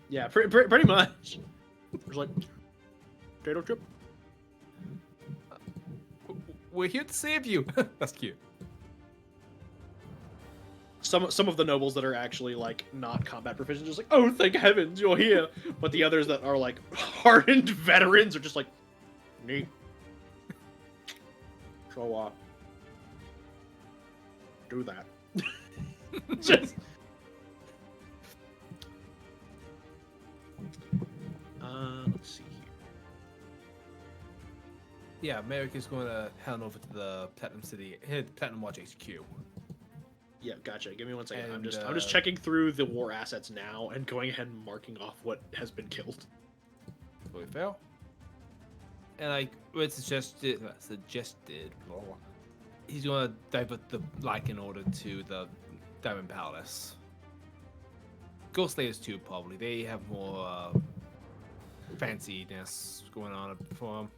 Yeah, pretty much. There's like potato chip. We're here to save you. That's cute. Some of the nobles that are actually like not combat proficient, just like, oh, thank heavens you're here. But the others that are like hardened veterans are just like, neat. So do that. Just. Let's see here. Yeah, Merrick is going to head on over to the Platinum Watch HQ. Yeah, gotcha. Give me 1 second. I'm And, just checking through the war assets now and going ahead and marking off what has been killed. Fully fair. And like it's suggested, blah, blah. He's gonna divert the Lycan order to the Diamond Palace. Ghost Slayers too, probably. They have more fanciness going on for them.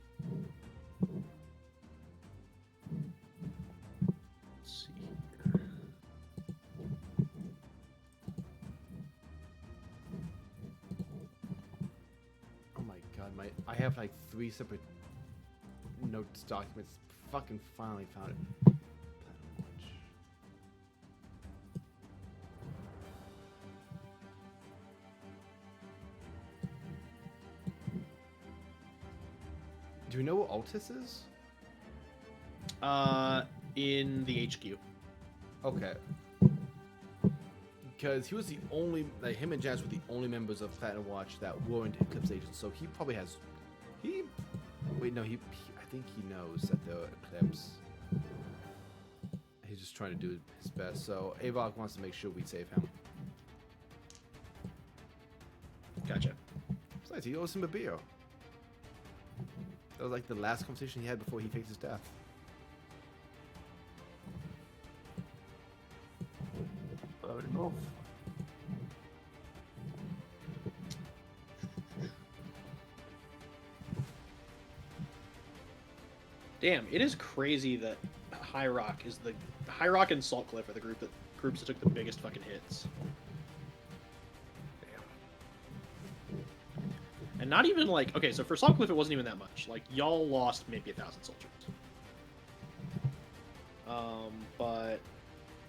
have like 3 separate notes documents. Fucking finally found it. Platinum Watch. Do we know what Altus is? In the HQ. Okay. Because he was the only, like, him and Jazz were the only members of Platinum Watch that weren't Eclipse agents, so he probably has. Wait, no, I think he knows that they're Eclipse. He's just trying to do his best, so Avok wants to make sure we save him. Gotcha. Besides, he owes him a beer. That was like the last conversation he had before he faked his death. Damn, it is crazy that High Rock and Salt Cliff are the groups that took the biggest fucking hits. And not even like, okay, so for Salt Cliff it wasn't even that much. Like, y'all lost maybe 1,000 soldiers. But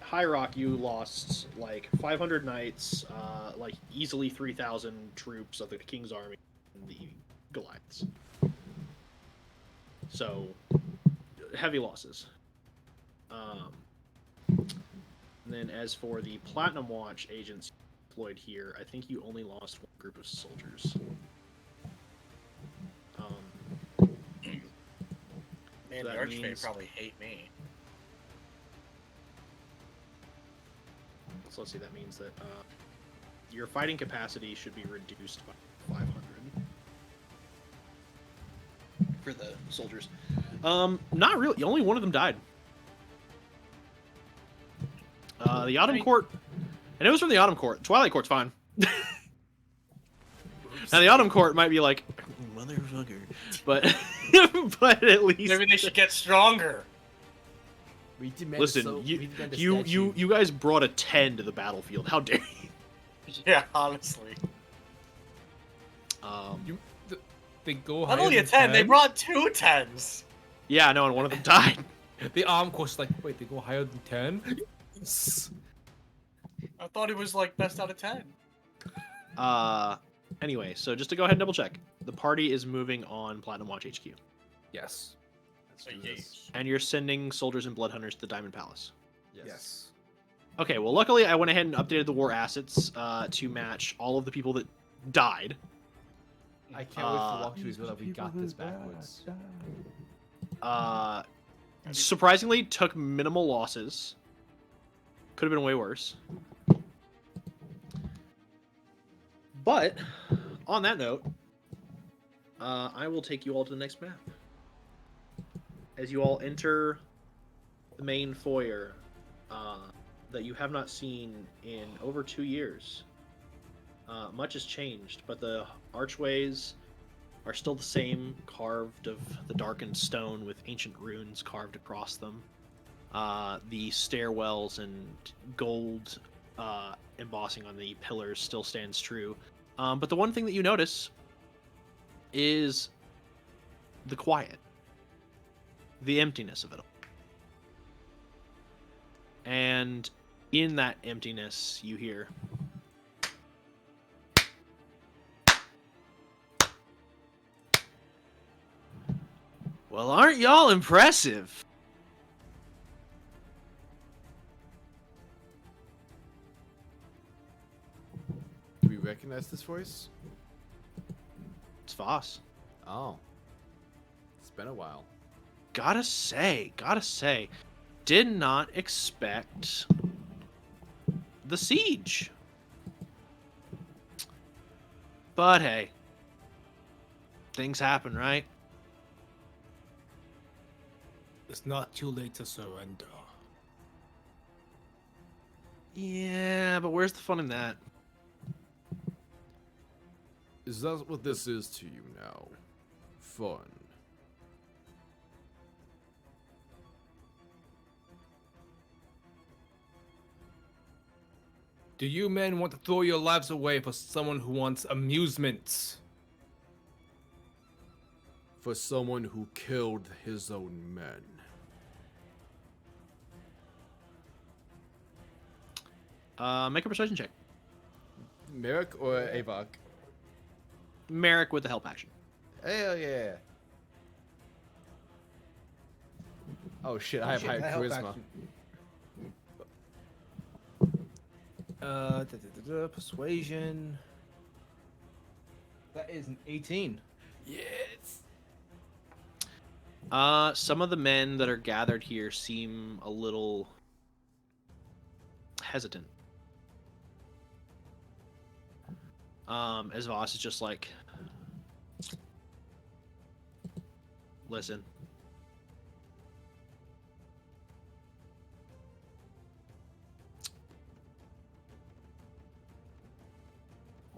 High Rock, you lost like 500 knights, like easily 3,000 troops of the King's Army and the Goliaths. So, heavy losses. And then as for the Platinum Watch agents deployed here, I think you only lost one group of soldiers. Man, So the that Archfey means- probably hate me. So let's see, that means that your fighting capacity should be reduced by 500 for the soldiers. Not really. Only one of them died. The Autumn Court, and it was from the Autumn Court. Twilight Court's fine. Now the Autumn Court might be like, motherfucker, but but at least Maybe they should get stronger. We demand listen. we demand a You statue. guys brought a 10 to the battlefield. How dare you? Yeah, honestly. They go Not higher only a than 10, they brought 2 10s. Yeah, no, and one of them died. The arm course like, wait, they go higher than 10? I thought it was like best out of 10. Anyway, so just to go ahead and double check, the party is moving on Platinum Watch HQ, Yes. Let's do this. and you're sending soldiers and blood hunters to the Diamond Palace. Yes. Okay, well, luckily I went ahead and updated the war assets to match all of the people that died. I can't wait to walk through as well that we got this backwards. Surprisingly, took minimal losses. Could have been way worse. But, on that note, I will take you all to the next map. As you all enter the main foyer that you have not seen in over 2 years. Much has changed, but the archways are still the same, carved of the darkened stone with ancient runes carved across them. The stairwells and gold embossing on the pillars still stands true. But the one thing that you notice is the quiet, the emptiness of it all. And in that emptiness, you hear... Well, aren't y'all impressive? Do we recognize this voice? It's Voss. Oh. It's been a while. Gotta say, did not expect the siege. But hey, things happen, right? It's not too late to surrender. Yeah, but where's the fun in that? Is that what this is to you now? Fun. Do you men want to throw your lives away for someone who wants amusement? for someone who killed his own men. Make a persuasion check. Merrick or Avok? Merrick with the help action. Hell yeah. Oh shit, I have higher charisma. Persuasion. That is an 18. Yes. Some of the men that are gathered here seem a little hesitant. As Voss is just like, listen.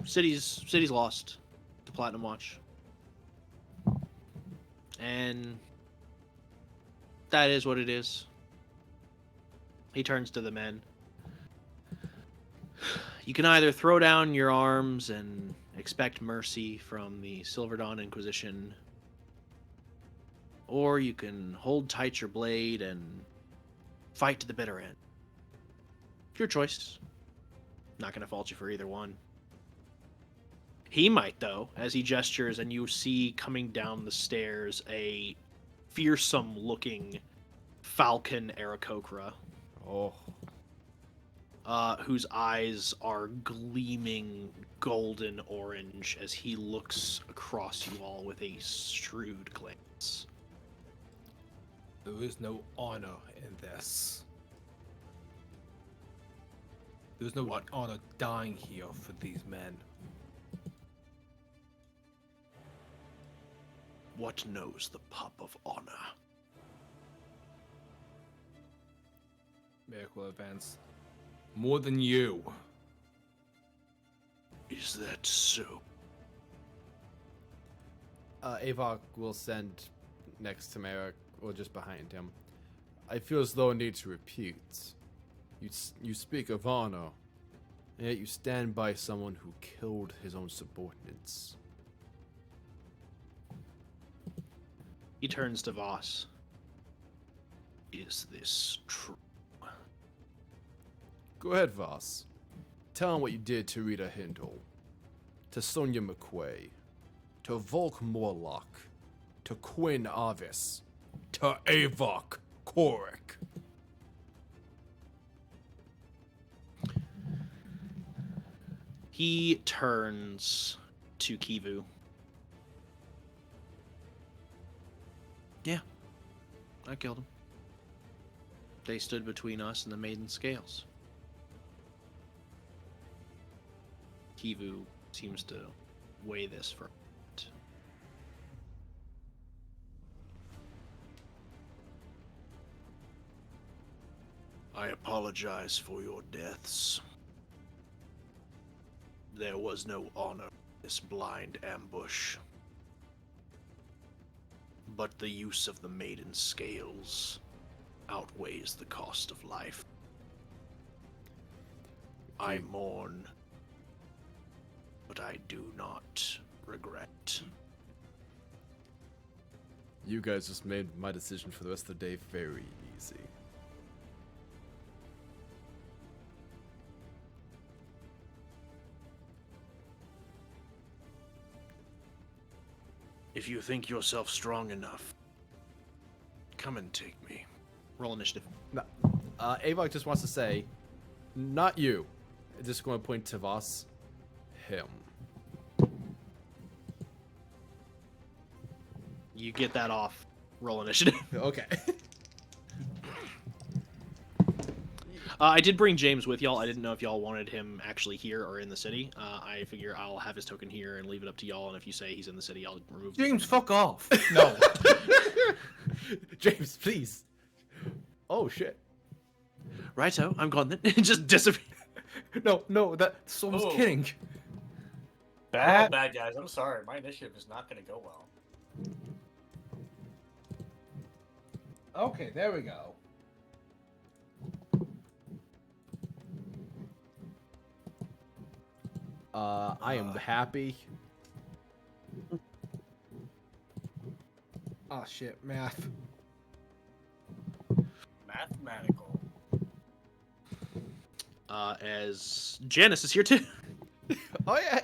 City's lost to Platinum Watch. And that is what it is. He turns to the men. You can either throw down your arms and expect mercy from the Silver Dawn Inquisition, or you can hold tight your blade and fight to the bitter end. Your choice. Not going to fault you for either one. He might, though, as he gestures, and you see coming down the stairs a fearsome-looking falcon Aarakocra. Oh. Whose eyes are gleaming golden orange as he looks across you all with a shrewd glance. There is no honor in this. There's no honor dying here for these men. What knows the pup of honor? Merrick will advance. More than you. Is that so? Avok will send next to Merrick, or just behind him. I feel as though I need to repeat. You speak of honor, and yet you stand by someone who killed his own subordinates. He turns to Voss. Is this true? Go ahead, Voss. Tell him what you did to Rita Hindle, to Sonia McQuay, to Volk Morlock, to Quinn Avis, to Avok Korik. He turns to Kivu. Yeah, I killed him. They stood between us and the Maiden Scales. Kivu seems to weigh this for a minute. I apologize for your deaths. There was no honor in this blind ambush. But the use of the Maiden Scales outweighs the cost of life. I mourn, but I do not regret. You guys just made my decision for the rest of the day very easy. If you think yourself strong enough, come and take me. Roll initiative. No, Avok just wants to say, not you. Just going to point to Voss. Him. You get that off. Roll initiative. Okay. I did bring James with y'all. I didn't know if y'all wanted him actually here or in the city. I figure I'll have his token here and leave it up to y'all. And if you say he's in the city, I'll remove him. James, fuck off. No. James, please. Oh, shit. Righto, I'm gone then. Just disappear. No, that's almost Oh. kidding. Bad, bad guys. I'm sorry. My initiative is not going to go well. Okay, there we go. I am happy. Oh shit, math. Mathematical. As Janice is here too. Oh yeah.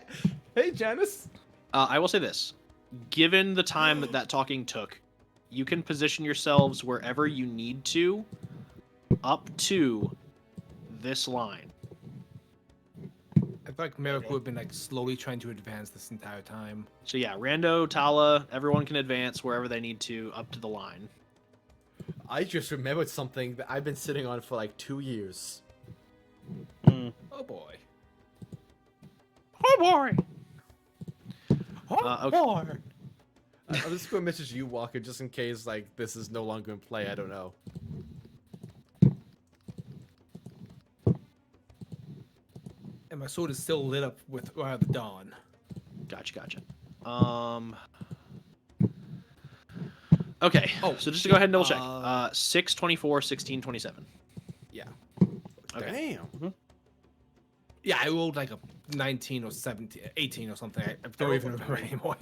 Hey, Janice. I will say this: given the time that talking took, you can position yourselves wherever you need to, up to this line. I feel like Merrick would have been like slowly trying to advance this entire time. So yeah, Rando, Tala, everyone can advance wherever they need to up to the line. I just remembered something that I've been sitting on for like 2 years. Oh boy. Oh boy! Oh okay. boy. I'm just gonna message you, Walker, just in case like this is no longer in play. I don't know. And my sword is still lit up with the dawn. Gotcha. Okay. Oh, So just to go ahead and double check. 6, 24, 16, 27. Yeah. Okay. Damn. Yeah, I rolled like a 19 or 17, 18 or something. I don't even remember anymore.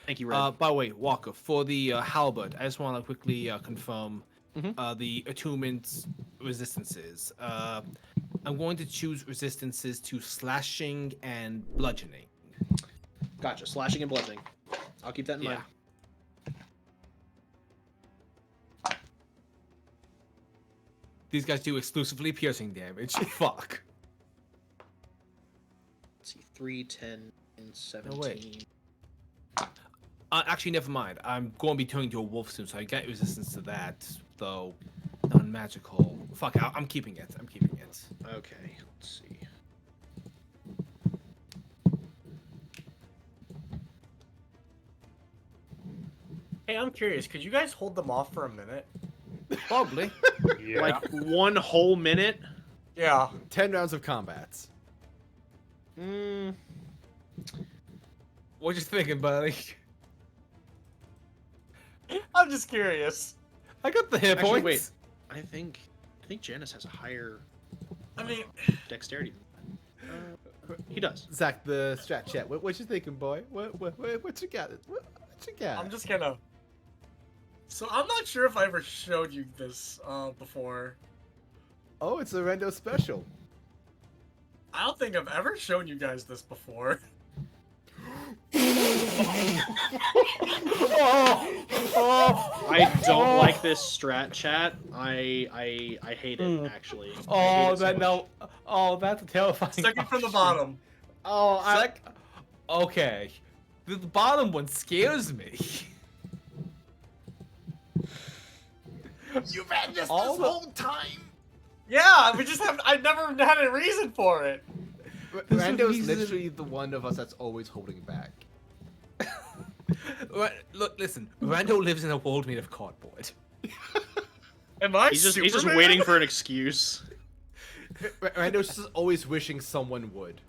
Thank you, Red. By the way, Walker, for the halberd, I just want to quickly confirm Mhm. the attunement resistances. I'm going to choose resistances to slashing and bludgeoning. Gotcha. Slashing and bludgeoning. I'll keep that in Yeah. mind. These guys do exclusively piercing damage. Fuck. Let's see. 3, 10, and 17. wait. Actually, never mind. I'm going to be turning to a wolf soon, so I get resistance to that, though non-magical. Fuck, I'm keeping it. I'm keeping it. Okay. Let's see. Hey, I'm curious. Could you guys hold them off for a minute? Probably. Yeah. Like 1 whole minute? Yeah. 10 rounds of combats. What you thinking, buddy? I'm just curious. I got the hit Actually, points. wait. I think Janice has a higher I mean, dexterity. He does. Zach, the strat chat. What you thinking, boy? What you got? What you got? I'm just gonna. So I'm not sure if I ever showed you this before. Oh, it's a rando special. I don't think I've ever shown you guys this before. I don't like this strat chat. I hate it actually. I hate Oh, it so much. Oh, that's a terrifying. Second from the option. bottom. Oh, Okay. The bottom one scares me. You've had this All the- whole time. Yeah, we just have. I never had a reason for it. Rando's reason- literally the one of us that's always holding back. Look, listen. Rando lives in a world made of cardboard. Am I He's just Superman? waiting for an excuse. Rando's just always wishing someone would.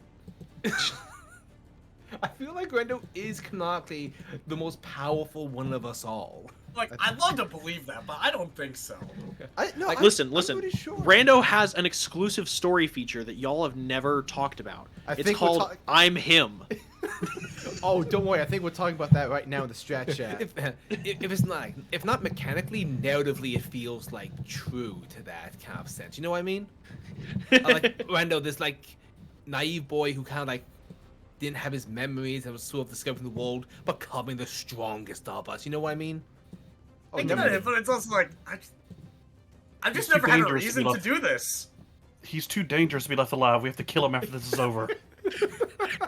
I feel like Rando is canonically the most powerful one of us all. Like, I'd love to believe that, but I don't think so. Like, listen. I'm pretty sure. Rando has an exclusive story feature that y'all have never talked about. I It's think we're called talk- "I'm Him." Oh, don't worry. I think we're talking about that right now in the strat chat. If it's not, if not mechanically, narratively, it feels like true to that kind of sense. You know what I mean? Like Rando, this like naive boy who kind of like didn't have his memories and was sort of discovering the world, becoming the strongest of us. You know what I mean? Oh, I get never- it, but it's also like I've just It's too never had a dangerous to reason be to left- do this. He's too dangerous to be left alive. We have to kill him after this is over.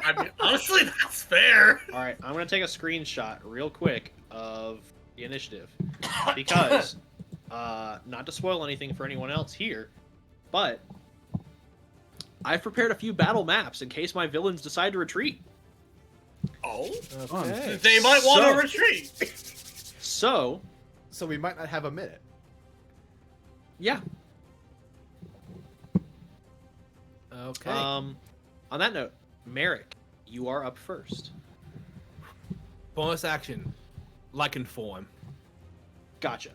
I mean, honestly, that's fair. All right, I'm gonna take a screenshot real quick of the initiative because, not to spoil anything for anyone else here, but I've prepared a few battle maps in case my villains decide to retreat. Oh, Okay. they might want So- to retreat. So, So we might not have a minute. yeah. Okay. On that note, Merrick, you are up first. Bonus action, like and form. Gotcha.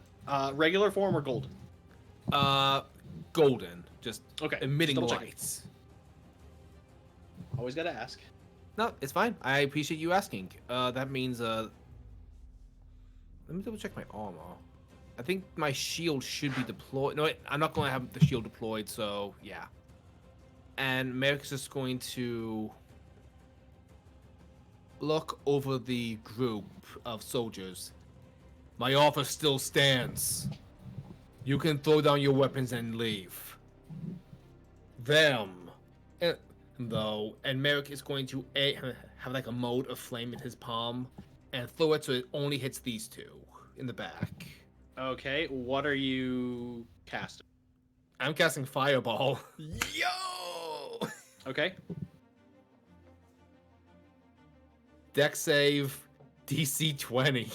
Regular form or golden? Golden, just Okay. emitting just double-checking. lights. Always gotta ask. No, it's fine. I appreciate you asking. That means Let me double check my armor. I think my shield should be deployed. No, wait, I'm not going to have the shield deployed, so yeah. And Merrick's just going to look over the group of soldiers. My offer still stands. You can throw down your weapons and leave. Them, though, and Merrick is going to have like a mote of flame in his palm and throw it so it only hits these two in the back. Okay, what are you casting? I'm casting Fireball. Yo! Okay. Deck save, DC 20.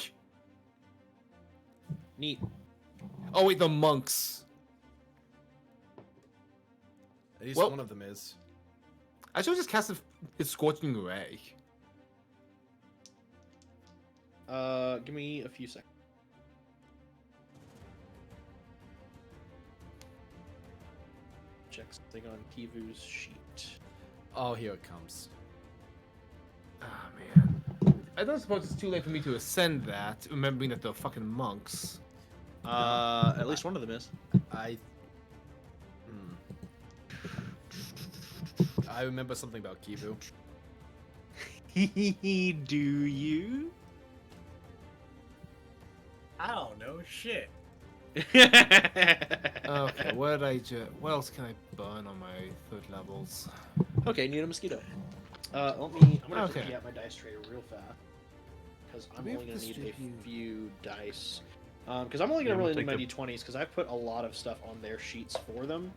Neat. Oh wait, the monks. At least Well- one of them is. I should have just casted his Scorching Ray. Give me a few seconds. Check something on Kivu's sheet. Oh, here it comes. Ah, man. I don't suppose it's too late for me to ascend that, remembering that they're fucking monks. At least one of them is. I. I remember something about Kivu. Do you? I don't know shit. Okay, what else can I burn on my third levels? Okay, need a mosquito. I'm gonna Okay. empty out my dice tray real fast because I'm We only have gonna need a distribute- few dice. Because I'm only Yeah, gonna we'll really need my take d20s because I've put a lot of stuff on their sheets for them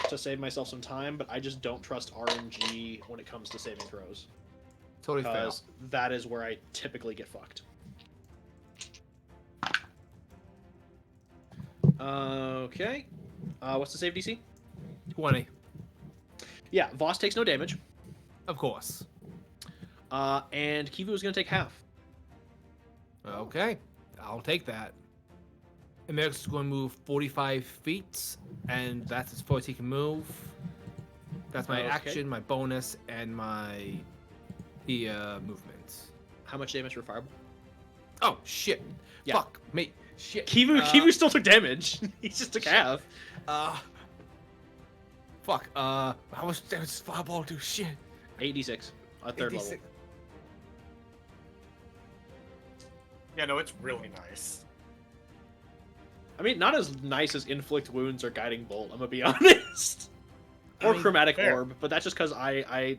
to save myself some time. But I just don't trust RNG when it comes to saving throws Totally fair. because that is where I typically get fucked. Okay. What's the save DC? 20. Yeah, Voss takes no damage. Of course. And Kivu is going to take half. Okay, I'll take that. America's is going to move 45 feet, and that's as far as he can move. That's my Okay. action, my bonus, and my movement. How much damage for Fireball? Oh shit! Yeah. Fuck me! Shit! Kivu still took damage. He just took half. Fuck. How much damage does Fireball do? Shit. 86 at third level. 86. Yeah, no, it's really nice. I mean, not as nice as Inflict Wounds or Guiding Bolt, I'm gonna be honest. I Or mean, Chromatic fair. Orb, but that's just because I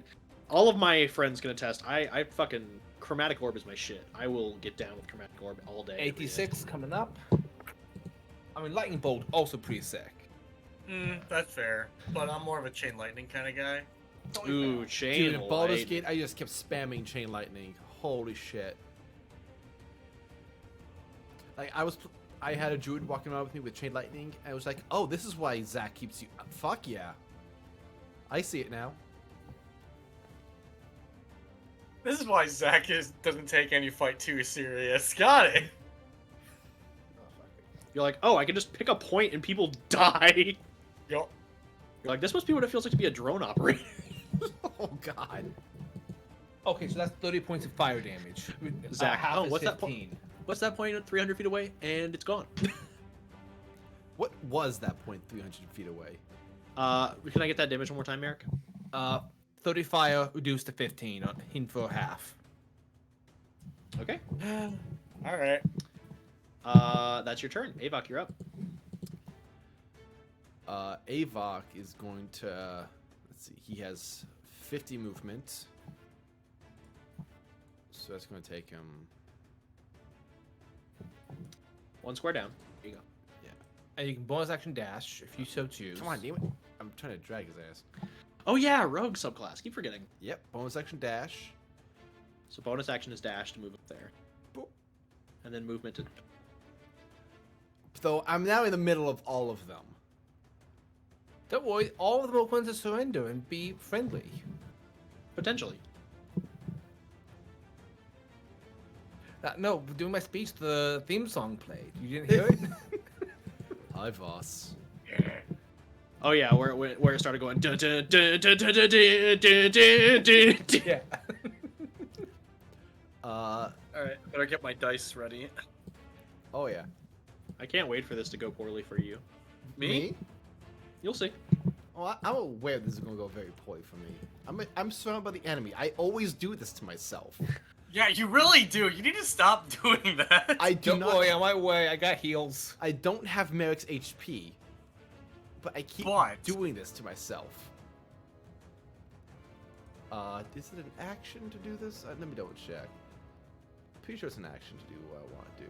all of my friends can attest. I fucking Chromatic Orb is my shit. I will get down with Chromatic Orb all day. every day. 86 coming up. I mean, Lightning Bolt also pretty sick. That's fair. But I'm more of a Chain Lightning kind of guy. Ooh, Chain Dude, in Baldur's Light. Gate, I just kept spamming Chain Lightning. Holy shit. Like, I had a druid walking around with me with Chain Lightning, and I was like, oh, this is why Zach keeps you... Fuck yeah. I see it now. This is why Zach doesn't take any fight too serious. Got it. You're like, oh, I can just pick a point and people die. Yo. You're like, this must be what it feels like to be a drone operator. Oh, God. Okay, so that's 30 points of fire damage. Zach, half oh, is what's that 15. What's that point at 300 feet away? And it's gone. What was that point 300 feet away? Can I get that damage one more time, Eric? 30 fire reduced to 15 on him for half. Okay. All right. That's your turn. Avok, you're up. Avok is going to... let's see. He has 50 movement. So that's going to take him... One square down. Here you go. And you can bonus action dash if you so choose. Come on, damn it. I'm trying to drag his ass. Oh yeah, rogue subclass. Keep forgetting. Yep, bonus action dash. So bonus action is dash to move up there. Boop. And then movement to... So I'm now in the middle of all of them. Don't worry, all of them are going to surrender and be friendly. Potentially. No, during my speech, the theme song played. You didn't hear it? Hi, Voss. Oh yeah, where it started going... Dun, dun, dun, dun, dun, dun, dun, dun, dun, dun, dun. Yeah. Uh, Alright. Better get my dice ready. Oh yeah. I can't wait for this to go poorly for you. Me? You'll see. Oh, I'm aware this is gonna go very poorly for me. I'm surrounded by the enemy. I always do this to myself. Yeah, you really do. You need to stop doing that. I do Don't not. worry, on my way. I got heals. I don't have Merrick's HP, but I keep But- doing this to myself. Is it an action to do this? Let me double check. Pretty sure it's an action to do what I want to do.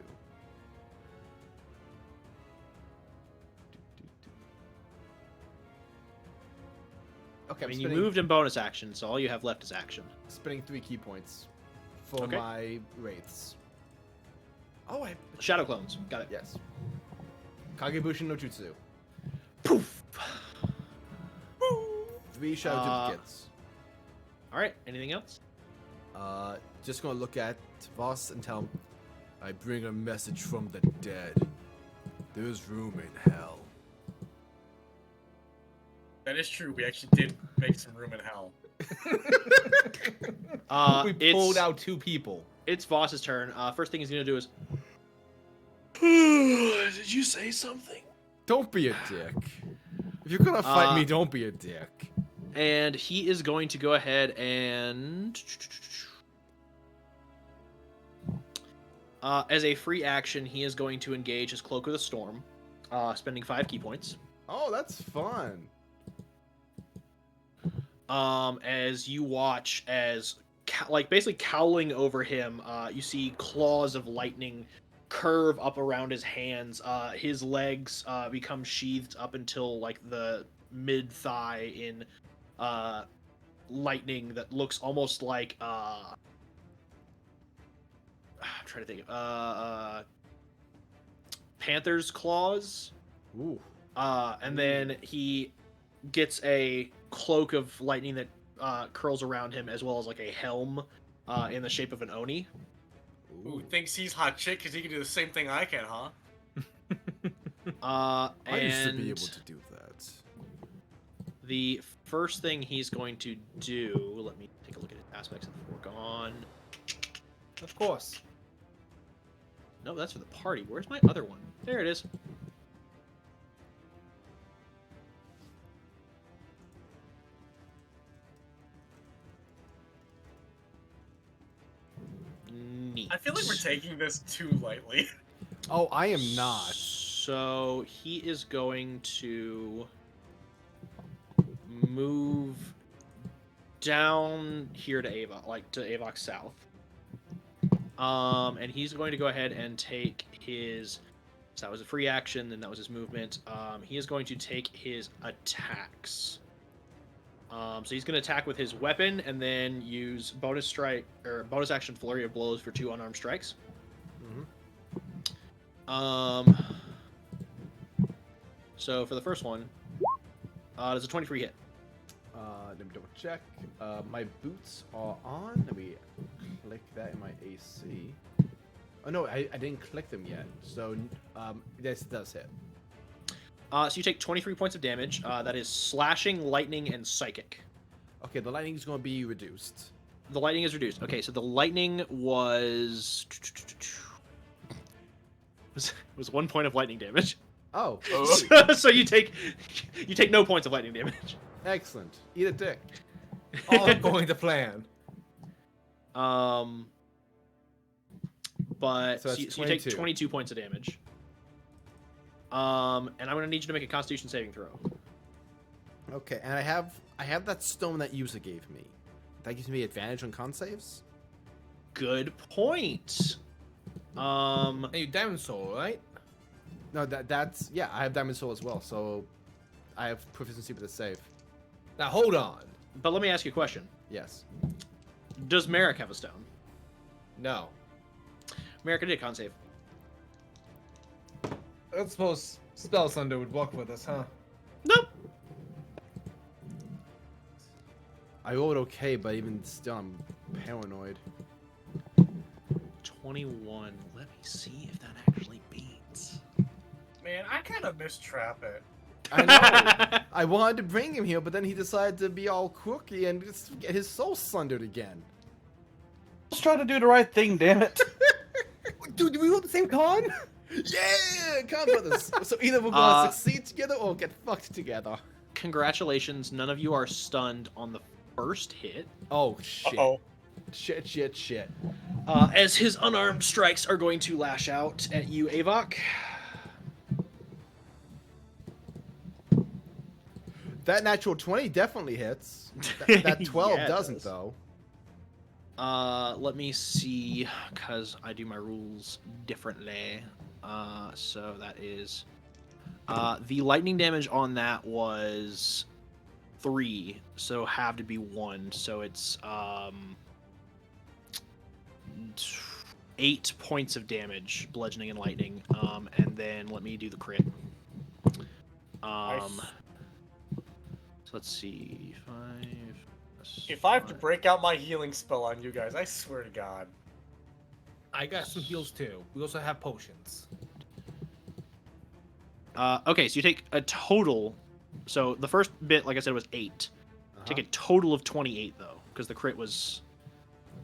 Okay, I mean, I'm you spending, moved in bonus action, so all you have left is action. spending 3 key points for Okay. my wraiths. Oh, I Shadow clones. Got it. yes. Kagebushin no Jutsu. Poof. 3 shadow Uh, duplicates. All right. Anything else? Just gonna look at Voss and tell him, I bring a message from the dead. There's room in hell. That is true. We actually did make some room in hell. We pulled out 2 people. It's Voss's turn. First thing he's gonna do is. Did you say something? Don't be a dick. If you're gonna fight me, don't be a dick. And he is going to go ahead and. As a free action, he is going to engage his Cloak of the Storm, spending 5 key points. Oh, that's fun. As you watch as, basically cowling over him, you see claws of lightning curve up around his hands. His legs become sheathed up until like the mid thigh in lightning that looks almost like I'm trying to think panther's claws. Ooh. And then he gets a cloak of lightning that curls around him, as well as like a helm in the shape of an oni. Ooh, thinks he's hot shit because he can do the same thing I can, huh? I used to be and able to do that. the first thing he's going to do, let me take a look at his aspects of the foregone. Of course. No, that's for the party. Where's my other one? There it is. Neat. I feel like we're taking this too lightly. Oh, I am not. So he is going to move down here to Ava, like to Avok South. And he's going to go ahead and take his. So that was a free action, then that was his movement. He is going to take his attacks. So he's going to attack with his weapon and then use bonus strike or bonus action flurry of blows for 2 unarmed strikes. So for the first one, there's a 23 hit. Let me double check. My boots are on. Let me click that in my AC. Oh no, I didn't click them yet. So this does hit. So you take 23 points of damage. That is slashing, lightning, and psychic. Okay, the lightning is going to be reduced. The lightning is reduced. Okay, so the lightning was 1 point of lightning damage. Oh, So you take no points of lightning damage. excellent. Eat a dick. All going to plan. But So that's you take 22. 22 points of damage. And I'm gonna need you to make a Constitution saving throw. Okay, and I have that stone that Yusa gave me. That gives me advantage on con saves. Good point. Hey, you Diamond Soul, right? No, that's yeah. I have Diamond Soul as well, so I have proficiency with the save. Now hold on. But let me ask you a question. Yes. Does Merrick have a stone? No. Merrick, I did a con save. I suppose Spell Thunder would walk with us, huh? Nope. I rolled okay, but even still, I'm paranoid. 21. Let me see if that actually beats. Man, I kind of mistrap it. I know. I wanted to bring him here, but then he decided to be all crooky and just get his soul sundered again. Let's try to do the right thing, damn it. Dude, do we go to the same con? Yeah, come brothers. So either we're Uh, gonna succeed together or get fucked together. Congratulations, none of you are stunned on the first hit. Oh shit. Uh-oh. Shit. As his unarmed strikes are going to lash out at you, Avok. That natural 20 definitely hits. That 12 Yeah, it doesn't does. though. Let me see, because I do my rules differently. So that is... the lightning damage on that was 3, so have to be 1, so it's 8 points of damage, bludgeoning and lightning. And then let me do the crit. Nice. So let's see, 5. If I have to break out my healing spell on you guys, I swear to God. I got some heals too. We also have potions. Okay, so you take a total. So the first bit, like I said, was 8. Take a total of 28 though, because the crit was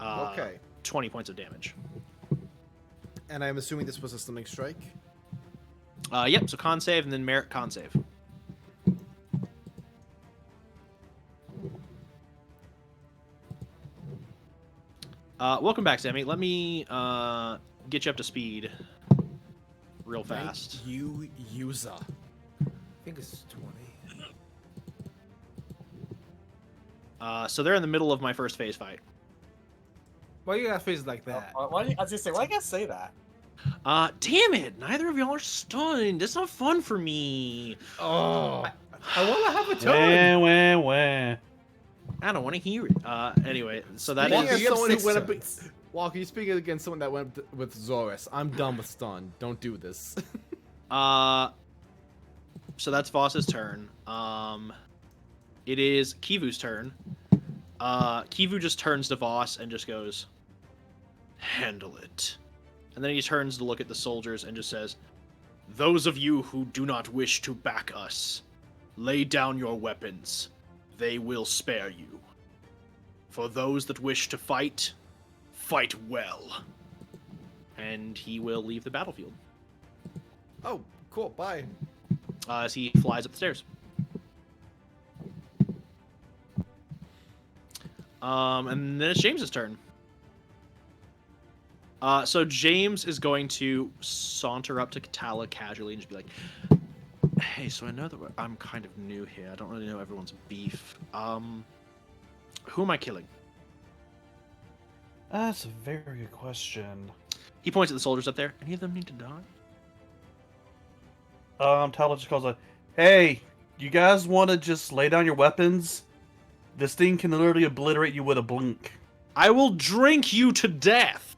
Okay. 20 points of damage. And I'm assuming this was a stunning strike. Yep. So con save and then merit con save. Welcome back, Sammy. Let me get you up to speed real fast. You user. I think it's 20. So they're in the middle of my first phase fight. Why you got faces like that? Why do you, I was gonna say, why do you guys say that? Damn it! Neither of y'all are stunned. That's not fun for me. Oh, I want to have a turn. Wah. I don't want to hear it. Anyway, so that Speaking is. as you have someone who 6 went up, turns. Walker, you speaking against someone that went with Zorus. I'm done with stun. Don't do this. So that's Voss's turn. It is Kivu's turn. Kivu just turns to Voss and just goes, "Handle it." And then he turns to look at the soldiers and just says, "Those of you who do not wish to back us, lay down your weapons. They will spare you. For those that wish to fight, fight well." And he will leave the battlefield Oh, cool. Bye. as he flies up the stairs. And then it's James's turn. So James is going to saunter up to Katala casually and just be like, "Hey, so I know that I'm kind of new here. I don't really know everyone's beef. Who am I killing?" That's a very good question. He points at the soldiers up there. Any of them need to die? Tyler just calls out, "Hey, you guys want to just lay down your weapons? This thing can literally obliterate you with a blink." I will drink you to death.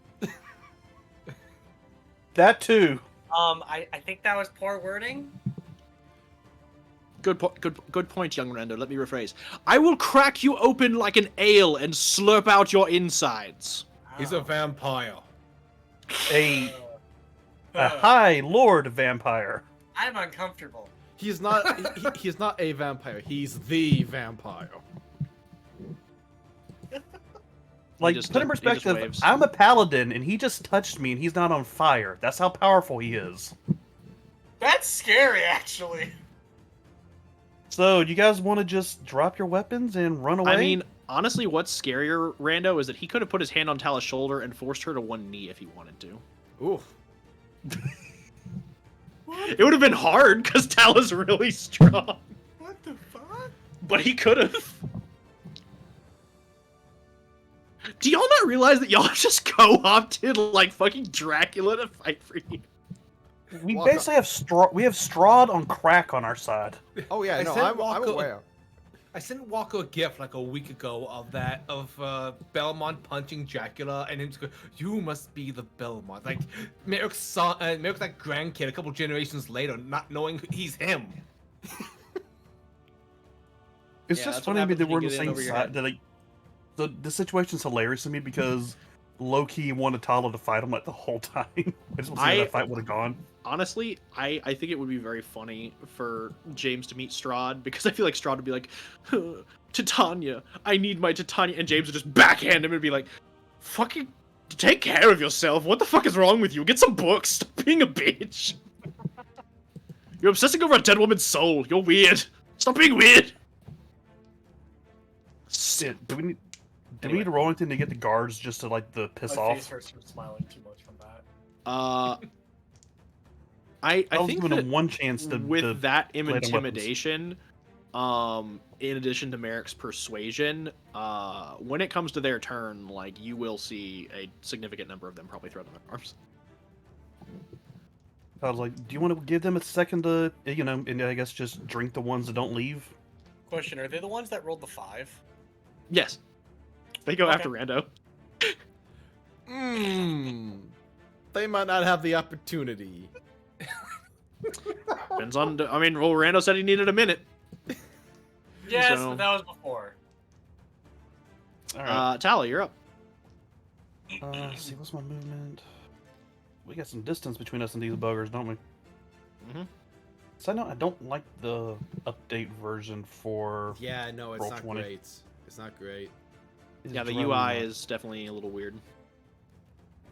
That too. I think that was poor wording. Good point, young Rendo. Let me rephrase. I will crack you open like an ale and slurp out your insides. He's a vampire. A high lord vampire. I'm uncomfortable. He's not. He's not a vampire. He's the vampire. Like, just put in he just perspective, waves. I'm a paladin and he just touched me and he's not on fire. That's how powerful he is. That's scary, actually. So, you guys want to just drop your weapons and run away? I mean, honestly, what's scarier, Rando, is that he could have put his hand on Tala's shoulder and forced her to one knee if he wanted to. Ooh. It would have been hard because Tala's really strong, What the fuck? but he could have. Do y'all not realize that y'all just co-opted like fucking Dracula to fight for you? we Walker. basically have Strahd on crack on our side. Oh yeah, I no, sent I'm Walker- aware. I sent Walker a gift like a week ago of Belmont punching Dracula, and him just go, "You must be the Belmont." Like Merrick's son, Merrick's like grandkid a couple generations later, not knowing he's him. It's Yeah, just that's what funny to me happens that when we're in you the get in same over your side. head. That, like, the situation's hilarious to me because low-key wanted Tala to fight him like the whole time. I just want to see how that fight would have gone. Honestly, I think it would be very funny for James to meet Strahd, because I feel like Strahd would be like, "Titania, I need my Titania," and James would just backhand him and be like, "Fucking Take care of yourself. What the fuck is wrong with you? Get some books. Stop being a bitch. You're obsessing over a dead woman's soul. You're weird. Stop being weird. Shit, do we need to roll anything to get the guards just to like the piss My face off? hurts from smiling too much from that. I was think giving that them one chance to with that play them weapons. intimidation, in addition to Merrick's persuasion, when it comes to their turn, like you will see a significant number of them probably throw down their arms. I was like, do you want to give them a second to, and I guess just drink the ones that don't leave? Question: are they the ones that rolled the 5? Yes, they go Okay. after Rando. They might not have the opportunity. Depends on. I mean, well, Rando said he needed a minute. Yes, So- but that was before. All right. Tally, you're up. Let's see, what's my movement? We got some distance between us and these buggers, don't we? Mhm. So I don't like the update version for. Yeah, no, it's Roll not 20. great. It's not great. Yeah, the Drone UI not- is definitely a little weird.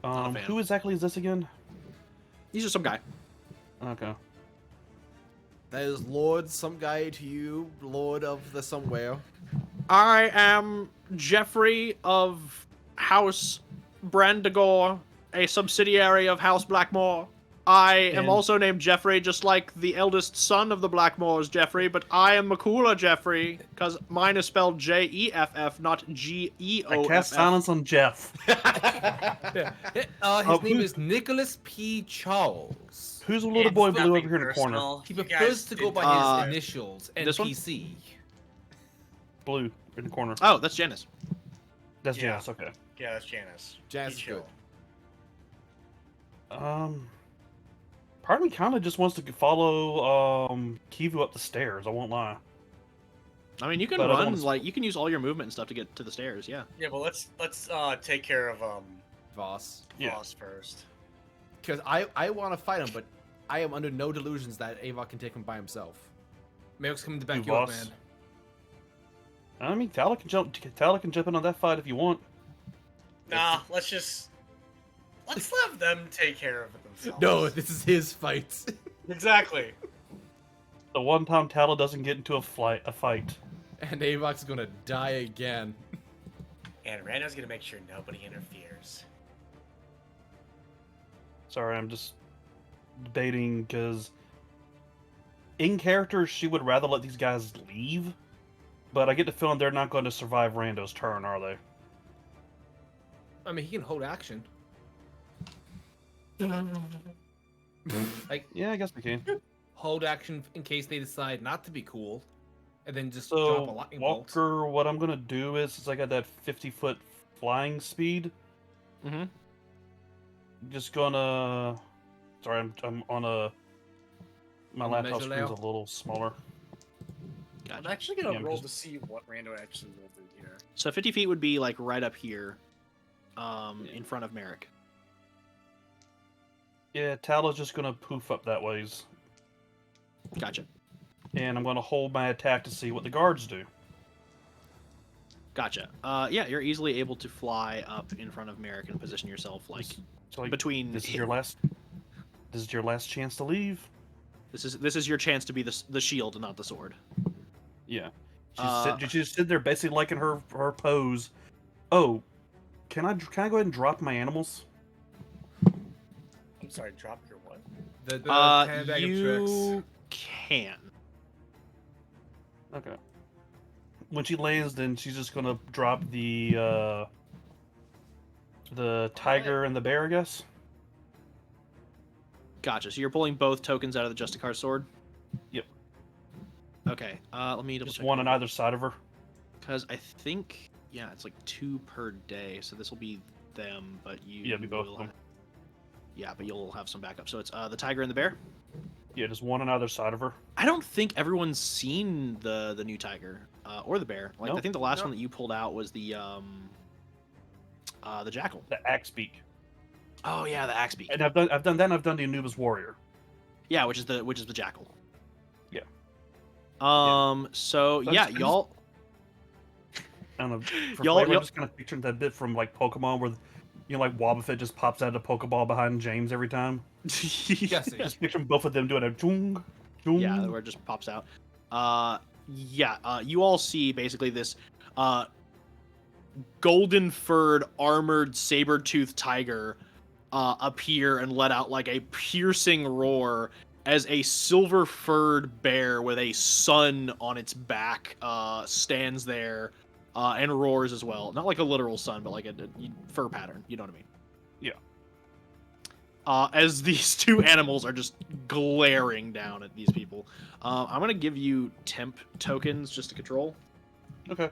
not a fan. Who exactly is this again? He's just some guy. Okay. That is Lord, some guy to you, Lord of the somewhere. I am Jeffrey of House Brandagore, a subsidiary of House Blackmore. I am And- also named Jeffrey, just like the eldest son of the Blackmores, Jeffrey, but I am Makula Jeffrey, because mine is spelled Jeff, not I Geoff. cast silence on Jeff. His name who- is Nicholas P. Charles. Who's the little It's boy blue nothing over here in the corner? personal. He You prefers guys to go did by Uh, his initials, this one? NPC. Blue in the corner. Oh, that's Janice. That's Yeah. Janice. Okay. Yeah, that's Janice. Janice Be is chill. good. Part of me kind of just wants to follow Kivu up the stairs. I won't lie. I mean, you can But I don't run, wanna- like, you can use all your movement and stuff to get to the stairs, yeah. Yeah, but let's take care of Voss. Yeah. Voss first. Because I want to fight him, but I am under no delusions that Ava can take him by himself. Merrick's coming to back Who, you up, boss? man. I mean, Thala can jump in on that fight if you want. Nah, let's let them take care of it themselves. No, this is his fight. exactly. The one time Thala doesn't get into a fight. And Avok's gonna die again. And Rando's gonna make sure nobody interferes. Sorry, I'm just debating because in character she would rather let these guys leave, but I get the feeling they're not going to survive Rando's turn, are they? I mean, he can hold action. Like, Yeah, I guess we can. hold action in case they decide not to be cool, and then just So, drop a lightning bolt. Walker, what I'm gonna do is, since I got that 50-foot flying speed, Mm-hmm. just gonna. Sorry, I'm on a. My On the laptop measure screen's a layout? little smaller. I'm Gotcha. actually gonna Yeah, I'm roll just- to see what Rando actually will do here. So 50 feet would be, like, right up here, in front of Merrick. Yeah, Tala's just gonna poof up that ways, Gotcha. and I'm gonna hold my attack to see what the guards do. Gotcha. Yeah, you're easily able to fly up in front of Merrick and position yourself, like, So, like, between... this is your last. This is your last chance to leave. This is your chance to be the shield and not the sword. Yeah. Uh, She's just sitting there basically liking her pose. Oh, can I go ahead and drop my animals? I'm sorry, drop your what? The kind bag of You tricks. can. Okay. When she lands, then she's just gonna drop the tiger and the bear, I guess. Gotcha. So you're pulling both tokens out of the Justicar sword? Yep. Okay, let me double Just check. one on either side of her. Because I think, yeah, it's like 2 per day, so this will be them, but you Yeah, be both will of them. Yeah, but you'll have some backup. So it's the tiger and the bear? Yeah, just one on either side of her. I don't think everyone's seen the new tiger or the bear. Like I Nope. think the last Nope. one that you pulled out was the jackal. The axe beak. Oh yeah, the axe beak. And I've done that. And I've done the Anubis warrior. Yeah, which is the jackal. Yeah. So So yeah, I just- y'all. I don't know. For Y'all- flavor, y'all- I'm just kind of picturing that bit from like Pokemon where You know, like Wobbuffet just pops out a Pokeball behind James every time. Yes, Just picture both of them doing a chung, chung. Yeah, where it just pops out. You all see basically this golden furred armored saber-toothed tiger appear and let out like a piercing roar as a silver furred bear with a sun on its back stands there and roars as well. Not like a literal sun, but like a fur pattern. You know what I mean? Yeah. As these two animals are just glaring down at these people. I'm going to give you temp tokens just to control. Okay.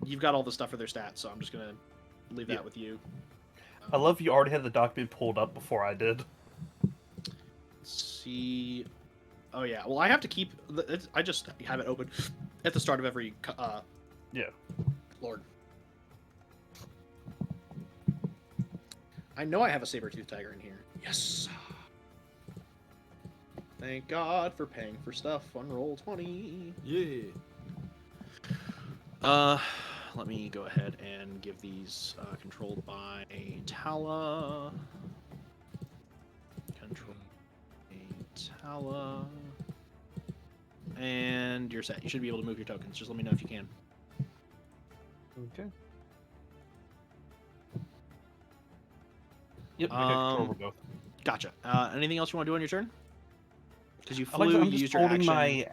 You've got all the stuff for their stats, so I'm just going to leave that with you. I love you already had the document pulled up before I did. Let's see. Oh, yeah. Well, I have to keep... I just have it open at the start of every... Yeah. Lord. I know I have a saber-toothed tiger in here. Yes. Thank God for paying for stuff on Roll20. Yeah. Let me go ahead and give these controlled by Tala. Control Tala. And you're set. You should be able to move your tokens. Just let me know if you can. Okay. Yep. I got control over both. Gotcha. Anything else you want to do on your turn? Because you I like flew, that I'm you just used your holding action.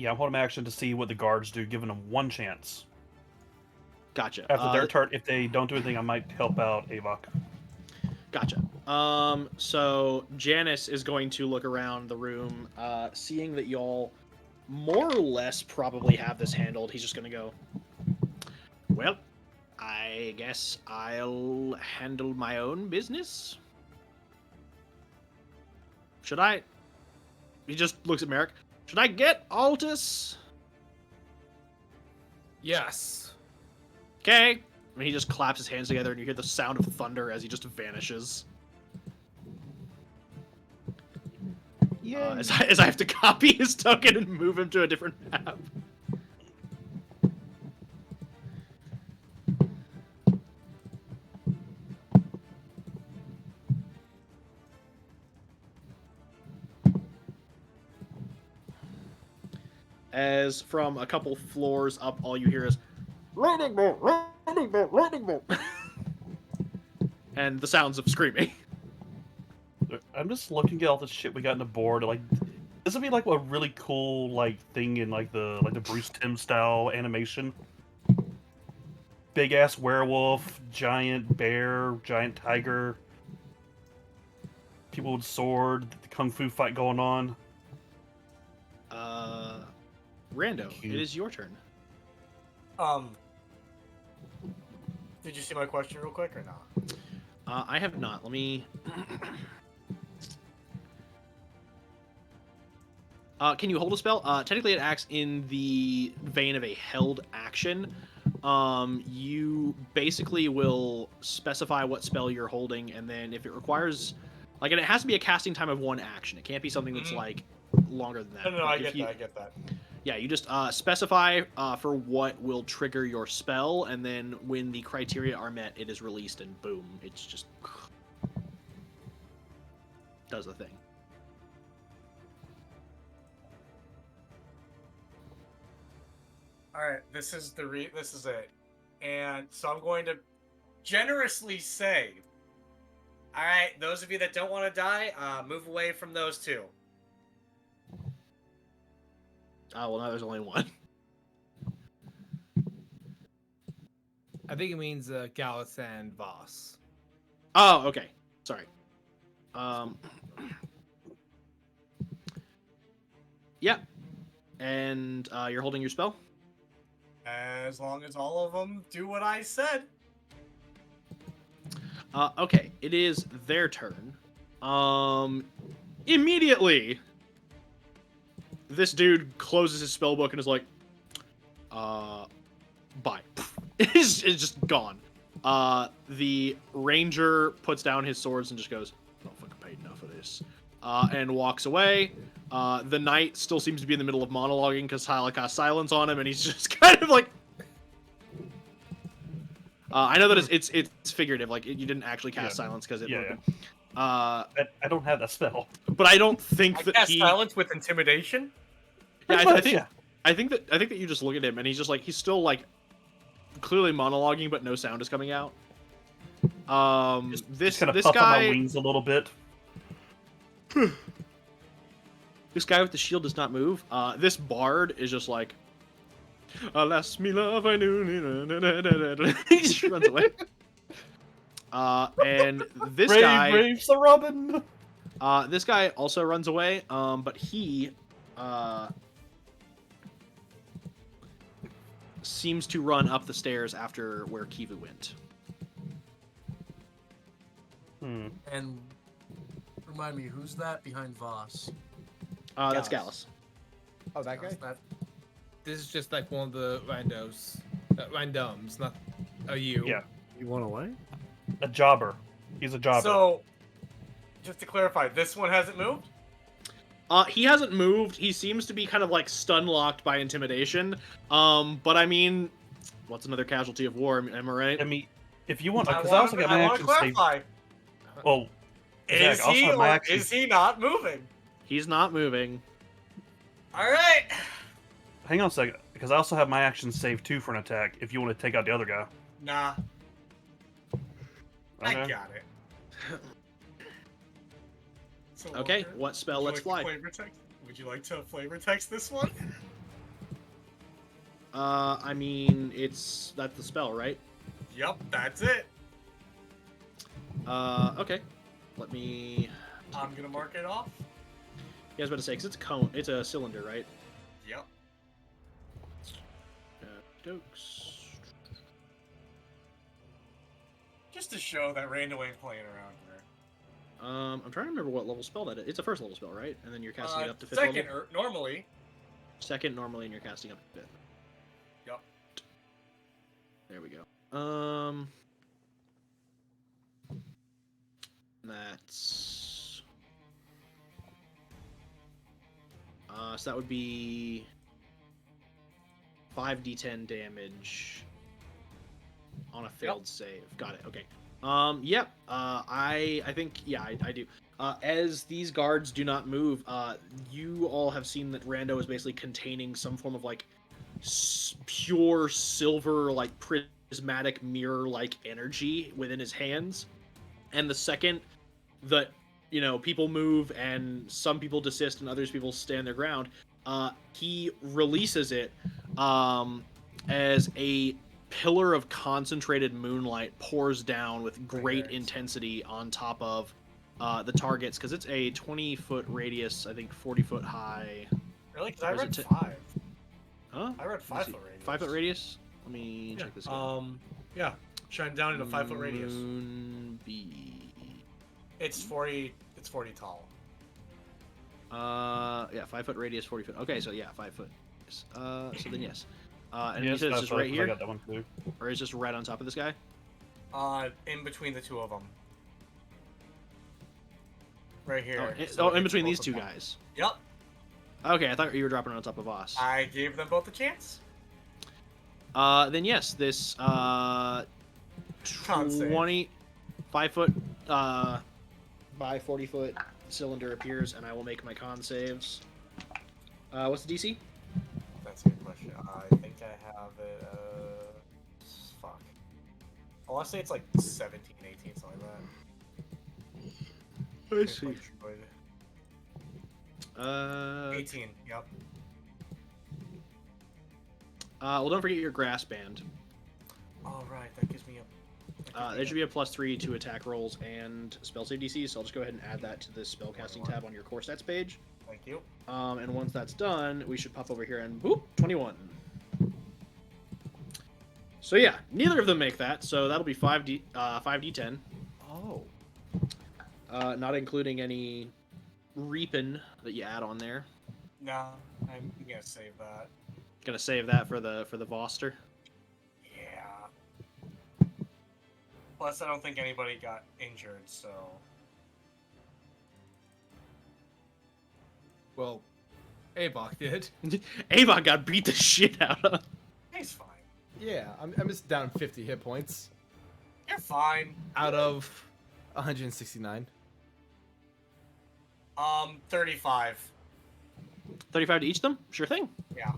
I'm holding my action to see what the guards do, giving them one chance. Gotcha. After their turn, if they don't do anything, I might help out Avok. Gotcha. So Janice is going to look around the room, seeing that y'all more or less probably have this handled. He's just gonna go, well, I guess I'll handle my own business. Should I? He just looks at Merrick. Should I get Altus? Yes. Okay. And he just claps his hands together, and you hear the sound of thunder as he just vanishes. As I have to copy his token and move him to a different map. As from a couple floors up, all you hear is lightning bolt, lightning bolt, lightning bolt, and the sounds of screaming. I'm just looking at all the shit we got in the board. Like, this would be like a really cool thing in the Bruce Timm style animation. Big ass werewolf, giant bear, giant tiger, people with sword, the kung fu fight going on. Rando, Cute. it is your turn. Did you see my question real quick or not? I have not. Let me. Can you hold a spell? Technically, it acts in the vein of a held action. You basically will specify what spell you're holding, and then if it requires, and it has to be a casting time of one action. It can't be something that's longer than that. No, I get that. Yeah, you just specify for what will trigger your spell, and then when the criteria are met, it is released, and boom, it's just does the thing. All right, this is it, and so I'm going to generously say, all right, those of you that don't want to die, move away from those two. Oh, well, now there's only one. I think it means Gallus and Voss. Oh, okay. Sorry. Yeah. And you're holding your spell? As long as all of them do what I said. Okay. It is their turn. Immediately, this dude closes his spell book and is like, bye. It's just gone. The ranger puts down his swords and just goes, I don't fucking pay enough of this. And walks away. The knight still seems to be in the middle of monologuing because Hyla casts silence on him, and he's just kind of like, I know that it's figurative, like you didn't actually cast Yeah. silence because it. Yeah, Would've- I don't have that spell. But I don't think I that cast he. silence with intimidation. Yeah, Pretty I much, think yeah. I think that you just look at him and he's just like he's still like clearly monologuing, but no sound is coming out. This Kind of this puff on my guy wings a little bit. this guy with the shield does not move. This bard is just like, alas, me love, I knew. He just runs away. And this guy, Brave Sir Robin. this guy also runs away. But he, seems to run up the stairs after where Kivu went. And remind me, who's that behind Voss? That's Gallus. Gallus. Oh, that guy? This is just like one of the randoms, not you. Yeah, You went away? a jobber. He's a jobber. So, just to clarify, this one hasn't moved. He hasn't moved. He seems to be kind of like stun locked by intimidation. But I mean, what's another casualty of war? Am I right? I mean, if you want, I because I also got my want to action save. clarify. Well, Is Zach, I also he have my or action. is he not moving? He's not moving. All right. Hang on a second, because I also have my action save too for an attack. If you want to take out the other guy. Nah, I Okay. got it. So, Okay, Walker, what spell? would Let's you like fly. to flavor text? Would you like to flavor text this one? I mean, that's the spell, right? Yep, that's it. Okay. Let me. I'm gonna mark it off. Yeah, I was about to say, 'cause it's a cone, it's a cylinder, right? Yep. Dokes. Just to show that Rando ain't playing around here. I'm trying to remember what level spell that is. It's a first level spell, right? And then you're casting it up to fifth second, level. normally. Second normally, and you're casting up to fifth. Yep. There we go. That's. So that would be 5d10 damage on a failed save. Got it. Okay. Yep. I think I do. As these guards do not move, you all have seen that Rando is basically containing some form of like pure silver, like prismatic mirror-like energy within his hands. And the second that people move and some people desist and others people stand their ground, he releases it as a pillar of concentrated moonlight pours down with great intensity on top of the targets, because it's a 20-foot radius, I think 40-foot high. Really? Because I Or is read it 5. Huh? I read Let me 5 see. foot radius. 5-foot radius? Let me check this out. Yeah. Shine down in a 5 foot radius. Moonbeam. It's 40. It's 40 tall. Yeah, 5-foot radius, 40 foot. Okay, so yeah, 5 foot. So then yes. And you Yes, said it's that's just what- right I here, got that one too. or is just right on top of this guy? In between the two of them. Right Oh, here. in, So in it's between both these of two them. guys. Yep. Okay, I thought you were dropping it on top of us. I gave them both a chance. Then yes, this Con save. 25 foot by 40 foot cylinder appears, and I will make my con saves. What's the DC? That's a good question. I think I have it. Fuck. I want to say it's like 17, 18, something like that. I It's like droid. 18. 18. Yep. Well, don't forget your grass band. All right, that gives me a. There should be a +3 to attack rolls and spell save DC, so I'll just go ahead and add that to the spellcasting tab on your core stats page. Thank you. And once that's done, we should pop over here and boop, 21. So yeah, neither of them make that, so that'll be 5d10. Oh. Not including any reaping that you add on there. Nah, I'm gonna save that. Gonna save that for the Voster. Yeah. Plus, I don't think anybody got injured, so. Well, Avok did. Avon got beat the shit out of. He's fine. Yeah, I'm just down 50 hit points. You're fine. Out of 169. 35. 35 to each of them? Sure thing. Yeah.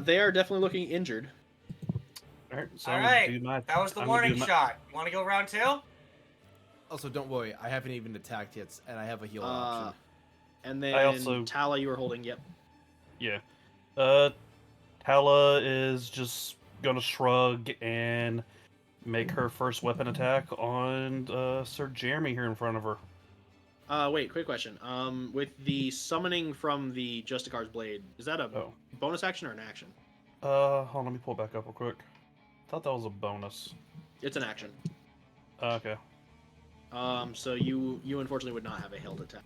They are definitely looking injured. All right, so All I'm gonna right. do my. That was the I'm gonna do warning my- shot. You want to go round two? Also, don't worry, I haven't even attacked yet, and I have a heal Uh, option. And then I also- Tala, you were holding. Yep. Yeah. Tala is just gonna shrug and make her first weapon attack on Sir Jeremy here in front of her. Wait, quick question. With the summoning from the Justicar's blade, is that a Oh. bonus action or an action? Hold on, let me pull it back up real quick. Thought that was a bonus. It's an action. Okay. So you unfortunately would not have a held attack.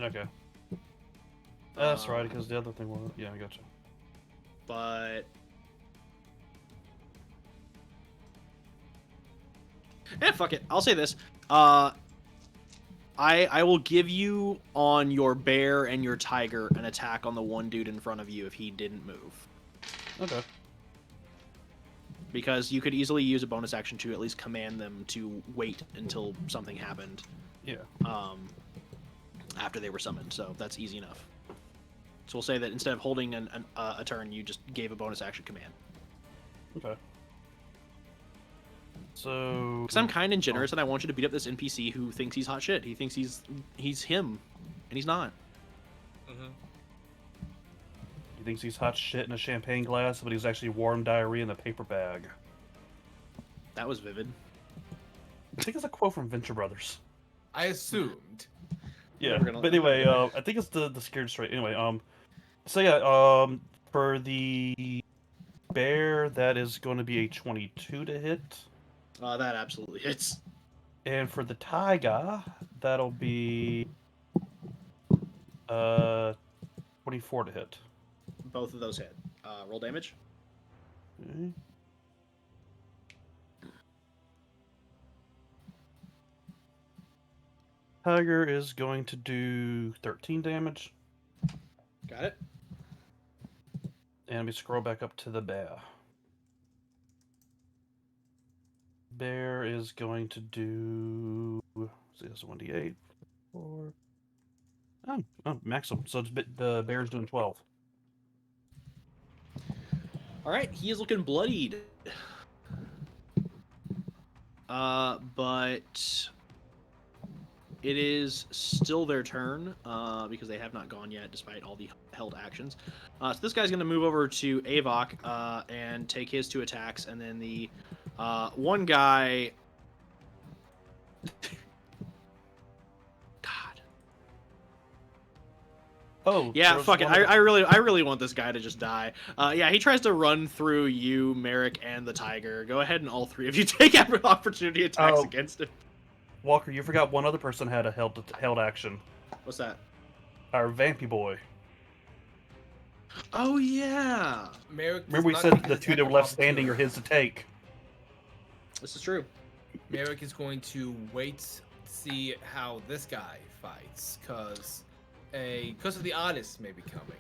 Okay. That's right, because the other thing was... Yeah, I gotcha. But fuck it. I'll say this. I will give you on your bear and your tiger an attack on the one dude in front of you if he didn't move. Okay. Because you could easily use a bonus action to at least command them to wait until something happened. Yeah. After they were summoned, so that's easy enough. So we'll say that instead of holding a turn, you just gave a bonus action command. Okay. So... Because I'm kind and generous, and I want you to beat up this NPC who thinks he's hot shit. He thinks he's him, and he's not. Mm-hmm. He thinks he's hot shit in a champagne glass, but he's actually warm diarrhea in a paper bag. That was vivid. I think it's a quote from Venture Brothers. I assumed. Yeah, We're gonna- but anyway, I think it's the scared straight. Anyway, so yeah, for the bear, that is going to be a 22 to hit, That absolutely hits. and for the tiger, that'll be 24 to hit. Both of those hit. Roll damage. Okay. Tiger is going to do 13 damage. Got it. And we scroll back up to the bear. Bear is going to do. See, that's a 1d8. 4. Oh, maximum. So the bear's doing 12. All right, he is looking bloodied. But it is still their turn because they have not gone yet, despite all the held actions. So this guy's going to move over to Avok and take his 2 attacks, and then the one guy. God. Oh, Yeah, there's fuck it. one of I really want this guy to just die. Yeah, he tries to run through you, Merrick, and the tiger. Go ahead and all 3 of you take opportunity attacks Oh. against him. Walker, you forgot one other person had a held action. What's that? Our Vampy boy. Oh yeah, Merrick Remember we does said not get the his 2 that attack were of left standing are opportunity. his to take. this is true. Merrick is going to wait to see how this guy fights, because of the artist may be coming.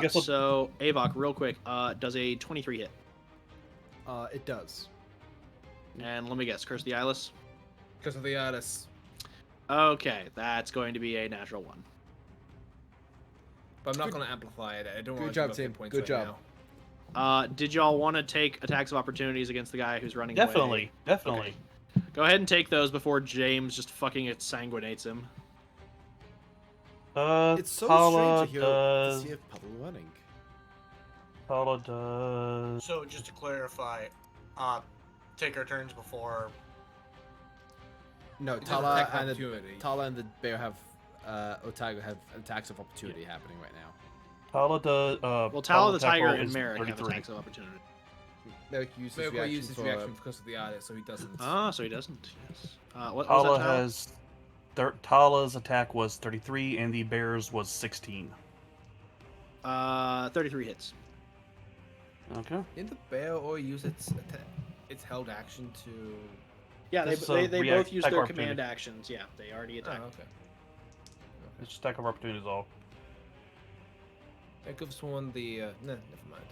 guess we'll- So Avok, real quick, does a 23 hit? It does. And let me guess, Curse the Eyeless. Because of the artist. Okay, that's going to be a natural 1. But I'm not Good- going to amplify it. I don't good want to job, give up Tim. hit points Good right job. now. Did y'all want to take attacks of opportunities against the guy who's running Definitely, away? definitely. Go ahead and take those before James just fucking sanguinates him. It's so Paula strange to does. see if Puddle running. Paula does. So just to clarify, take our turns before. No, It doesn't Tala attack and opportunity. the bear have, or tiger have attacks of opportunity happening right now. Paula does. Well, Tala, the attack tiger, roll and is Merrick have 33. attacks of opportunity. Merrick uses Merrick will reaction use his for, reaction because of the artist, so he doesn't. Ah, so he doesn't. Yes. What was Tala that, Tala? has. Tala's attack was 33, and the bear's was 16. 33 hits. Okay. In the bear or use its held action to. Yeah, This is they a both react- use attack their opportunity. command actions. Yeah, they already Oh, attacked. okay. It's just attack of opportunities all. That gives one the. Nah, never mind.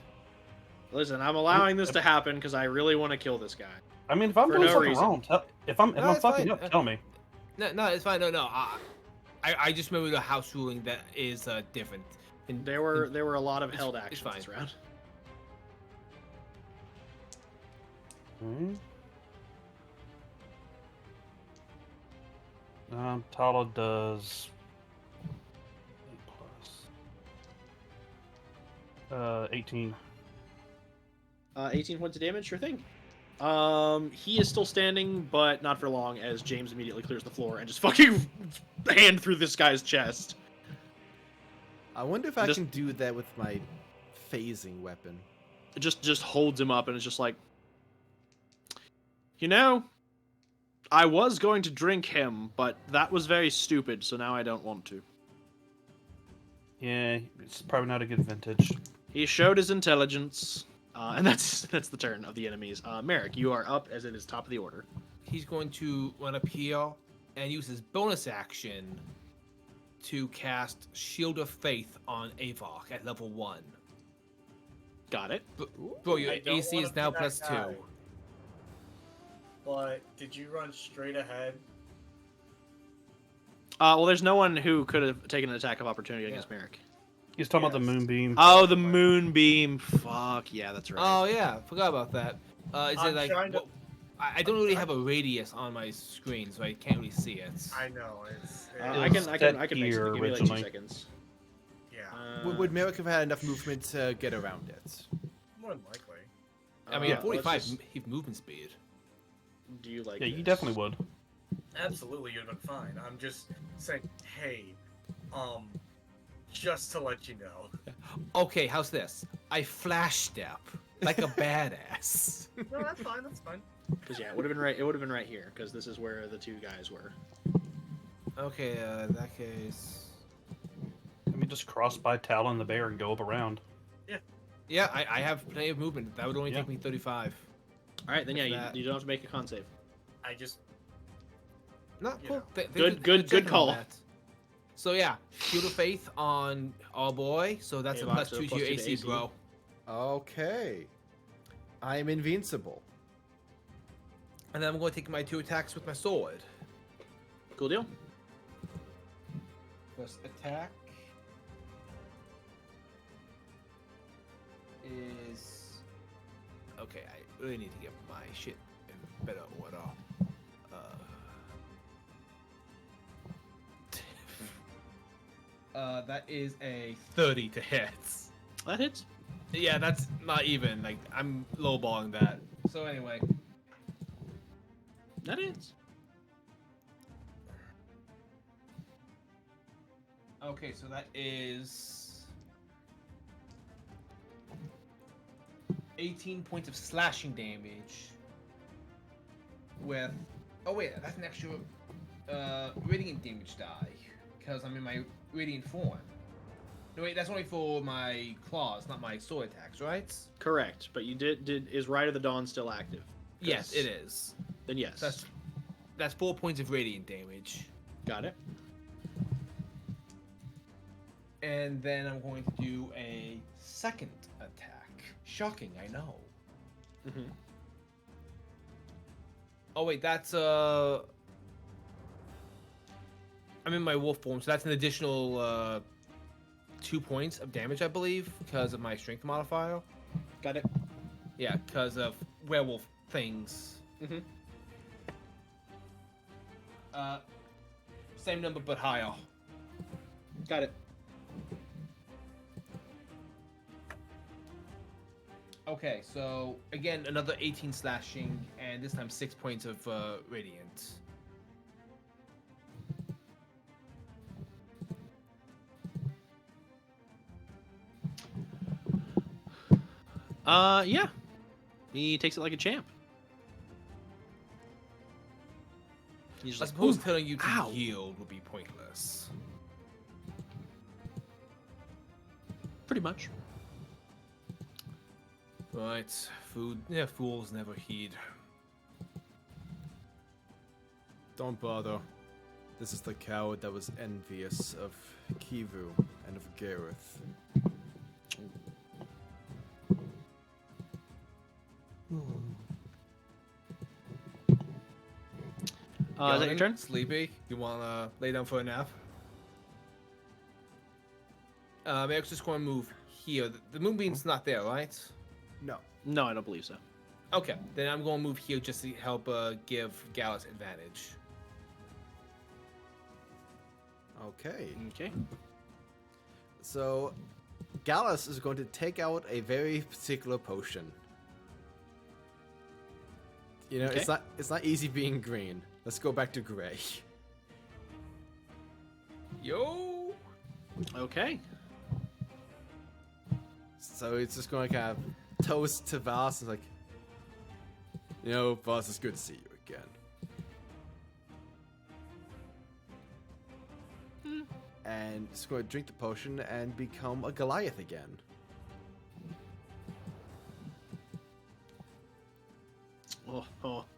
Listen, I'm allowing this to happen because I really want to kill this guy. I mean, if I'm For doing no something reason. wrong, if I'm No, it's fucking fine. up, tell me. No, it's fine. No. I just remember the house ruling that is different. There were a lot of It's- held it's actions fine. this round. Tala does 18. 18 points of damage, sure thing. He is still standing, but not for long, as James immediately clears the floor and just fucking hand through this guy's chest. I wonder if I Just- can do that with my phasing weapon. It just holds him up and is just like, you know, I was going to drink him, but that was very stupid, so now I don't want to. Yeah, it's probably not a good vintage. He showed his intelligence, and that's the turn of the enemies. Merrick, you are up as it is top of the order. He's going to run up here and use his bonus action to cast Shield of Faith on Avok at level 1. Got it. Bro, your I don't AC wanna is now be that plus guy. 2. But did you run straight ahead? Well, there's no one who could have taken an attack of opportunity against Merrick. He's talking about the Yes. moonbeam. Oh, the moonbeam. Fuck, yeah, that's right. Oh yeah, forgot about that. Is I'm it like trying to- what- I don't really have a radius on my screen, so I can't really see it. I know it's. I It can was make set something. here Give me like 2 originally. seconds. Yeah, Would Merrick have had enough movement to get around it? more than likely. I mean, let's 45 just- movement speed. Do you like? Yeah, you this? definitely would. Absolutely, you'd have been fine. I'm just saying, hey, just to let you know. Okay, how's this? I flash step like a badass. No, that's fine. That's fine. Because yeah, it would have been right. It would have been right here because this is where the 2 guys were. Okay, in that case. Let me just cross by Tala and the bear and go up around. Yeah, I have plenty of movement. That would only Yeah. take me 35. All right, then yeah, That- you don't have to make a con save. I just. No, You cool. know. Good checking on call. that. So yeah, Shield of Faith on our boy. So that's Okay, a plus so 2 to plus your 2 to AC, AC. bro. Okay. I'm invincible. And then I'm going to take my 2 attacks with my sword. Cool deal. First attack is okay. I really need to get my shit in better order. That is a 30 to hit. That hits. Yeah, that's not even like I'm lowballing that. So anyway, That hits. okay, so that is 18 points of slashing damage with oh wait, that's an extra radiant damage die because I'm in my radiant form. No wait, that's only for my claws, not my sword attacks, right? Correct, but you did is Rite of the Dawn still active? Yes, it is. Then yes. That's 4 points of radiant damage. Got it. And then I'm going to do a second attack. Shocking, I know. Mm-hmm. Oh wait, that's I'm in my wolf form, so that's an additional 2 points of damage, I believe, because of my strength modifier. Got it. Yeah, because of werewolf things. Mm-hmm. Same number but higher. Got it. Okay, so again another 18 slashing, and this time 6 points of radiant. Yeah. He takes it like a champ. He's I just suppose like, telling you to ow. yield would be pointless. pretty much. Right, food. Yeah, fools never heed. Don't bother. This is the coward that was envious of Kivu and of Gareth. Is that your Yawning? turn? Sleepy? You wanna lay down for a nap? Eric's just gonna move here. The moonbeam's not there, right? No. No, I don't believe so. Okay, then I'm gonna move here just to help give Gallus advantage. Okay. Okay. So, Gallus is going to take out a very particular potion. You know, Okay. it's not easy being green. Let's go back to gray. Yo! Okay. So it's just going to kind of toast to Voss and like, you know, Voss, it's good to see you again. And it's going to drink the potion and become a Goliath again.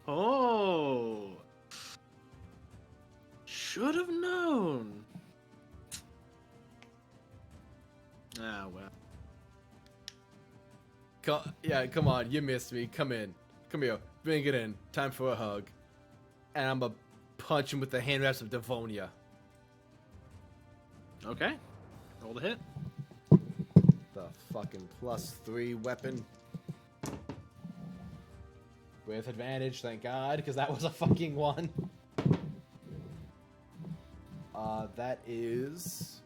Oh. Should have known. Ah, well. Come on, you missed me. Come in. Come here. Bring it in. Time for a hug. And I'm going to punch him with the hand wraps of Devonia. Okay. Roll the hit. The fucking +3 weapon. With advantage, thank God, because that was a fucking 1. That is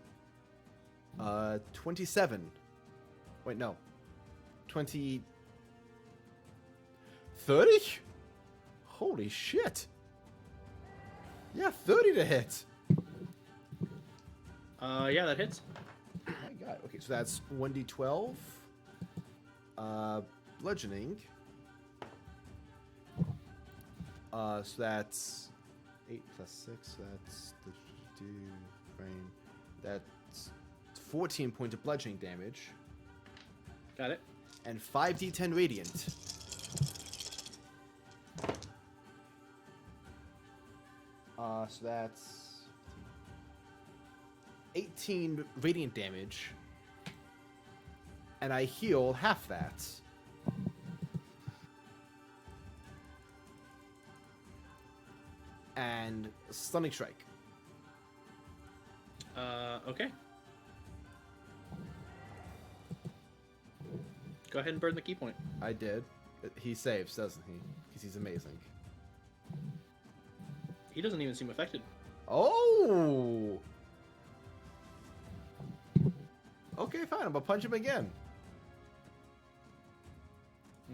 27. Wait, no. 20 30? Holy shit. Yeah, 30 to hit. Yeah, that hits. Oh my God. Okay, so that's 1d12. Bludgeoning. So that's 8 plus 6. That's the frame. That's 14 points of bludgeoning damage. Got it. And 5d10 radiant. So that's 18 radiant damage. And I heal half that. And stunning strike. Okay. Go ahead and burn the key point. I did. He saves, doesn't he? Because he's amazing. He doesn't even seem affected. Oh! Okay, fine. I'm gonna punch him again.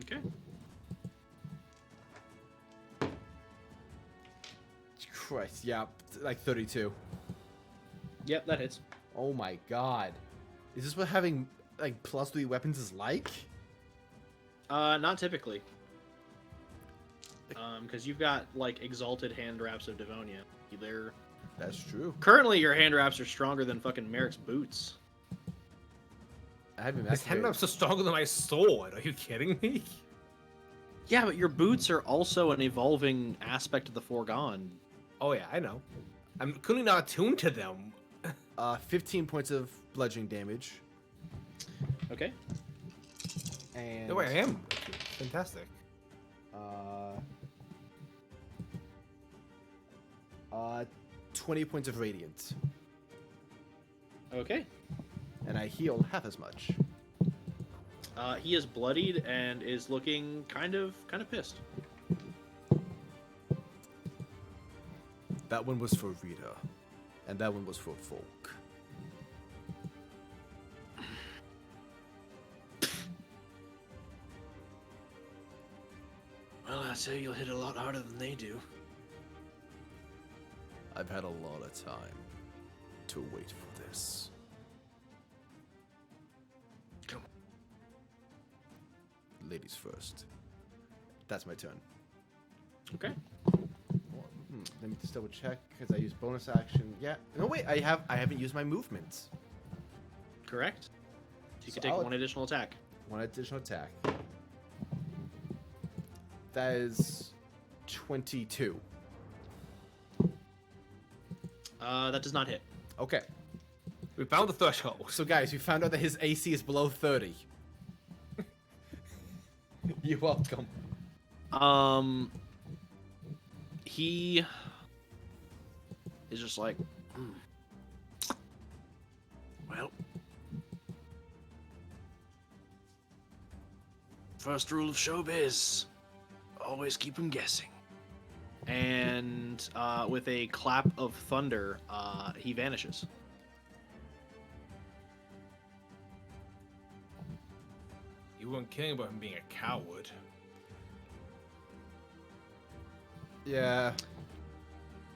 Okay. Christ, yeah, like 32. Yep, that hits. Oh my God. Is this what having like +3 weapons is like? Not typically. Because you've got like exalted hand wraps of Devonia. They're That's true. currently your hand wraps are stronger than fucking Merrick's boots. I haven't His hand activated. wraps are stronger than my sword. Are you kidding me? Yeah, but your boots are also an evolving aspect of the Foregone. Oh yeah, I know. I'm clearly not attuned to them. 15 points of bludgeoning damage. Okay. And No way, I am. Fantastic. 20 points of radiant. Okay. And I heal half as much. He is bloodied and is looking kind of pissed. That one was for Rita. And that one was for Folk. Well, I say you'll hit a lot harder than they do. I've had a lot of time to wait for this. Come Ladies first. That's my turn. Okay. Let me just double check because I use bonus action. Yeah. No wait, I haven't used my movements. Correct. So you So can take I'll- one additional attack. One additional attack. That is 22. That does not hit. Okay. We found the threshold. So guys, we found out that his AC is below 30. You're welcome. He is just like, "Hmm. Well, first rule of showbiz, always keep him guessing." And with a clap of thunder, he vanishes. You weren't kidding about him being a coward. Yeah.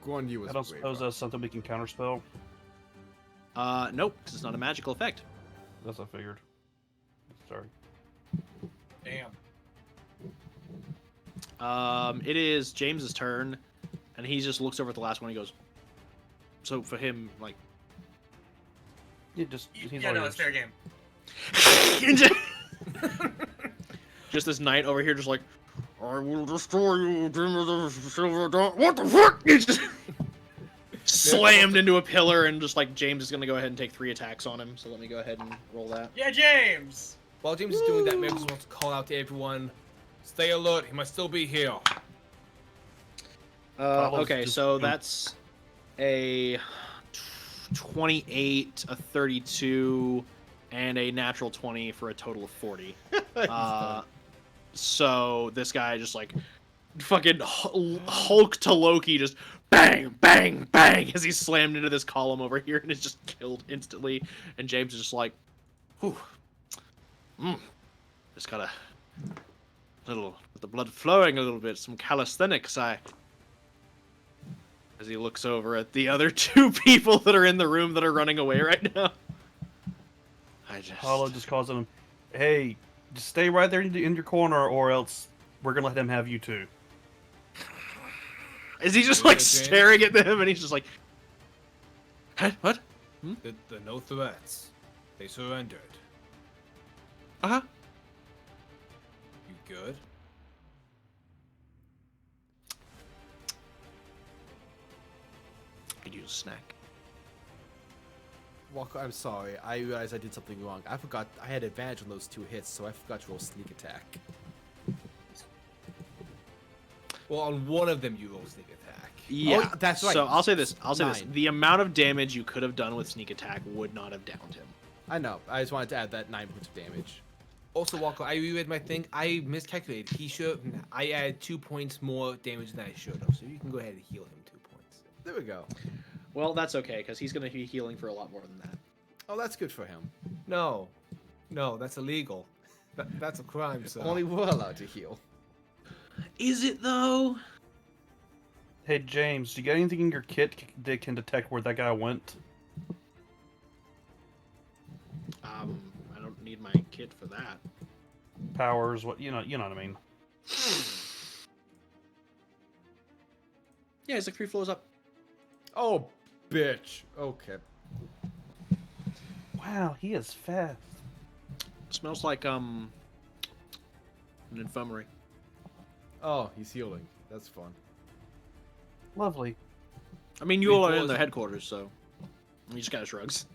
Guan Yu was I don't way suppose wrong. that's something we can counterspell. Nope, because it's not a magical effect. That's what I figured. Sorry. Damn. It is James's turn, and he just looks over at the last one. And he goes, "So for him, like, Yeah, just he's Yeah, all no, yours. it's fair game. just this knight over here, just like, I will destroy you, Dream of the Silver Dawn." What the fuck? He's just slammed into a pillar, and just like James is gonna go ahead and take 3 attacks on him. So let me go ahead and roll that. Yeah, James. While James is doing that, maybe just wants to call out to everyone. Stay alert, he might still be here. Okay, just- so that's a 28, a 32, and a natural 20 for a total of 40. So this guy just like fucking Hulk to Loki, just bang, bang, bang as he's slammed into this column over here and is just killed instantly. And James is just like, whew, just got a little, with the blood flowing a little bit, some calisthenics. As he looks over at the other 2 people that are in the room that are running away right now. Hollow just calls him, "Hey, just stay right there in your corner, or else we're gonna let him have you too." Is he just Okay, like James. staring at them and he's just like, what? The no threats. They surrendered. Uh-huh. You good? Could use a snack. Walker, I'm sorry. I realized I did something wrong. I forgot I had advantage on those 2 hits, so I forgot to roll sneak attack. Well, on one of them you roll sneak attack. Yeah, that's right. So I'll say this. I'll say this. 9. The amount of damage you could have done with sneak attack would not have downed him. I know. I just wanted to add that 9 points of damage. Also, Walker, I reread my thing. I miscalculated. I added 2 points more damage than I should have. So you can go ahead and heal him 2 points. There we go. Well, that's okay, because he's going to be healing for a lot more than that. Oh, that's good for him. No, that's illegal. That's a crime, sir. Only we're allowed to heal. Is it, though? Hey James, do you got anything in your kit that can detect where that guy went? I don't need my kit for that. Powers, what you know what I mean. Yeah, he's like 3 floors up. Oh, bitch. Okay. Wow, he is fast. Smells like, an infirmary. Oh, he's healing. That's fun. Lovely. I mean, you all are in Because- their headquarters, so he just kind of shrugs.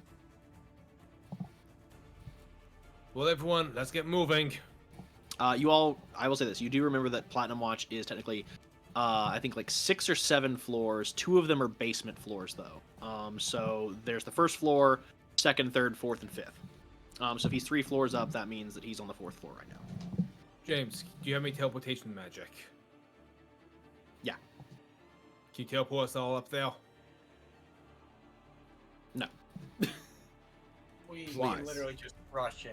Well, everyone, let's get moving. You all, I will say this, you do remember that Platinum Watch is technically, I think like 6 or 7 floors. 2 of them are basement floors, though. So there's the first floor, second, third, fourth, and fifth. So if he's 3 floors up, that means that he's on the 4th floor right now. James, do you have any teleportation magic? Yeah. Can you teleport us all up there? No. We Wise. literally just rush in.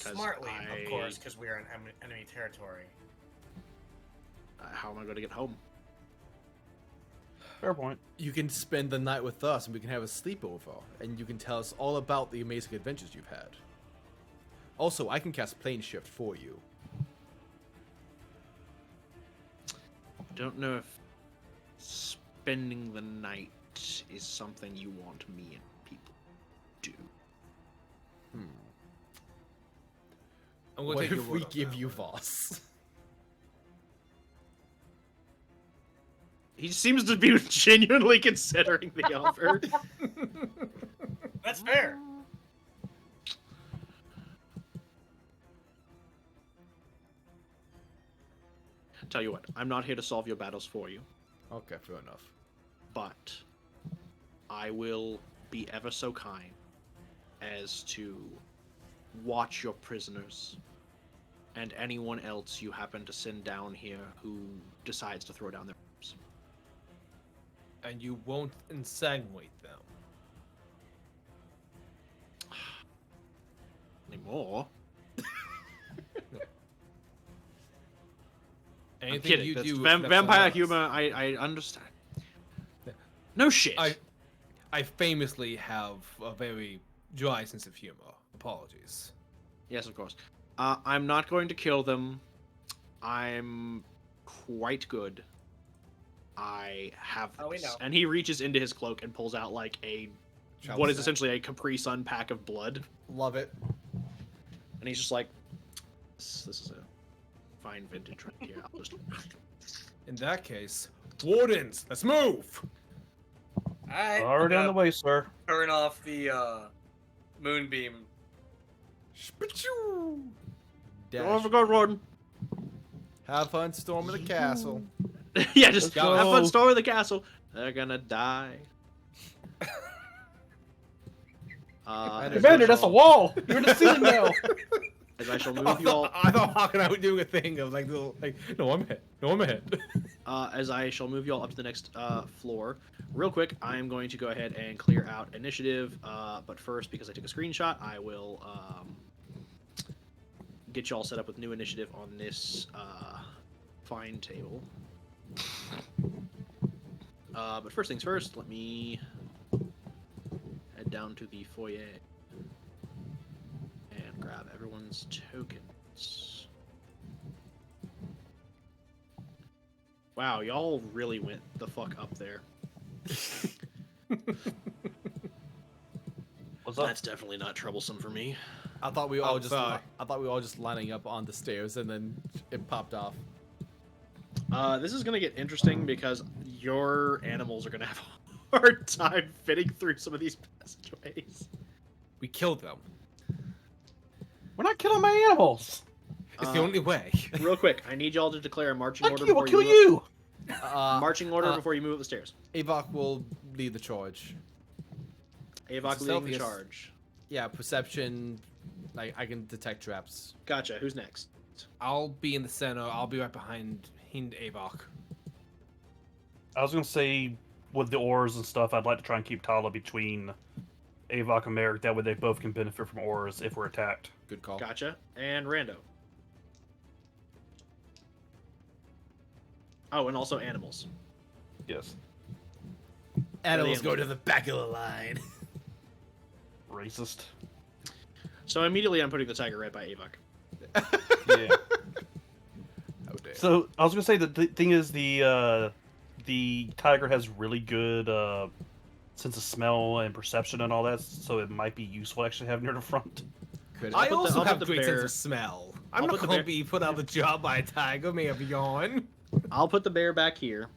'Cause Smartly, I- of course, because we are in enemy territory. How am I going to get home? Fair point. You can spend the night with us and we can have a sleepover. And you can tell us all about the amazing adventures you've had. Also, I can cast Plane Shift for you. Don't know if spending the night is something you want me and people to do. I'm gonna What take your if we word on give that you one. Voss? He seems to be genuinely considering the offer. That's fair. Tell you what, I'm not here to solve your battles for you. Okay, fair enough. but I will be ever so kind as to watch your prisoners and anyone else you happen to send down here who decides to throw down their arms. And you won't insanguinate them. Anymore? I'm Anything kidding. you That's do reflects on vampire us. humor. I understand. No shit. I famously have a very dry sense of humor. Apologies. Yes, of course. I'm not going to kill them. I'm quite good. I have this. Oh, we know. And he reaches into his cloak and pulls out like a Travel what is snack. essentially a Capri Sun pack of blood. Love it. And he's just like, this is a fine vintage right here. I'll just... In that case, wardens, let's move. Alright. Already on the way, sir. Turn off the moonbeam. Oh Dash. my god, Warden. Have fun storming the castle. Yeah, just Let's have fun go. storming the castle. They're gonna die. Commander, that's a wall. You're in the ceiling now. As I shall I move you all, thought Hawk and I were doing a thing of like little like no I'm ahead. No I'm ahead. as I shall move you all up to the next floor. Real quick, I am going to go ahead and clear out initiative. But first, because I took a screenshot, I will get you all set up with new initiative on this fine table. But first things first, let me head down to the foyer and grab everyone's tokens. Wow, y'all really went the fuck up there. What's up? That's definitely not troublesome for me. I thought we were all Oh, just sorry. I thought we were all just lining up on the stairs and then it popped off. This is gonna get interesting because your animals are gonna have a hard time fitting through some of these passageways. We killed them. We're not killing my animals. It's the only way. Real quick, I need y'all to declare a marching Fuck order you, I'll before kill you. you. Marching order before you move up the stairs. Avok will lead the charge. Avok It's leading the stealthiest. charge. Yeah, perception. Like I can detect traps. Gotcha. Who's next? I'll be in the center. I'll be right behind Avok. I was gonna say, with the ores and stuff, I'd like to try and keep Tala between Avok and Merrick. That way, they both can benefit from ores if we're attacked. Good call. Gotcha. And Rando. Oh, and also animals. Yes. Animals Brilliant. go to the back of the line. Racist. So immediately I'm putting the tiger right by Avok. Yeah. Oh damn. So I was gonna say the thing is the tiger has really good sense of smell and perception and all that, so it might be useful actually having her in front. Could I put the- also I'll have put the great sense bear- of smell. I'll I'm put not the gonna bear- be put out of the job by a tiger. May have yawn. I'll put the bear back here.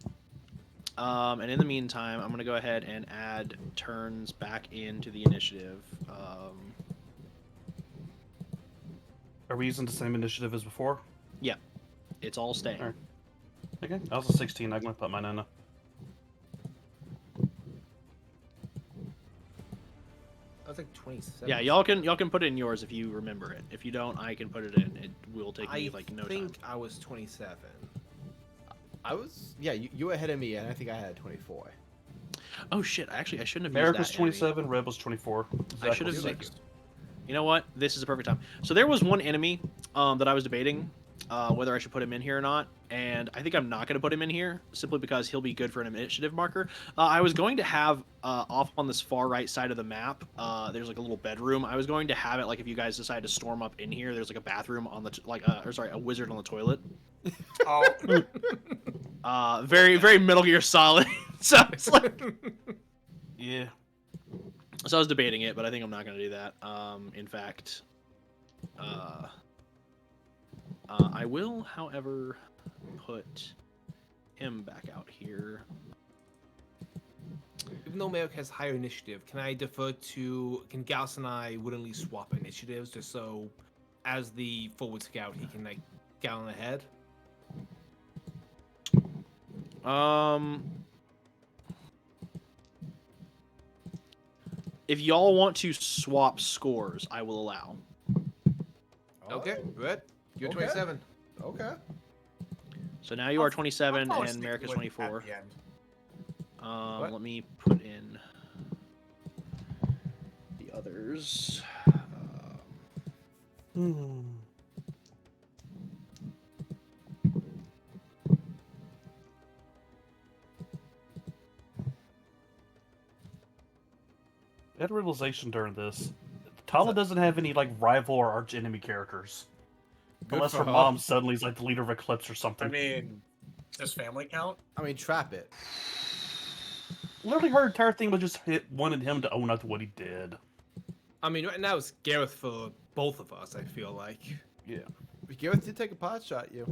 And in the meantime, I'm going to go ahead and add turns back into the initiative. Are we using the same initiative as before? It's all staying. Alright. Okay, I was a 16. I'm gonna put mine in. I was like 27. Yeah, y'all can put it in yours if you remember it. If you don't, I can put it in. It will take me like no I think time. I was 27. I was you were ahead of me and I think I had 24. Oh shit! I shouldn't have Merrick used was that. 27. Red was 24. I should have was used. 6. You know what? This is a perfect time. So there was one enemy that I was debating whether I should put him in here or not, and I think I'm not going to put him in here simply because he'll be good for an initiative marker. I was going to have off on this far right side of the map. There's like a little bedroom. I was going to have it like if you guys decide to storm up in here. There's like a bathroom on the a wizard on the toilet. Oh, Very very Metal Gear Solid. So it's like. Yeah. So I was debating it, but I think I'm not going to do that. In fact, I will, however, put him back out here. Even though Merrick has higher initiative, can I defer to? Can Gauss and I willingly swap initiatives just so, as the forward scout, he can like get on ahead? If y'all want to swap scores, I will allow. Okay, good. You're Okay. 27. Okay. So now you are I'll 27 probably and stick Merrick is with at 24. the end. What? Let me put in the others. I had a realization during this. Tala doesn't have any like rival or arch enemy characters. Good Unless for her her. mom suddenly is like the leader of Eclipse or something. I mean, does family count? I mean, trap it. Literally her entire thing was just wanted him to own up to what he did. I mean, right now it's Gareth for both of us, I feel like. Yeah. Gareth did take a pot shot at you.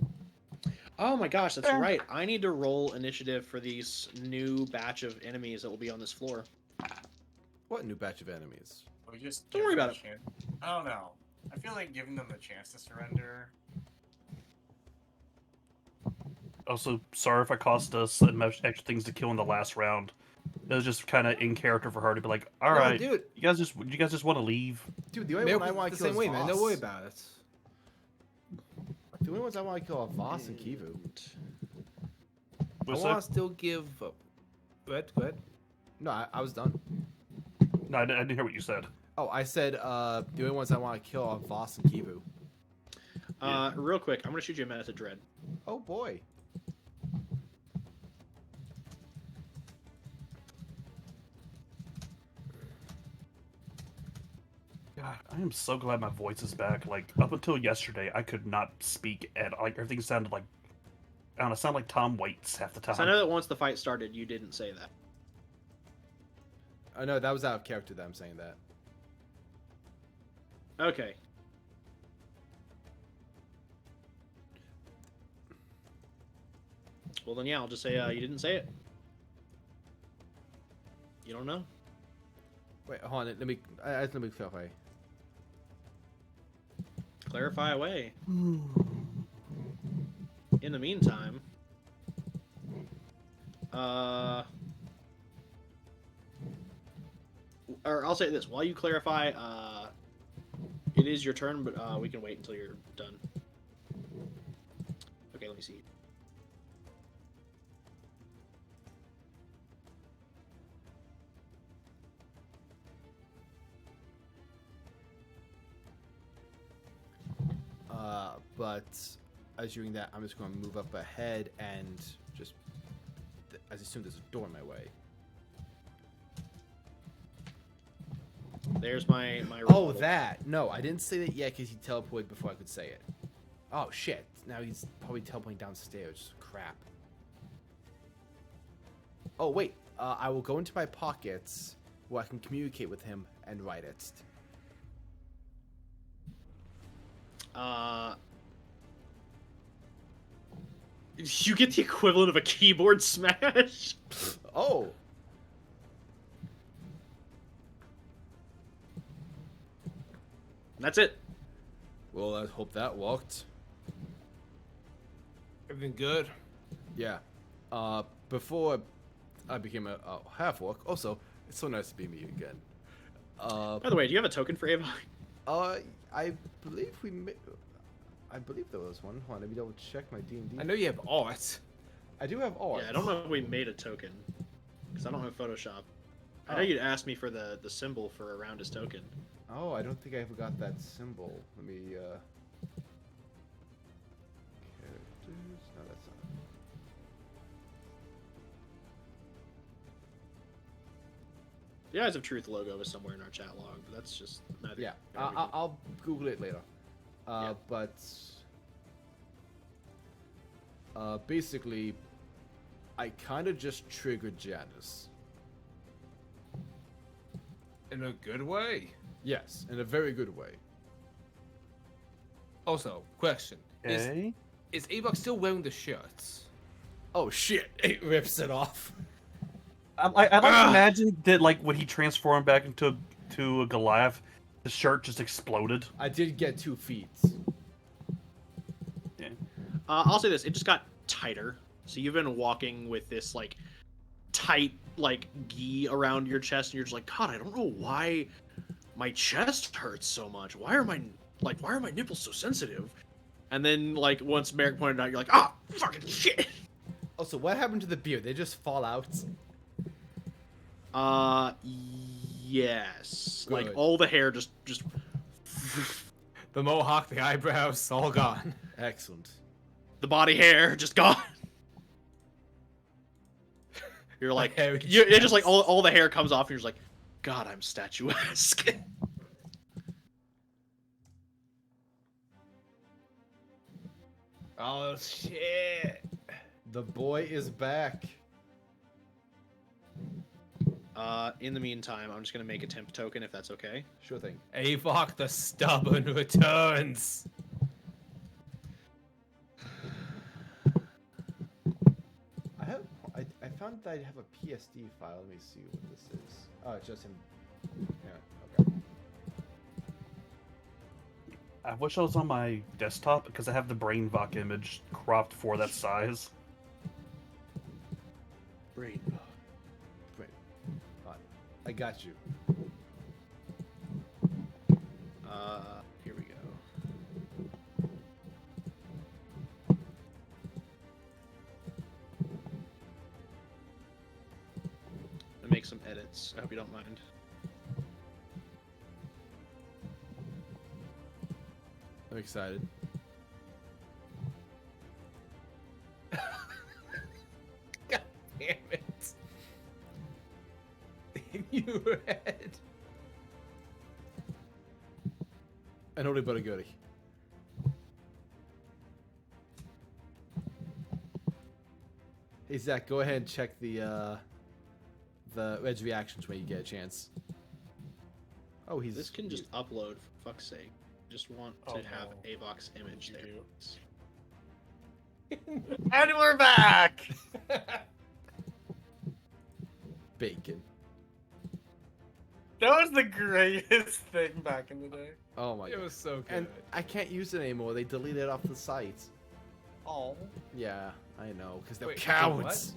Oh my gosh, that's Fair. right. I need to roll initiative for these new batch of enemies that will be on this floor. What new batch of enemies? We just Don't give worry them about a chance. I don't know. I feel like giving them the chance to surrender. Also, sorry if I cost us extra things to kill in the last round. It was just kind of in character for her to be like, "All No, right, dude. you guys just want to leave." Dude, the only Merrick one I was want the to kill same is way, Voss. man. Don't worry about it. The only ones I want to kill are Voss and Kivu. I What's want that? to still give. Go ahead. No, I was done. No, I didn't hear what you said. Oh, I said the only ones I want to kill are Voss and Kivu. Real quick, I'm gonna shoot you a message, Red. Oh boy. God, I am so glad my voice is back. Like up until yesterday, I could not speak at like everything sounded like I don't know, sounded like Tom Waits half the time. So I know that once the fight started, you didn't say that. Oh no, that was out of character that I'm saying that. Okay. Well then, yeah, I'll just say you didn't say it. You don't know. Wait, hold on. Let me clarify. Clarify away. In the meantime, or I'll say this: while you clarify, it is your turn, but we can wait until you're done. Okay, let me see. But as you're doing that, I'm just going to move up ahead and just as soon as there's a door in my way. There's my Oh, rebuttal. that. No, I didn't say that yet because he teleported before I could say it. Oh shit! Now he's probably teleporting downstairs. Crap. Oh wait. I will go into my pockets where I can communicate with him and write it. You get the equivalent of a keyboard smash. Oh. That's it. Well, I hope that worked. Everything good? Yeah. Before I became a half orc. Also, it's so nice to be me again. By the way, do you have a token for Ava? I believe I believe there was one. Hold on, let me double check my D&D. I know you have art. I do have art. Yeah, I don't know if we made a token because I don't have Photoshop. I know Oh. you'd asked me for the symbol for around his token. Oh, I don't think I ever got that symbol. Let me characters. No, that's not. The Eyes of Truth logo is somewhere in our chat log, but that's just neither. Yeah, here nor there. I'll Google it later. Yeah. But basically, I kind of just triggered Janice. In a good way. Yes, in a very good way. Also, question. Okay. Is Avok still wearing the shirts? Oh shit! It rips it off. I'd like to imagine that like when he transformed back into a Goliath, the shirt just exploded. I did get 2 feet. Yeah. I'll say this: it just got tighter. So you've been walking with this like tight like gi around your chest, and you're just like, God, I don't know why my chest hurts so much. Why are my nipples so sensitive? And then like once Merrick pointed out, you're like, ah, fucking shit. Also, what happened to the beard? They just fall out. Yes. Like Good. all the hair just The mohawk, the eyebrows, all gone. Excellent. the body hair just gone. You're like, hairy it just like chest. all the hair comes off, and you're just like, God, I'm statuesque. Oh shit. The boy is back. In the meantime, I'm just gonna make a temp token if that's okay. Sure thing. Avok the stubborn returns. I found that I have a PSD file. Let me see what this is. Oh, it's just him. Yeah. Okay. I wish I was on my desktop because I have the brain Vok image cropped for that size. Brain. Brain. I got you. Here we go. I'll make some edits. I hope you don't mind. I'm excited. God damn it. You read. And only but a goodie. Hey Zach, go ahead and check the Red's reactions when you get a chance. Oh, he's This can just upload, for fuck's sake. Just want to Oh, have no. Avok's image there. You. And we're back! bacon. That was the greatest thing back in the day. Oh my It god. was so good. And I can't use it anymore. They deleted it off the site. Oh. Yeah, I know, because they're Wait, cowards.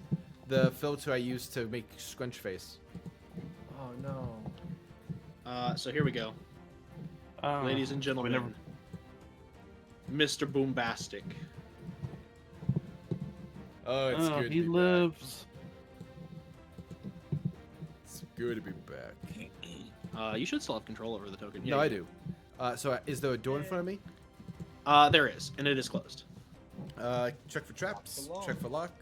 The filter I used to make scrunch face. Oh no. So here we go. Ladies and gentlemen, never- Mr. Boombastic. Oh, it's good. To he be lives. Back. It's good to be back. You should still have control over the token. No, I do. So is there a door in front of me? There is, and it is closed. Check for traps. Lock the Check for lock.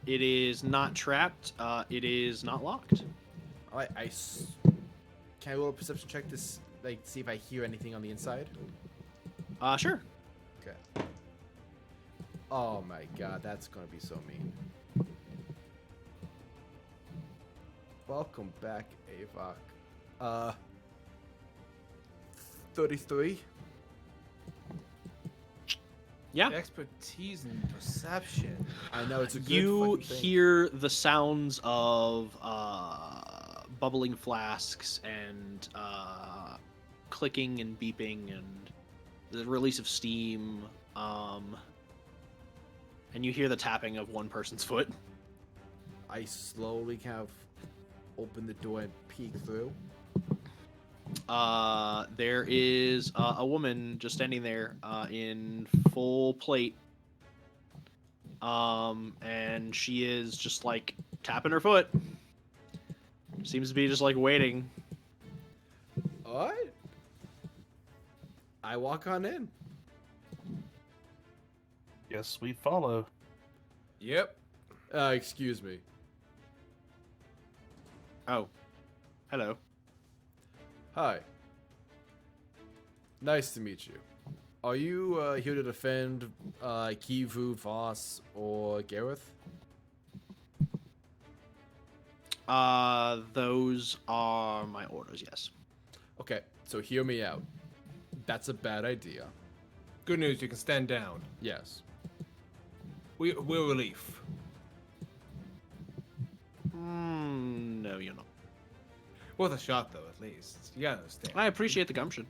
It is not trapped. It is not locked. Can I roll a perception check to see if I hear anything on the inside? Sure. Okay. Oh my god, that's gonna be so mean. Welcome back, Avok. 33. Yeah. Expertise and perception. I know it's a good You fucking thing. hear the sounds of bubbling flasks and clicking and beeping and the release of steam. And you hear the tapping of one person's foot. I slowly kind of open the door and peek through. There is a woman just standing there in full plate. And she is just like tapping her foot. Seems to be just like waiting. Alright. I walk on in. Yes, we follow. Yep. Excuse me. Oh. Hello. Hi. Nice to meet you. Are you here to defend Kivu, Voss, or Gareth? Those are my orders, yes. Okay, so hear me out. That's a bad idea. Good news, you can stand down. Yes. We're relief. No, you're not. Worth a shot, though, at least. You gotta understand. I appreciate the gumption.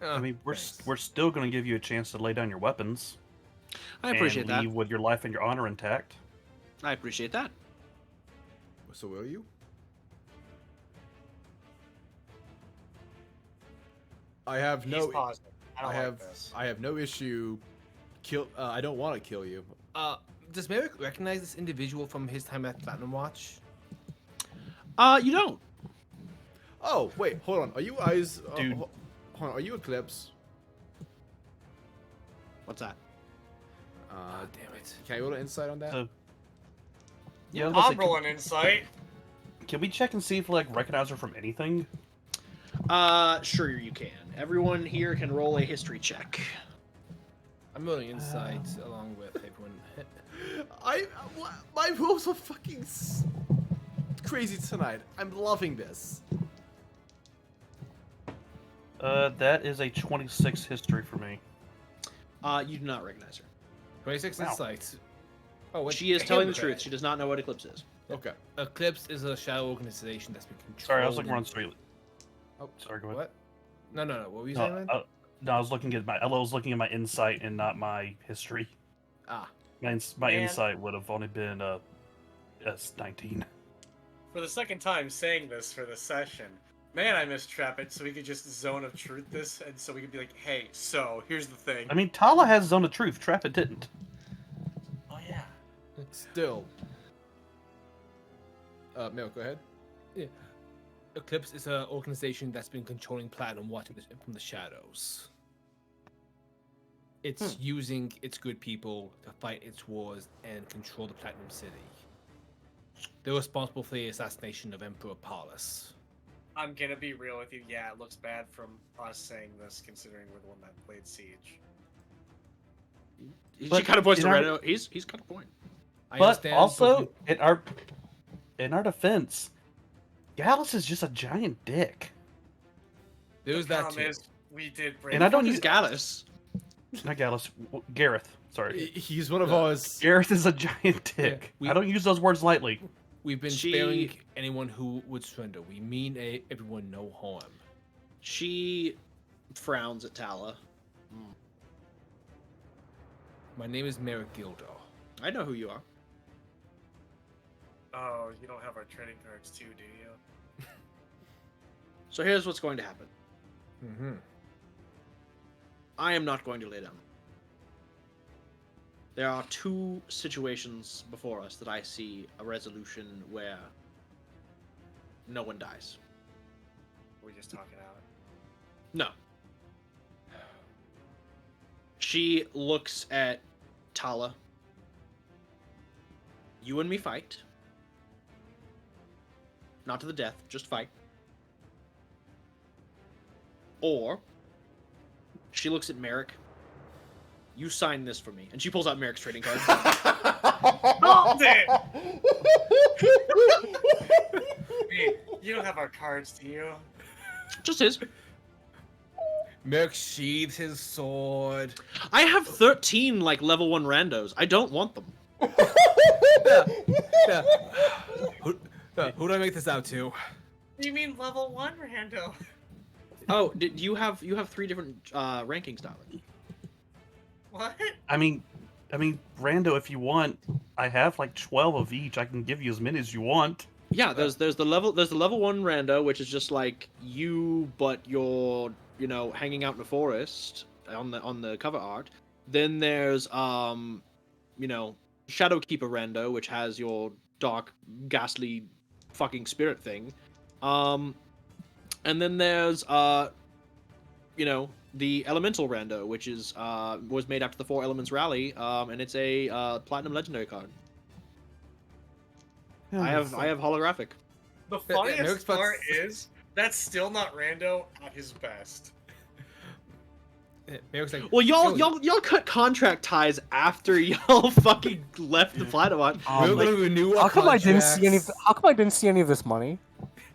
Oh, I mean, thanks. we're still gonna give you a chance to lay down your weapons. I appreciate and that. leave with your life and your honor intact. I appreciate that. So will you? I have He's no. pausing. I don't like this. I have no issue. I don't want to kill you. Does Merrick recognize this individual from his time at Platinum Watch? You don't. Oh wait, hold on. Are you eyes? Dude. Hold on. Are you Eclipse? What's that? Damn it. Can I roll an insight on that? Yeah, I was about to I'm say, rolling insight. can we check and see if like recognize her from anything? Sure you can. Everyone here can roll a history check. I'm rolling insight along with everyone. My rolls are fucking crazy tonight. I'm loving this. That is a 26 history for me. You do not recognize her. 26 Wow. insight. Oh, what She is the telling hell the is truth. that? She does not know what Eclipse is. Okay. Eclipse is a shadow organization that's been controlled. Sorry, I was looking wrong straight. Oh, Sorry, go ahead. what? No. What were you saying, No, man? no, I was looking at I was looking at my insight and not my history. Ah. My Man. insight would have only been S19. For the second time saying this for the session, man, I miss Trap It so we could just zone of truth this, and so we could be like, hey, so here's the thing. I mean, Tala has Zone of Truth. Trap It didn't. Oh yeah. Still. Mel, go ahead. Eclipse is an organization that's been controlling Platinum Watch from the shadows. It's using its good people to fight its wars and control the Platinum City. They're responsible for the assassination of Emperor Paulus. I'm gonna be real with you. Yeah, it looks bad from us saying this, considering we're the one that played Siege. She But kind of points in to our- Redo. He's got a point. I But understand, also, but in our defense, Gallus is just a giant dick. there's the that problem too. is, we did break. And I don't Fuck is use Gallus. Not Gallus. Gareth. Sorry. He's one of ours. Gareth is a giant dick. we- I don't use those words lightly. We've been She- sparing anyone who would surrender. We mean everyone no harm. She frowns at Tala. My name is Merrick Gildor. I know who you are. Oh, you don't have our trading cards too, do you? So here's what's going to happen. Mm-hmm. I am not going to lay down. There are two situations before us that I see a resolution where no one dies. We're just talking out. No. She looks at Tala. You and me fight. Not to the death, just fight. Or she looks at Merrick. You sign this for me. And she pulls out Merrick's trading card. Hold it! Hey, you don't have our cards, do you? Just his. Merrick sheathes his sword. I have 13 like level 1 randos. I don't want them. Yeah. Who do I make this out to? What do you mean level 1, Rando? Oh, did you have 3 different rankings, darling? What? I mean, Rando, if you want, I have like 12 of each. I can give you as many as you want. Yeah, there's the level 1 rando, which is just like you, but you're hanging out in the forest on the cover art. Then there's Shadowkeeper rando, which has your dark, ghastly, fucking spirit thing. And then there's the Elemental rando, which is was made after the 4 Elements rally, and it's a platinum legendary card. I have holographic. The Yeah, funniest Merrick's part is that's still not Rando at his best. Merrick's like, Well, "Yo, y'all cut contract ties after y'all fucking left the platinum watch. we're gonna renew our How come I didn't see any? contracts." How come I didn't see any of this money?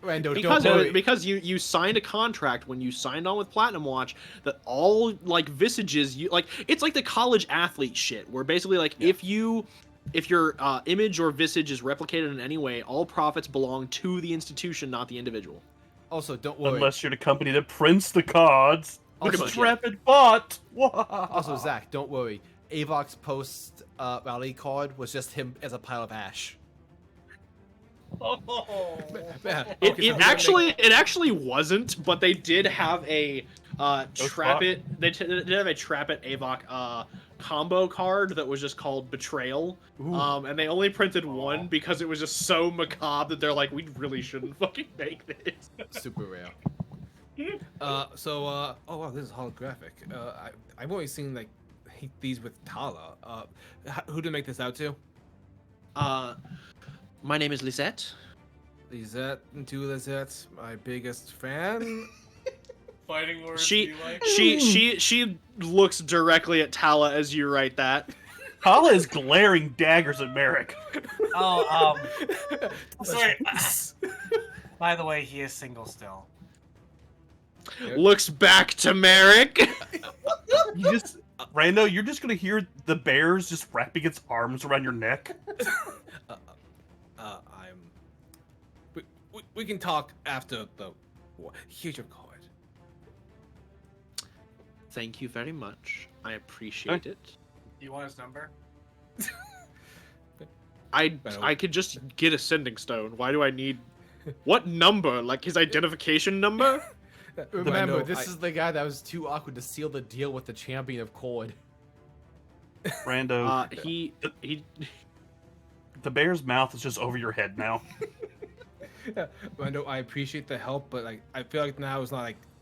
Rando, Because don't worry. you signed a contract when you signed on with Platinum Watch that all like visages it's like the college athlete shit where basically like if your image or visage is replicated in any way, all profits belong to the institution, not the individual. Also, don't worry. Unless you're the company that prints the cards. Also, Which Rapid bought. Also, Zach, don't worry. Avok's post rally card was just him as a pile of ash. Oh. It actually wasn't, but they did have a trap fuck. it. They did have a trap it Avok combo card that was just called Betrayal. And they only printed one because it was just so macabre that they're like, we really shouldn't fucking make this. Super rare. Oh wow, this is holographic. I've only seen like these with Tala. Who to make this out to? My name is Lisette. Lisette, Lisette, my biggest fan. Fighting words. She you like? she looks directly at Tala as you write that. Kala is glaring daggers at Merrick. Oh, sorry. By the way, he is single still. Looks back to Merrick. You just, Rando, you're just gonna hear the bears just wrapping its arms around your neck. We can talk after the war. Here's your card. Thank you very much. I appreciate it. You want his number? I could just get a sending stone. Why do I need what number? Like his identification number? Remember, this is the guy that was too awkward to seal the deal with the champion of Cord. Rando, He the bear's mouth is just over your head now. Rando, I appreciate the help, but like I feel like now is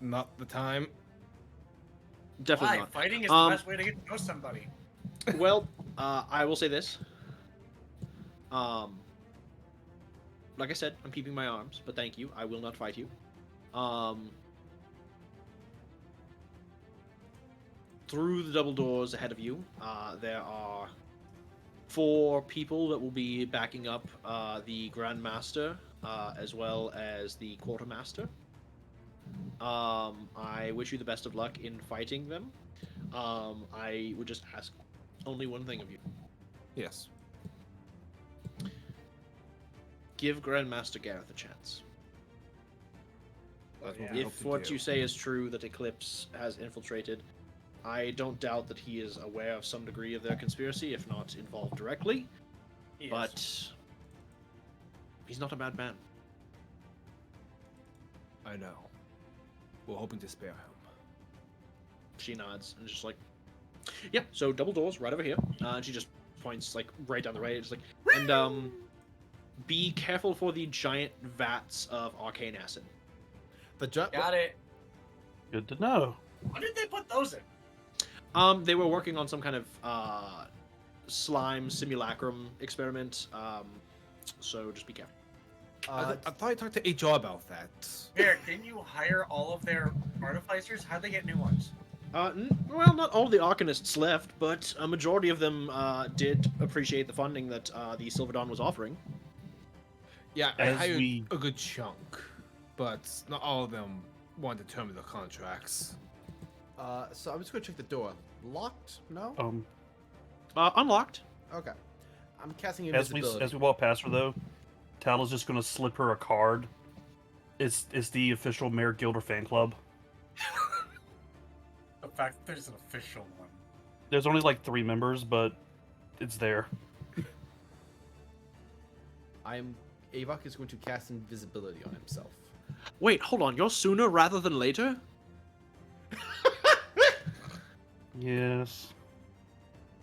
not the time. definitely Why? not. Fighting is the best way to get to know somebody. Well, I will say this. Like I said, I'm keeping my arms, but thank you. I will not fight you. Through the double doors ahead of you, there are 4 people that will be backing up the Grandmaster, as well as the Quartermaster. I wish you the best of luck in fighting them. I would just ask only one thing of you. Yes. Give Grandmaster Gareth a chance. That's what we hope If to what do. you say is true, that Eclipse has infiltrated, I don't doubt that he is aware of some degree of their conspiracy, if not involved directly. He is. But he's not a bad man. I know. We're hoping to spare him. She nods and is just like, yeah. So double doors right over here. And she just points like right down the way. Just like, and be careful for the giant vats of arcane acid. Got it. Good to know. What did they put those in? They were working on some kind of slime simulacrum experiment. So just be careful. I thought I talked to HR about that. Here, didn't you hire all of their artificers? How'd they get new ones? Well, not all of the Arcanists left, but a majority of them did appreciate the funding that the Silver Dawn was offering. Yeah, I As hired we- a good chunk, but not all of them wanted to terminate the contracts. So I'm just gonna check the door. Locked? No? Unlocked. Okay. I'm casting As invisibility. we walk past her though, Tala's just gonna slip her a card. It's the official Mayor Gilder fan club. The fact that there's an official one. There's only like 3 members, but it's there. Avok is going to cast invisibility on himself. Wait, hold on. You're sooner rather than later? Yes.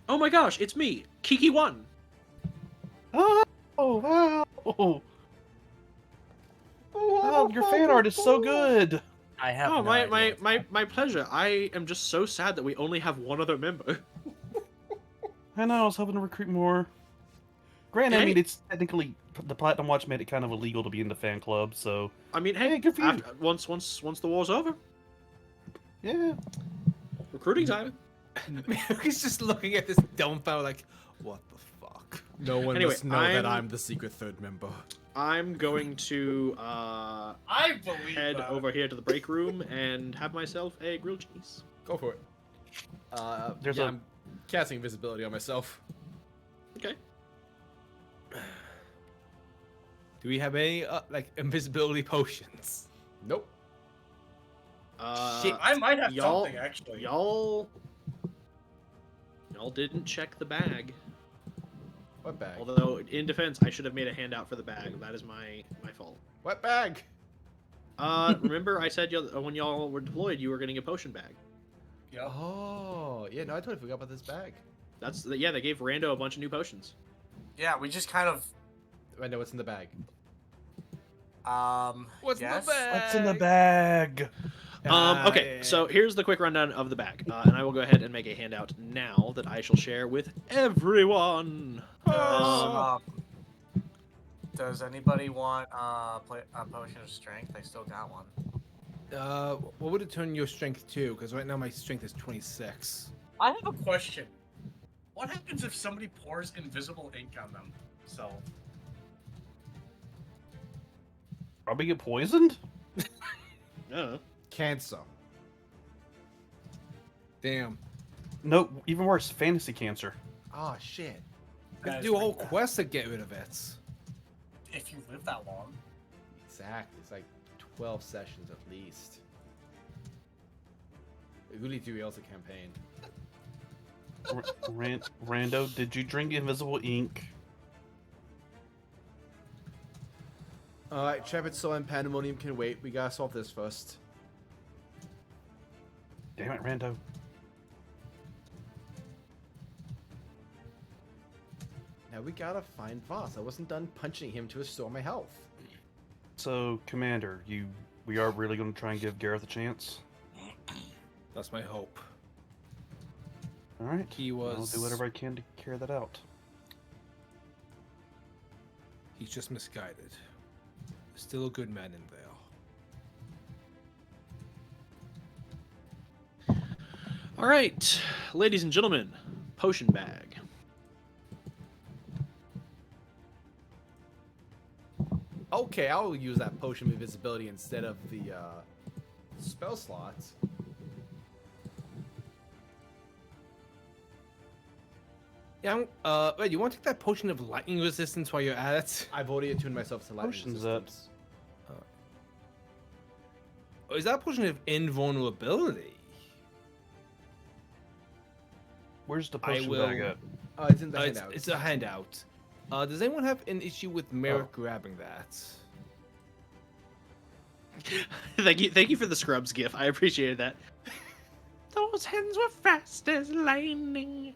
Oh my gosh, it's me, Kiki1. Oh wow! Oh, your fan art is so good. I have Oh, no idea. my pleasure. I am just so sad that we only have one other member. I know. I was hoping to recruit more. Granted, I Hey. mean, it's technically the Platinum Watch made it kind of illegal to be in the fan club, so I mean, hey, Hey, good for you. once the war's over, yeah. recruiting time. He's just looking at this dumbfounded like, what the fuck? No one Anyway, must know that I'm- I'm the secret 3rd member. I'm going to I believe head that. over here to the break room and have myself a grilled cheese. Go for it. There's yeah, a- I'm casting invisibility on myself. Okay. Do we have any like invisibility potions? Nope. Uh, Shit. I might have y'all- something actually. Y'all Y'all didn't check the bag. What bag? Although, in defense, I should have made a handout for the bag. That is my fault. What bag? Remember I said when y'all were deployed, you were getting a potion bag. Yep. Oh, yeah, no, I totally forgot about this bag. Yeah, they gave Rando a bunch of new potions. Yeah, we just kind of I know what's in the bag. What's in the yes? bag? What's in the bag? Okay, so here's the quick rundown of the bag, and I will go ahead and make a handout now that I shall share with everyone. Does anybody want a potion of strength? I still got one. What would it turn your strength to? Because right now my strength is 26. I have a question. What happens if somebody pours invisible ink on them? So Probably get poisoned? Yeah. Cancer. Damn. No, even worse, fantasy cancer. Oh, shit. I have That to is do a whole pretty bad. quest to get rid of it. if you live that long, Exactly. It's like 12 sessions at least. It really derails the campaign. Rando, did you drink invisible ink? Alright, Trepid Soul and Pandemonium can wait. We gotta solve this first. Damn it, Rando. Now we gotta find Voss. I wasn't done punching him to restore my health. So, Commander, we are really going to try and give Gareth a chance? That's my hope. Alright. He I'll was. do whatever I can to carry that out. He's just misguided. Still a good man in there. All right, ladies and gentlemen, potion bag. Okay, I'll use that potion of invisibility instead of the spell slots. Yeah, wait, you want to take that potion of lightning resistance while you're at it? I've already attuned myself to lightning Potion's up. resistance. Or is that a potion of invulnerability? Where's the I potion will- bag at? It's in the It's, handout. it's a handout. Does anyone have an issue with Merrick grabbing that? Thank you for the Scrubs gif. I appreciated that. Those hands were fast as lightning.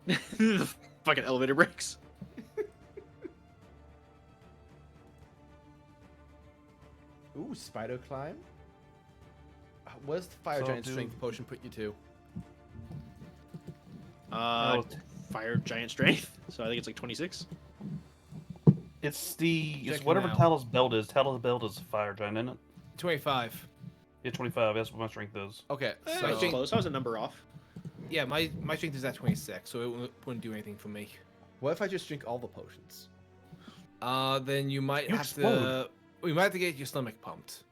The fucking elevator breaks. Ooh, spider climb. What's the fire So giant do- strength potion put you to? Oh, Fire giant strength. So I think it's like 26. it's Checking whatever now. Talos belt is. Talos belt is a fire giant, isn't it? 25. Yeah, 25. That's what my strength is. Okay, So so that's close. I was a number off. Yeah, my strength is at 26, so it wouldn't do anything for me. what if I just drink all the potions? Then you might You have to. explode. We might have to get your stomach pumped.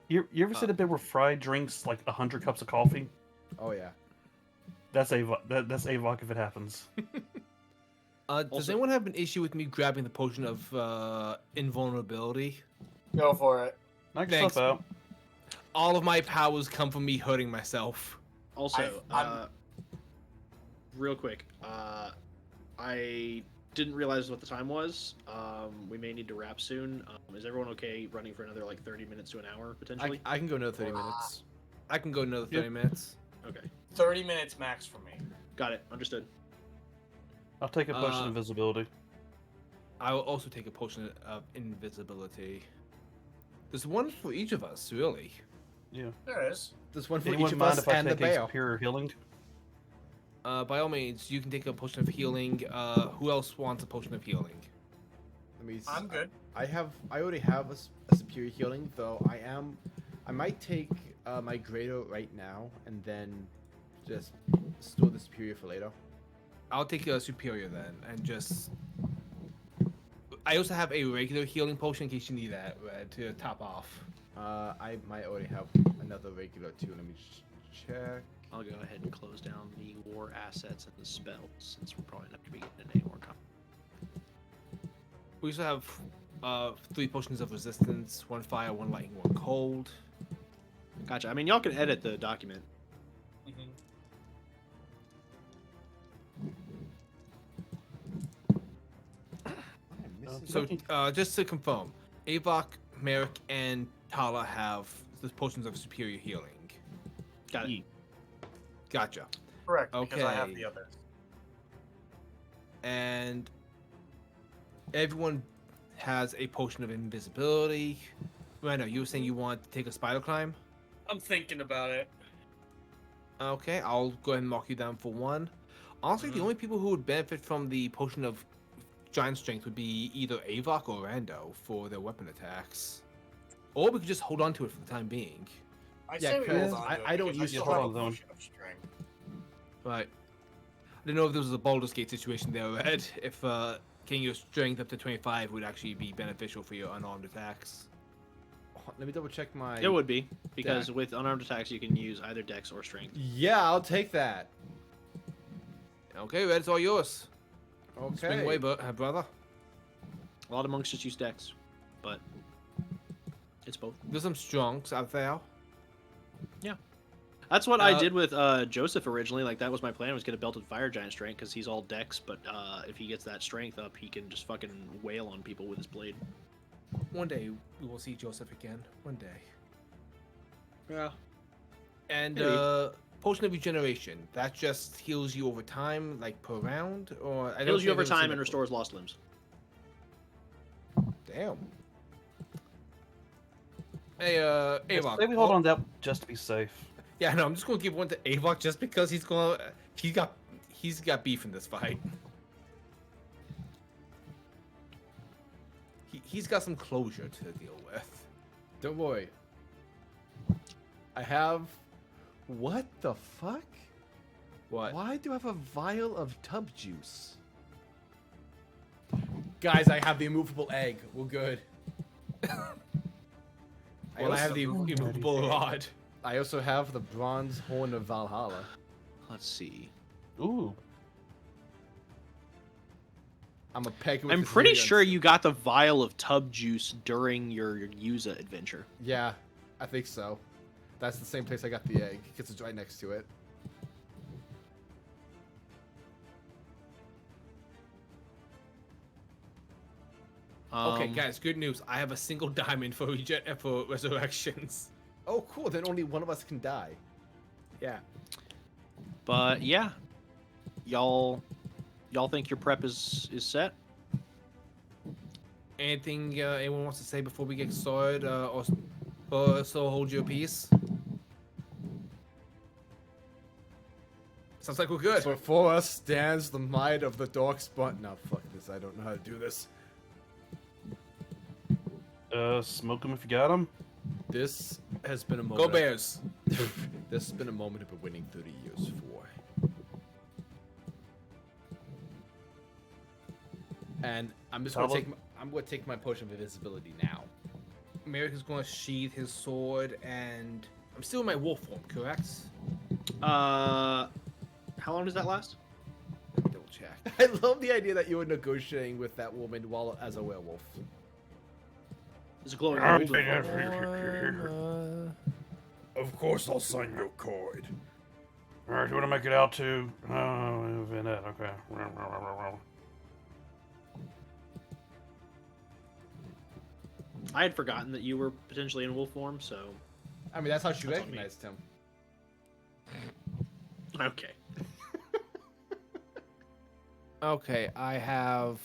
You ever sit a bit where fried drinks like 100 cups of coffee? Oh yeah. That's that's Avok if it happens. Does Also- anyone have an issue with me grabbing the potion of invulnerability? go for it. Knock Thanks. yourself out. All of my powers come from me hurting myself. Also, I'm- real quick, I didn't realize what the time was. We may need to wrap soon. Is everyone okay running for another like 30 minutes to an hour potentially? I can go another 30 minutes. I can go another 30 Yep. minutes. Okay, 30 minutes max for me. got it. Understood. I'll take a potion of Uh, invisibility. I will also take a potion of invisibility. There's one for each of us, really. Yeah. There is. There's one for Anyone each of mind us if I and the take a bear. superior healing? By all means, you can take a potion of healing. Who else wants a potion of healing? Let me. I'm good. I already have a superior healing, though. I might take my greater right now and then just store the superior for later. I'll take a superior then, and just. I also have a regular healing potion in case you need that to top off. I might already have another regular too. Let me check. I'll go ahead and close down the war assets and the spells since we're probably not going to be getting any more time. We also have 3 potions of resistance: 1 fire, 1 lightning, 1 cold. Gotcha. I mean, y'all can edit the document. So, just to confirm, Avok, Merrick, and Tala have the potions of superior healing. Got it. Gotcha. Correct, because I have Okay. the others. And everyone has a potion of invisibility. Reno, you were saying you want to take a spider climb? I'm thinking about it. Okay, I'll go ahead and mark you down for one. Honestly, the only people who would benefit from the potion of giant strength would be either Avok or Rando for their weapon attacks. Or we could just hold on to it for the time being. I Yeah, say we hold 'cause on to it I don't because use still hold have on a to them. potion of strength. Right. I don't know if this was a Baldur's Gate situation there, Red. If getting your strength up to 25 would actually be beneficial for your unarmed attacks. Let me double check my. It would be, because with unarmed attacks, you can use either dex or strength. Yeah, I'll take that. Okay, Red, it's all yours. Okay. Swing away, brother. A lot of monks just use dex, but it's both. There's some strongs out there. That's what I Uh, did with Joseph originally. Like, that was my plan, was get a belted fire giant strength, because he's all dex, but if he gets that strength up, he can just fucking wail on people with his blade. One day we will see Joseph again. One day. Yeah. And Maybe. potion of regeneration. That just heals you over time, like per round, or I don't Heals you think over I've seen time that and restores lost limbs. before. Damn. Hey, Avok. Maybe hold on that just to be safe. Yeah, no, I'm just gonna give one to Avok just because he's got beef in this fight. He's got some closure to deal with. Don't worry. I have. What the fuck? What? Why do I have a vial of tub juice? Guys, I have the immovable egg. We're good. Well, I have the immovable rod. I also have the bronze horn of Valhalla. Let's see. Ooh. I'm a peg. With I'm the pretty three sure guns. you got the vial of tub juice during your Yuza adventure. Yeah, I think so. That's the same place I got the egg, because it's right next to it. Okay, guys, good news. I have a single diamond for resurrections. Oh, cool. Then only one of us can die. Yeah. But yeah, y'all think your prep is set? Anything anyone wants to say before we get started, or so hold your peace? Sounds like we're good. Before us stands the might of the dark spot. No, fuck this. I don't know how to do this. Smoke them if you got them. This has been a moment. Go Bears. This has been a moment I've been waiting 30 years for. And I'm just gonna take my potion of invisibility now. Merrick is going to sheath his sword, and I'm still in my wolf form, correct? How long does that last? Let me double check. I love the idea that you were negotiating with that woman while as a werewolf. Is it glowing? Of course, I'll sign your card. Alright, you want to make it out to? Vinette, okay. I had forgotten that you were potentially in wolf form, so I mean, that's how she That's on me. recognized him. okay. Okay, I have.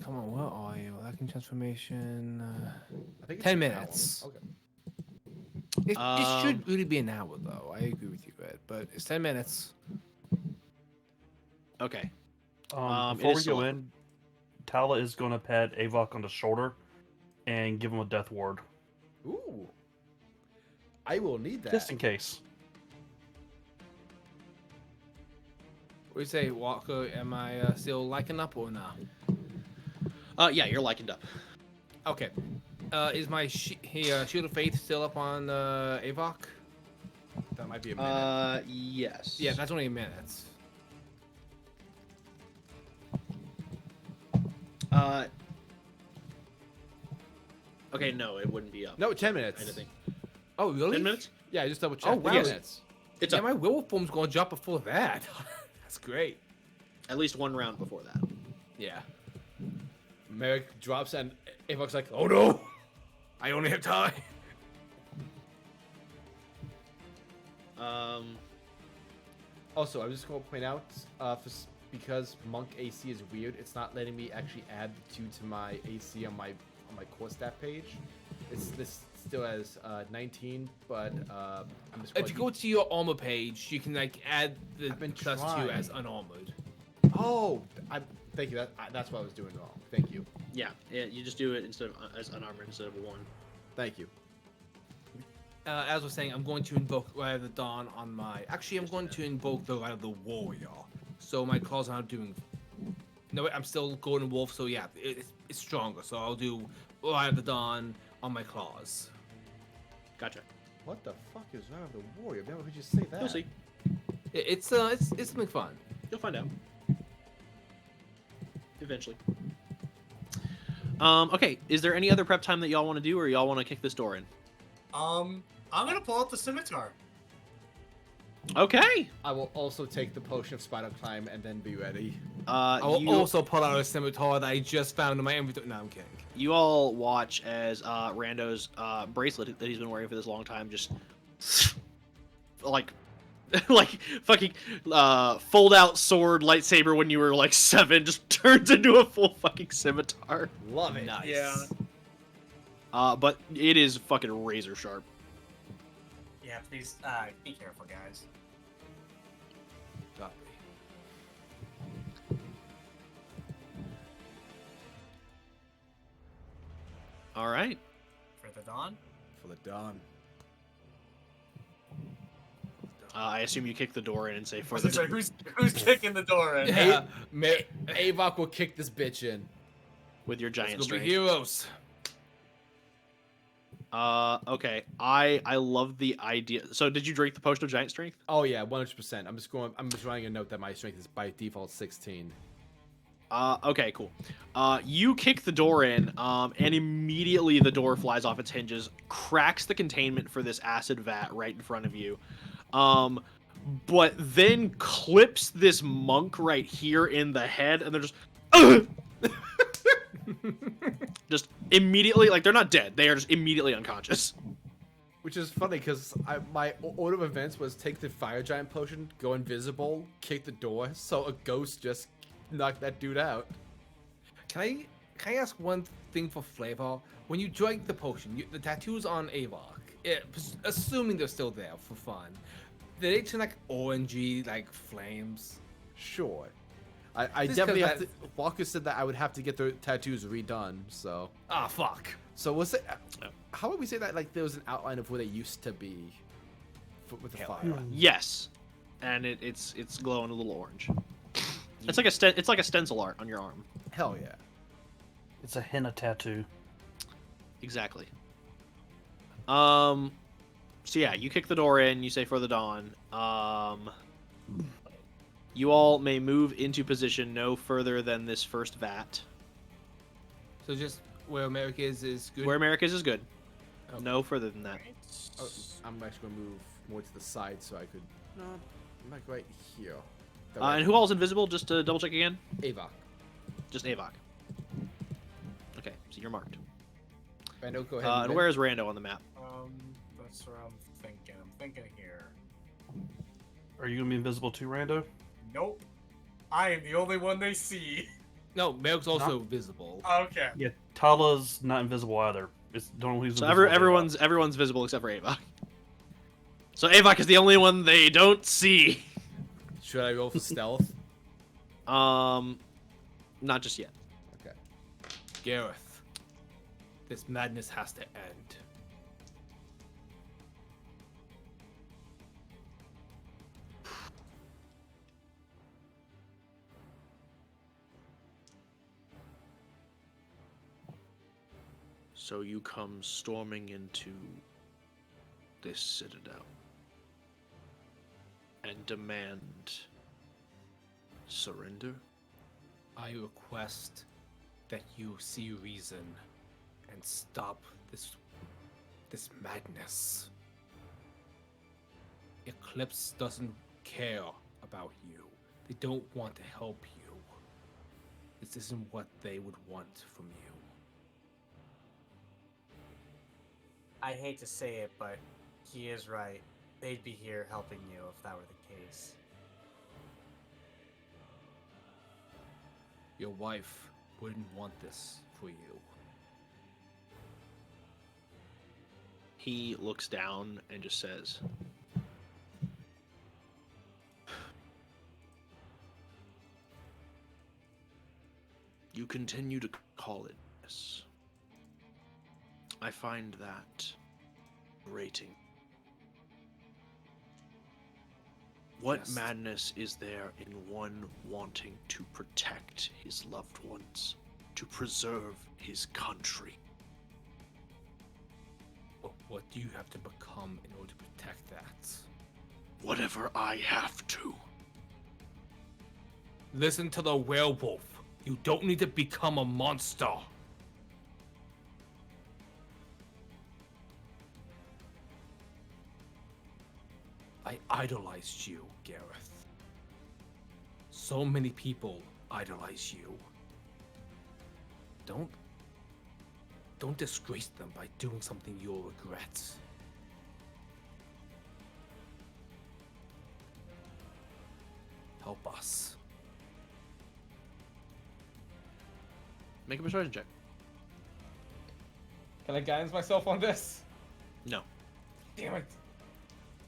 Come on, where are you? Lacking transformation. I think it's 10 an hour. minutes. Okay. It should really be an hour, though. I agree with you, Ed, but it's 10 minutes. Okay. Before it we is go still- in, Tala is going to pat Avok on the shoulder and give him a death ward. Ooh. I will need that. Just in case. What do you say, Walker? Am I still liking up or not? Yeah, you're likened up. Okay. Is my Shield of Faith still up on Avok? That might be a minute. Yes. Yeah, that's only a minute. Okay, no, it wouldn't be up. No, 10 minutes. Kind of thing. Oh, really? 10 minutes? Yeah, just double check. Oh, wow. 10 minutes. It's Yeah, up. my werewolf form's going to drop before that. That's great. At least one round before that. Yeah. Merrick drops and Avok's like, oh no! I only have time. Also, I was just going to point out, because Monk AC is weird, it's not letting me actually add the 2 to my AC on my core stat page. It's this still has 19, but I'm just. If you go to your armor page, you can like add the I've been +2 trying. as unarmored. Oh, thank you. That's what I was doing wrong. Thank you. Yeah, you just do it instead of as unarmored instead of a 1. Thank you. As I was saying, I'm going to invoke Light of the Dawn on my. Actually, I'm going to invoke the Light of the Warrior. So my claws aren't doing. No, wait, I'm still Golden Wolf. So yeah, it's stronger. So I'll do Light of the Dawn on my claws. Gotcha. What the fuck is wrong with the warrior? Never heard you say that. You'll see. It's something fun. You'll find out. Eventually. Okay, is there any other prep time that y'all want to do, or y'all want to kick this door in? I'm gonna pull out the scimitar. Okay. I will also take the potion of spider climb and then be ready. I will also pull out a scimitar that I just found in my inventory. No, I'm kidding. You all watch as Rando's bracelet that he's been wearing for this long time just like fucking fold out sword lightsaber when you were like 7 just turns into a full fucking scimitar. Love it. Nice. Yeah. But it is fucking razor sharp. Yeah, please be careful, guys. Copy. All right. For the dawn. For the dawn. I assume you kick the door in and say for Was the it like, who's kicking the door in? Yeah. Avok will kick this bitch in. with your giant Let's go be strength. heroes. Okay. I love the idea. So did you drink the potion of giant strength? Oh yeah, 100%. I'm just writing a note that my strength is by default 16. Okay, cool. You kick the door in, and immediately the door flies off its hinges, cracks the containment for this acid vat right in front of you, but then clips this monk right here in the head, and they're just, just immediately, like, they're not dead. They are just immediately unconscious. Which is funny because my order of events was take the fire giant potion, go invisible, kick the door, so a ghost just knocked that dude out. Can I ask one thing for flavor? When you drank the potion, the tattoos on Avok, assuming they're still there for fun, did they turn like orangey like flames? Sure. I Just definitely 'cause have to. Walker said that I would have to get the tattoos redone, so. Ah, fuck. So was it? How would we say that? Like there was an outline of where they used to be, with the fire. Yes, and it's glowing a little orange. It's like a stencil art on your arm. Hell yeah. It's a henna tattoo. Exactly. So yeah, you kick the door in, you say for the dawn. You all may move into position no further than this first vat. So just where America is good. Where America's is good. Okay. No further than that. Oh, I'm actually gonna move more to the side so I could. No, I'm like right here. And who all's invisible? Just to double check again. Avok. Just Avok. Okay, so you're marked. Rando, go ahead. And where is Rando on the map? That's what I'm thinking. I'm thinking here. Are you gonna be invisible too, Rando? Nope. I am the only one they see. No, Merrick's also visible. Okay. Yeah, Tala's not invisible either. It's don't know who's So invisible. everyone's visible except for Avok. So Avok is the only one they don't see. Should I roll for stealth? Not just yet. Okay. Gareth, this madness has to end. So you come storming into this citadel and demand surrender? I request that you see reason and stop this madness. Eclipse doesn't care about you. They don't want to help you. This isn't what they would want from you. I hate to say it, but he is right. They'd be here helping you if that were the case. Your wife wouldn't want this for you. He looks down and just says, "You continue to call it this. I find that grating. What Yes. madness is there in one wanting to protect his loved ones, to preserve his country? But what do you have to become in order to protect that? Whatever I have to." Listen to the werewolf. You don't need to become a monster. I idolized you, Gareth. So many people idolize you. Don't disgrace them by doing something you'll regret. Help us. Make a persuasion check. Can I guidance myself on this? No. Damn it.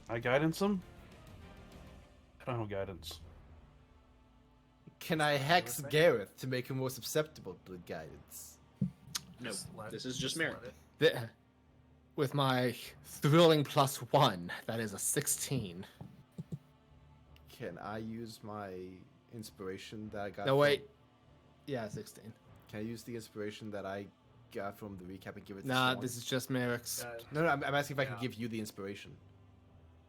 I guidance him? I don't know guidance. Can I hex Gareth to make him more susceptible to guidance? No. Let- This is just let merit. it- With my thrilling +1, that is a 16. Can I use my inspiration that I got? No, from- wait. Yeah, 16. Can I use the inspiration that I got from the recap and give it to Nah, someone? this is just Merrick's. No, I'm asking if I can Yeah. give you the inspiration.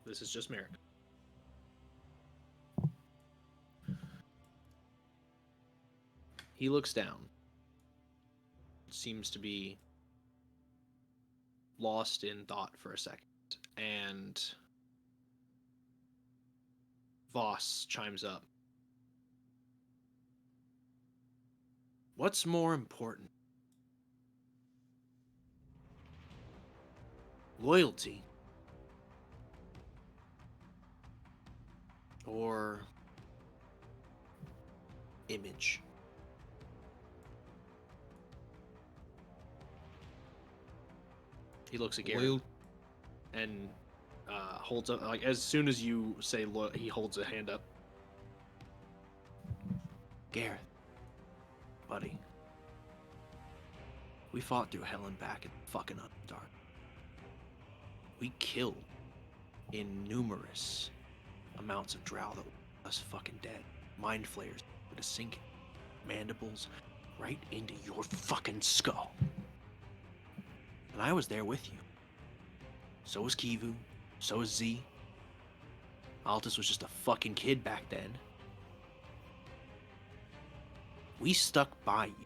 This is just merit. He looks down. Seems to be lost in thought for a second. And Voss chimes up. What's more important? Loyalty? Or image? He looks at Garrett Loyal- and holds up, like, as soon as you say he holds a hand up. Gareth, buddy, we fought through hell and back in fucking Underdark. We killed in numerous amounts of drow that were us fucking dead. Mind flayers with a sink mandibles right into your fucking skull. And I was there with you. So was Kivu. So was Z. Altus was just a fucking kid back then. We stuck by you.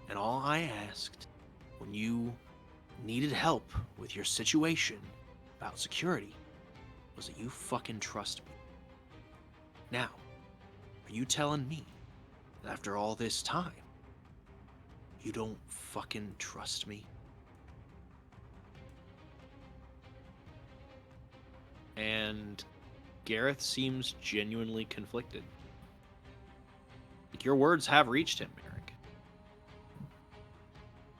And all I asked when you needed help with your situation about security was that you fucking trust me. Now, are you telling me that after all this time, you don't fucking trust me? And Gareth seems genuinely conflicted. Like, your words have reached him, Eric.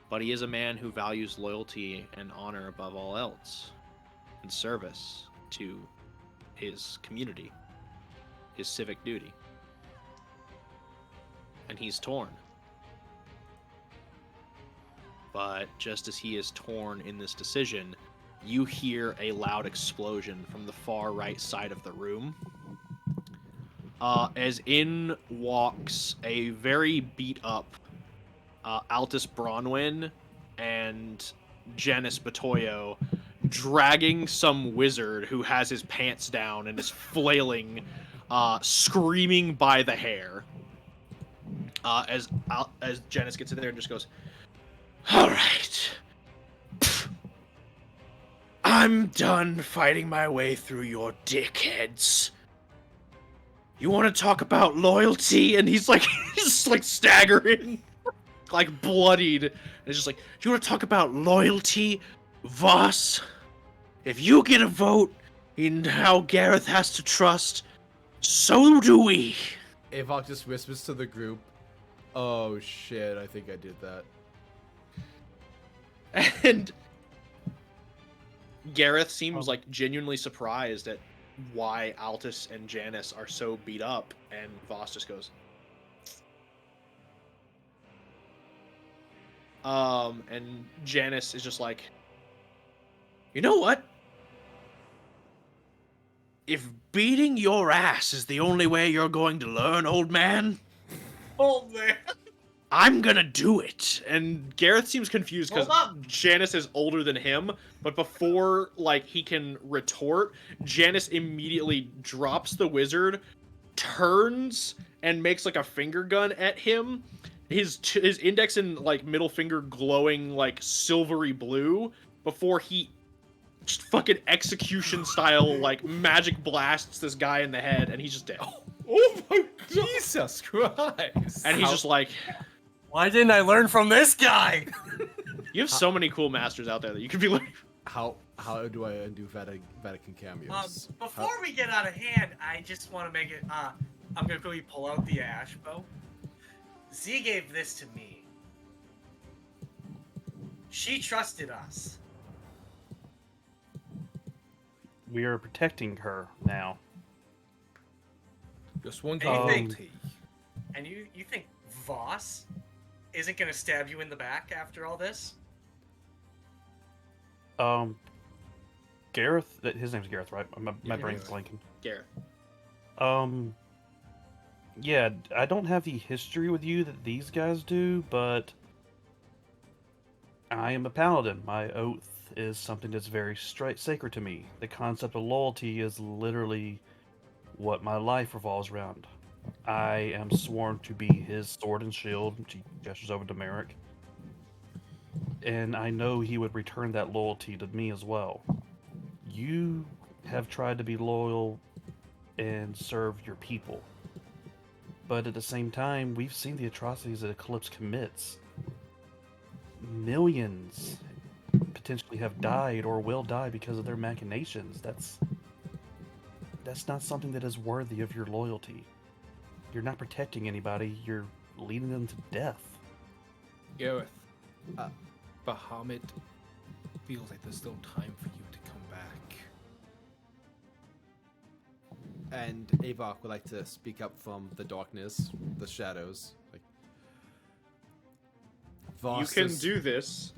But he is a man who values loyalty and honor above all else, and service to his community, his civic duty. And he's torn. But just as he is torn in this decision, you hear a loud explosion from the far right side of the room. As in walks a very beat up Altus Bronwyn and Janice Batoyo, dragging some wizard who has his pants down and is flailing, screaming by the hair. As Janice gets in there and just goes, "All right. I'm done fighting my way through your dickheads. You want to talk about loyalty? And he's like, he's just like staggering, like bloodied. And it's just like, you want to talk about loyalty, Voss? If you get a vote in how Gareth has to trust, so do we. Avok just whispers to the group, "Oh shit, I think I did that." And Gareth seems like genuinely surprised at why Altus and Janice are so beat up, and Voss just goes, and Janice is just like, you know what? If beating your ass is the only way you're going to learn, old man, Oh man. I'm gonna do it. And Gareth seems confused because Hold up. Janice is older than him, but before like he can retort, Janice immediately drops the wizard, turns, and makes like a finger gun at him. His index and like middle finger glowing like silvery blue before he just fucking execution style like magic blasts this guy in the head, and he's just dead. Oh my Jesus Christ! And he's just like, Why didn't I learn from this guy? you have so many cool masters out there that you could be like. How do I undo Vatican cameos? Before we get out of hand, I just want to make it. I'm gonna quickly pull out the ash bow. Z gave this to me. She trusted us. We are protecting her now. Just one Anything. casualty. And you think Voss isn't gonna stab you in the back after all this? Gareth, his name's Gareth, right? My Yeah, brain's Gareth. blanking. Gareth. Yeah, I don't have the history with you that these guys do, but I am a paladin. My oath is something that's very sacred to me. The concept of loyalty is literally what my life revolves around. I am sworn to be his sword and shield. She gestures over to Merrick. And I know he would return that loyalty to me as well. You have tried to be loyal and serve your people. But at the same time, we've seen the atrocities that Eclipse commits. Millions potentially have died or will die because of their machinations. That's not something that is worthy of your loyalty. You're not protecting anybody, you're leading them to death. Gareth, Bahamut feels like there's still time for you to come back. And Avok would like to speak up from the darkness, the shadows. Like, You can do this.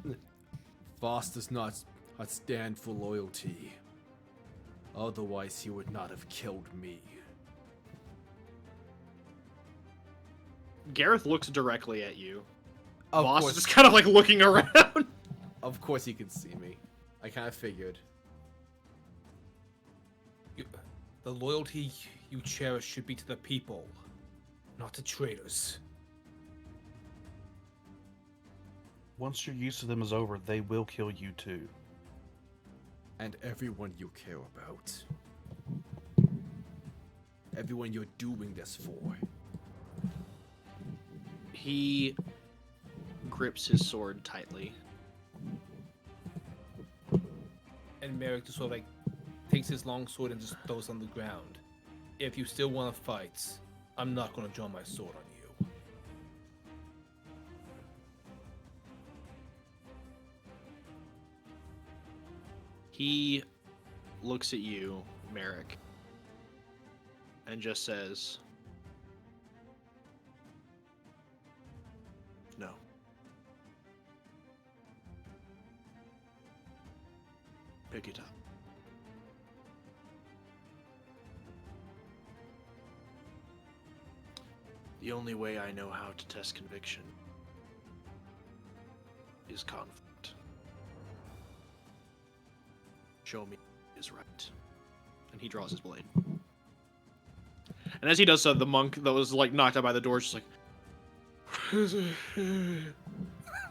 Voss does not stand for loyalty. Otherwise, he would not have killed me. Gareth looks directly at you. Of Voss course, is just kind of like looking around. of course, he can see me. I kind of figured. The loyalty you cherish should be to the people, not to traitors. Once your use of them is over, they will kill you too. And everyone you care about. Everyone you're doing this for. He grips his sword tightly. And Merrick just sort of like takes his long sword and just throws it on the ground. If you still want to fight, I'm not going to draw my sword on you. He looks at you, Merrick, and just says, no. Pick it up. The only way I know how to test conviction is conflict. Show me is right. And he draws his blade. And as he does so, the monk that was like knocked out by the door is just like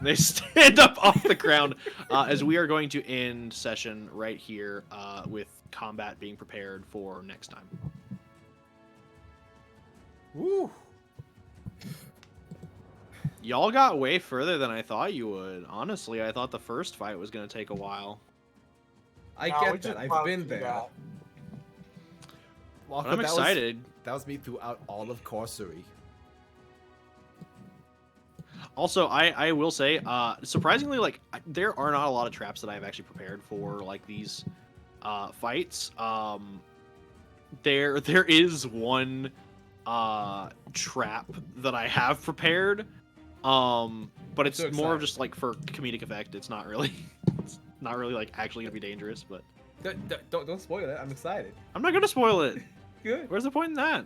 they stand up off the ground as we are going to end session right here with combat being prepared for next time. Woo! Y'all got way further than I thought you would. Honestly, I thought the first fight was gonna take a while. I No, we get just that. I've plowed been through there. that. Walker, But I'm excited. That was me throughout all of Corsory. Also, I will say, surprisingly, like there are not a lot of traps that I've actually prepared for like these fights. There is one trap that I have prepared, but it's so more of excited. just like for comedic effect. It's not really, it's not really like actually gonna be dangerous. But Don't spoil it. I'm excited. I'm not gonna spoil it. Good. Where's the point in that?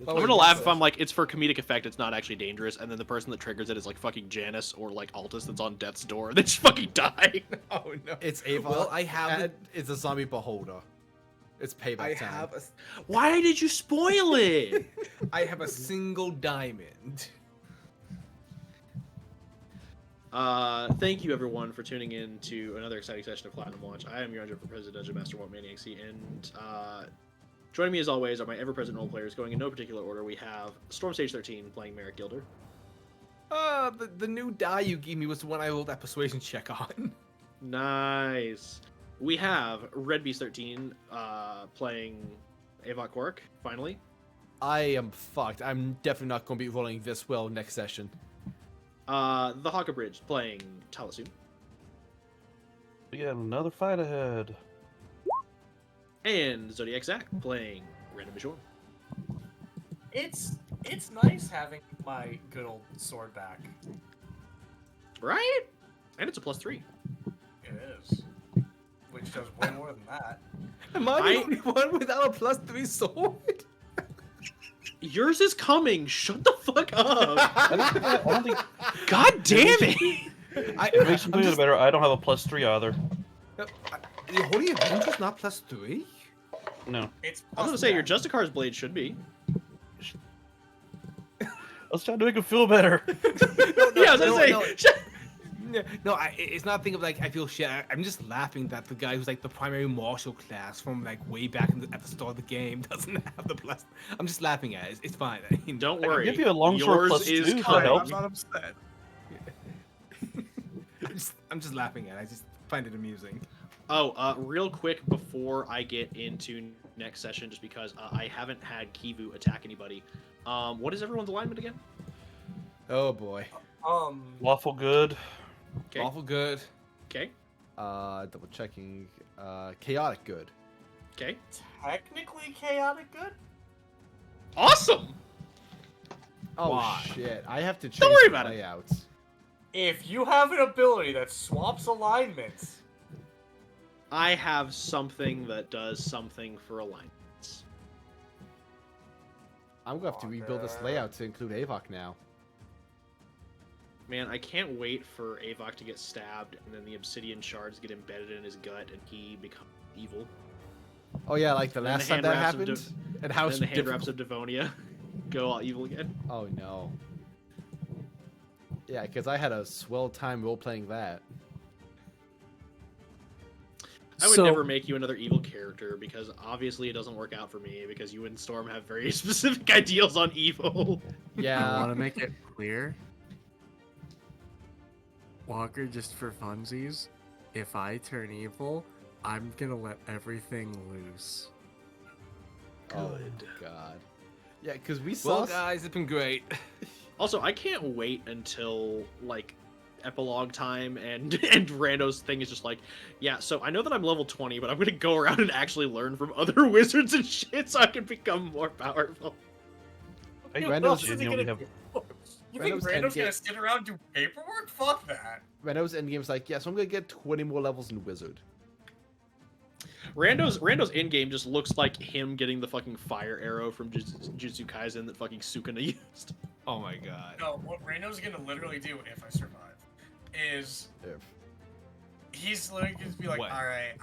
Oh, I'm wait, gonna laugh if what's I'm like, it's for comedic effect, it's not actually dangerous, and then the person that triggers it is like fucking Janice or like Altus that's on death's door, and they just fucking die. Oh no. It's Ava. Well, I have and it's a zombie beholder. It's payback I time. have a Why did you spoil it? I have a single diamond. Thank you everyone for tuning in to another exciting session of Platinum Watch. I am your for President Dungeon Master Walt Maniac C, and joining me as always are my ever-present role players, going in no particular order. We have Storm Stage 13 playing Merrick Gilder. The new die you gave me was the one I rolled that persuasion check on. Nice. We have Red Beast 13 playing Avok Quirk, finally. I am fucked. I'm definitely not going to be rolling this well next session. The Hawker Bridge playing Talasun. We got another fight ahead. And Zodiac Zack playing Random Bajor. It's nice having my good old sword back. Right? And it's a +3. It is. Which does way more than that. Am I the only one without a +3 sword? Yours is coming. Shut the fuck up. I don't think God damn it. it makes me feel better. I don't have a +3 either. The Holy Avenger's not +3? No. It's I was gonna say your Justicar's blade should be. I was trying to make him feel better. Yeah, I was gonna say. No, it's not a thing of like I feel shit. I'm just laughing that the guy who's like the primary martial class from like way back at the start of the game doesn't have the plus. I'm just laughing at it. It's fine. I mean, Don't I can worry. give you a longsword Yours +2 is to coming. help. I'm not upset. I'm just laughing at it. I just find it amusing. Oh, real quick before I get into next session, just because I haven't had Kivu attack anybody. What is everyone's alignment again? Oh boy. Lawful good. Okay. Awful good. Okay. Double checking. Chaotic good. Okay. Technically chaotic good? Awesome. Oh Why? shit! I have to change Don't worry the about it. layouts. If you have an ability that swaps alignments, I have something that does something for alignments. I'm gonna have to rebuild this layout to include Avok now. Man, I can't wait for Avok to get stabbed, and then the obsidian shards get embedded in his gut, and he becomes evil. Oh yeah, like the And then last the time that hand wraps of happened, and how And it's then the hand wraps difficult. of Devonia go all evil again. Oh no. Yeah, because I had a swell time role playing that. I would So- never make you another evil character, because obviously it doesn't work out for me, because you and Storm have very specific ideals on evil. I Yeah. want to make it clear. Walker, just for funsies, if I turn evil, I'm gonna let everything loose. Oh god. Yeah, because we saw. Well, guys, it's been great. Also, I can't wait until, like, epilogue time and Rando's thing is just like, yeah, so I know that I'm level 20, but I'm gonna go around and actually learn from other wizards and shit so I can become more powerful. I Rando's what else is he genuinely gonna have do? You think Rando's Rando's gonna endgame- sit around and do paperwork? Fuck that. Renault's endgame's like, yeah, so I'm gonna get 20 more levels in Wizard. Rando's in-game just looks like him getting the fucking fire arrow from Jujutsu Kaisen that fucking Sukuna used. Oh my god. No, what Reno's gonna literally do if I survive is If. he's literally gonna be like, What? alright,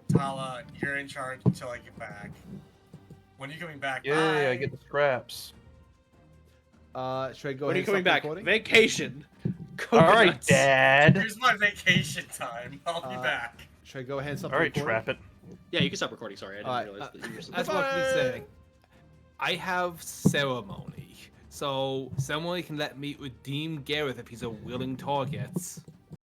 Tala, you're in charge until I get back. When are you coming back? Yay, Bye. I get the scraps. Should I go When are ahead you and coming stop back? recording? Vacation. Alright, Coconuts. Dad. Here's my vacation time. I'll be Uh, back. Should I go ahead and stop Alright, recording? trap it. Yeah, you can stop recording. Sorry, I didn't Alright, realize that you were. That's what I was saying. I have ceremony. So ceremony can let me redeem Gareth if he's a willing target.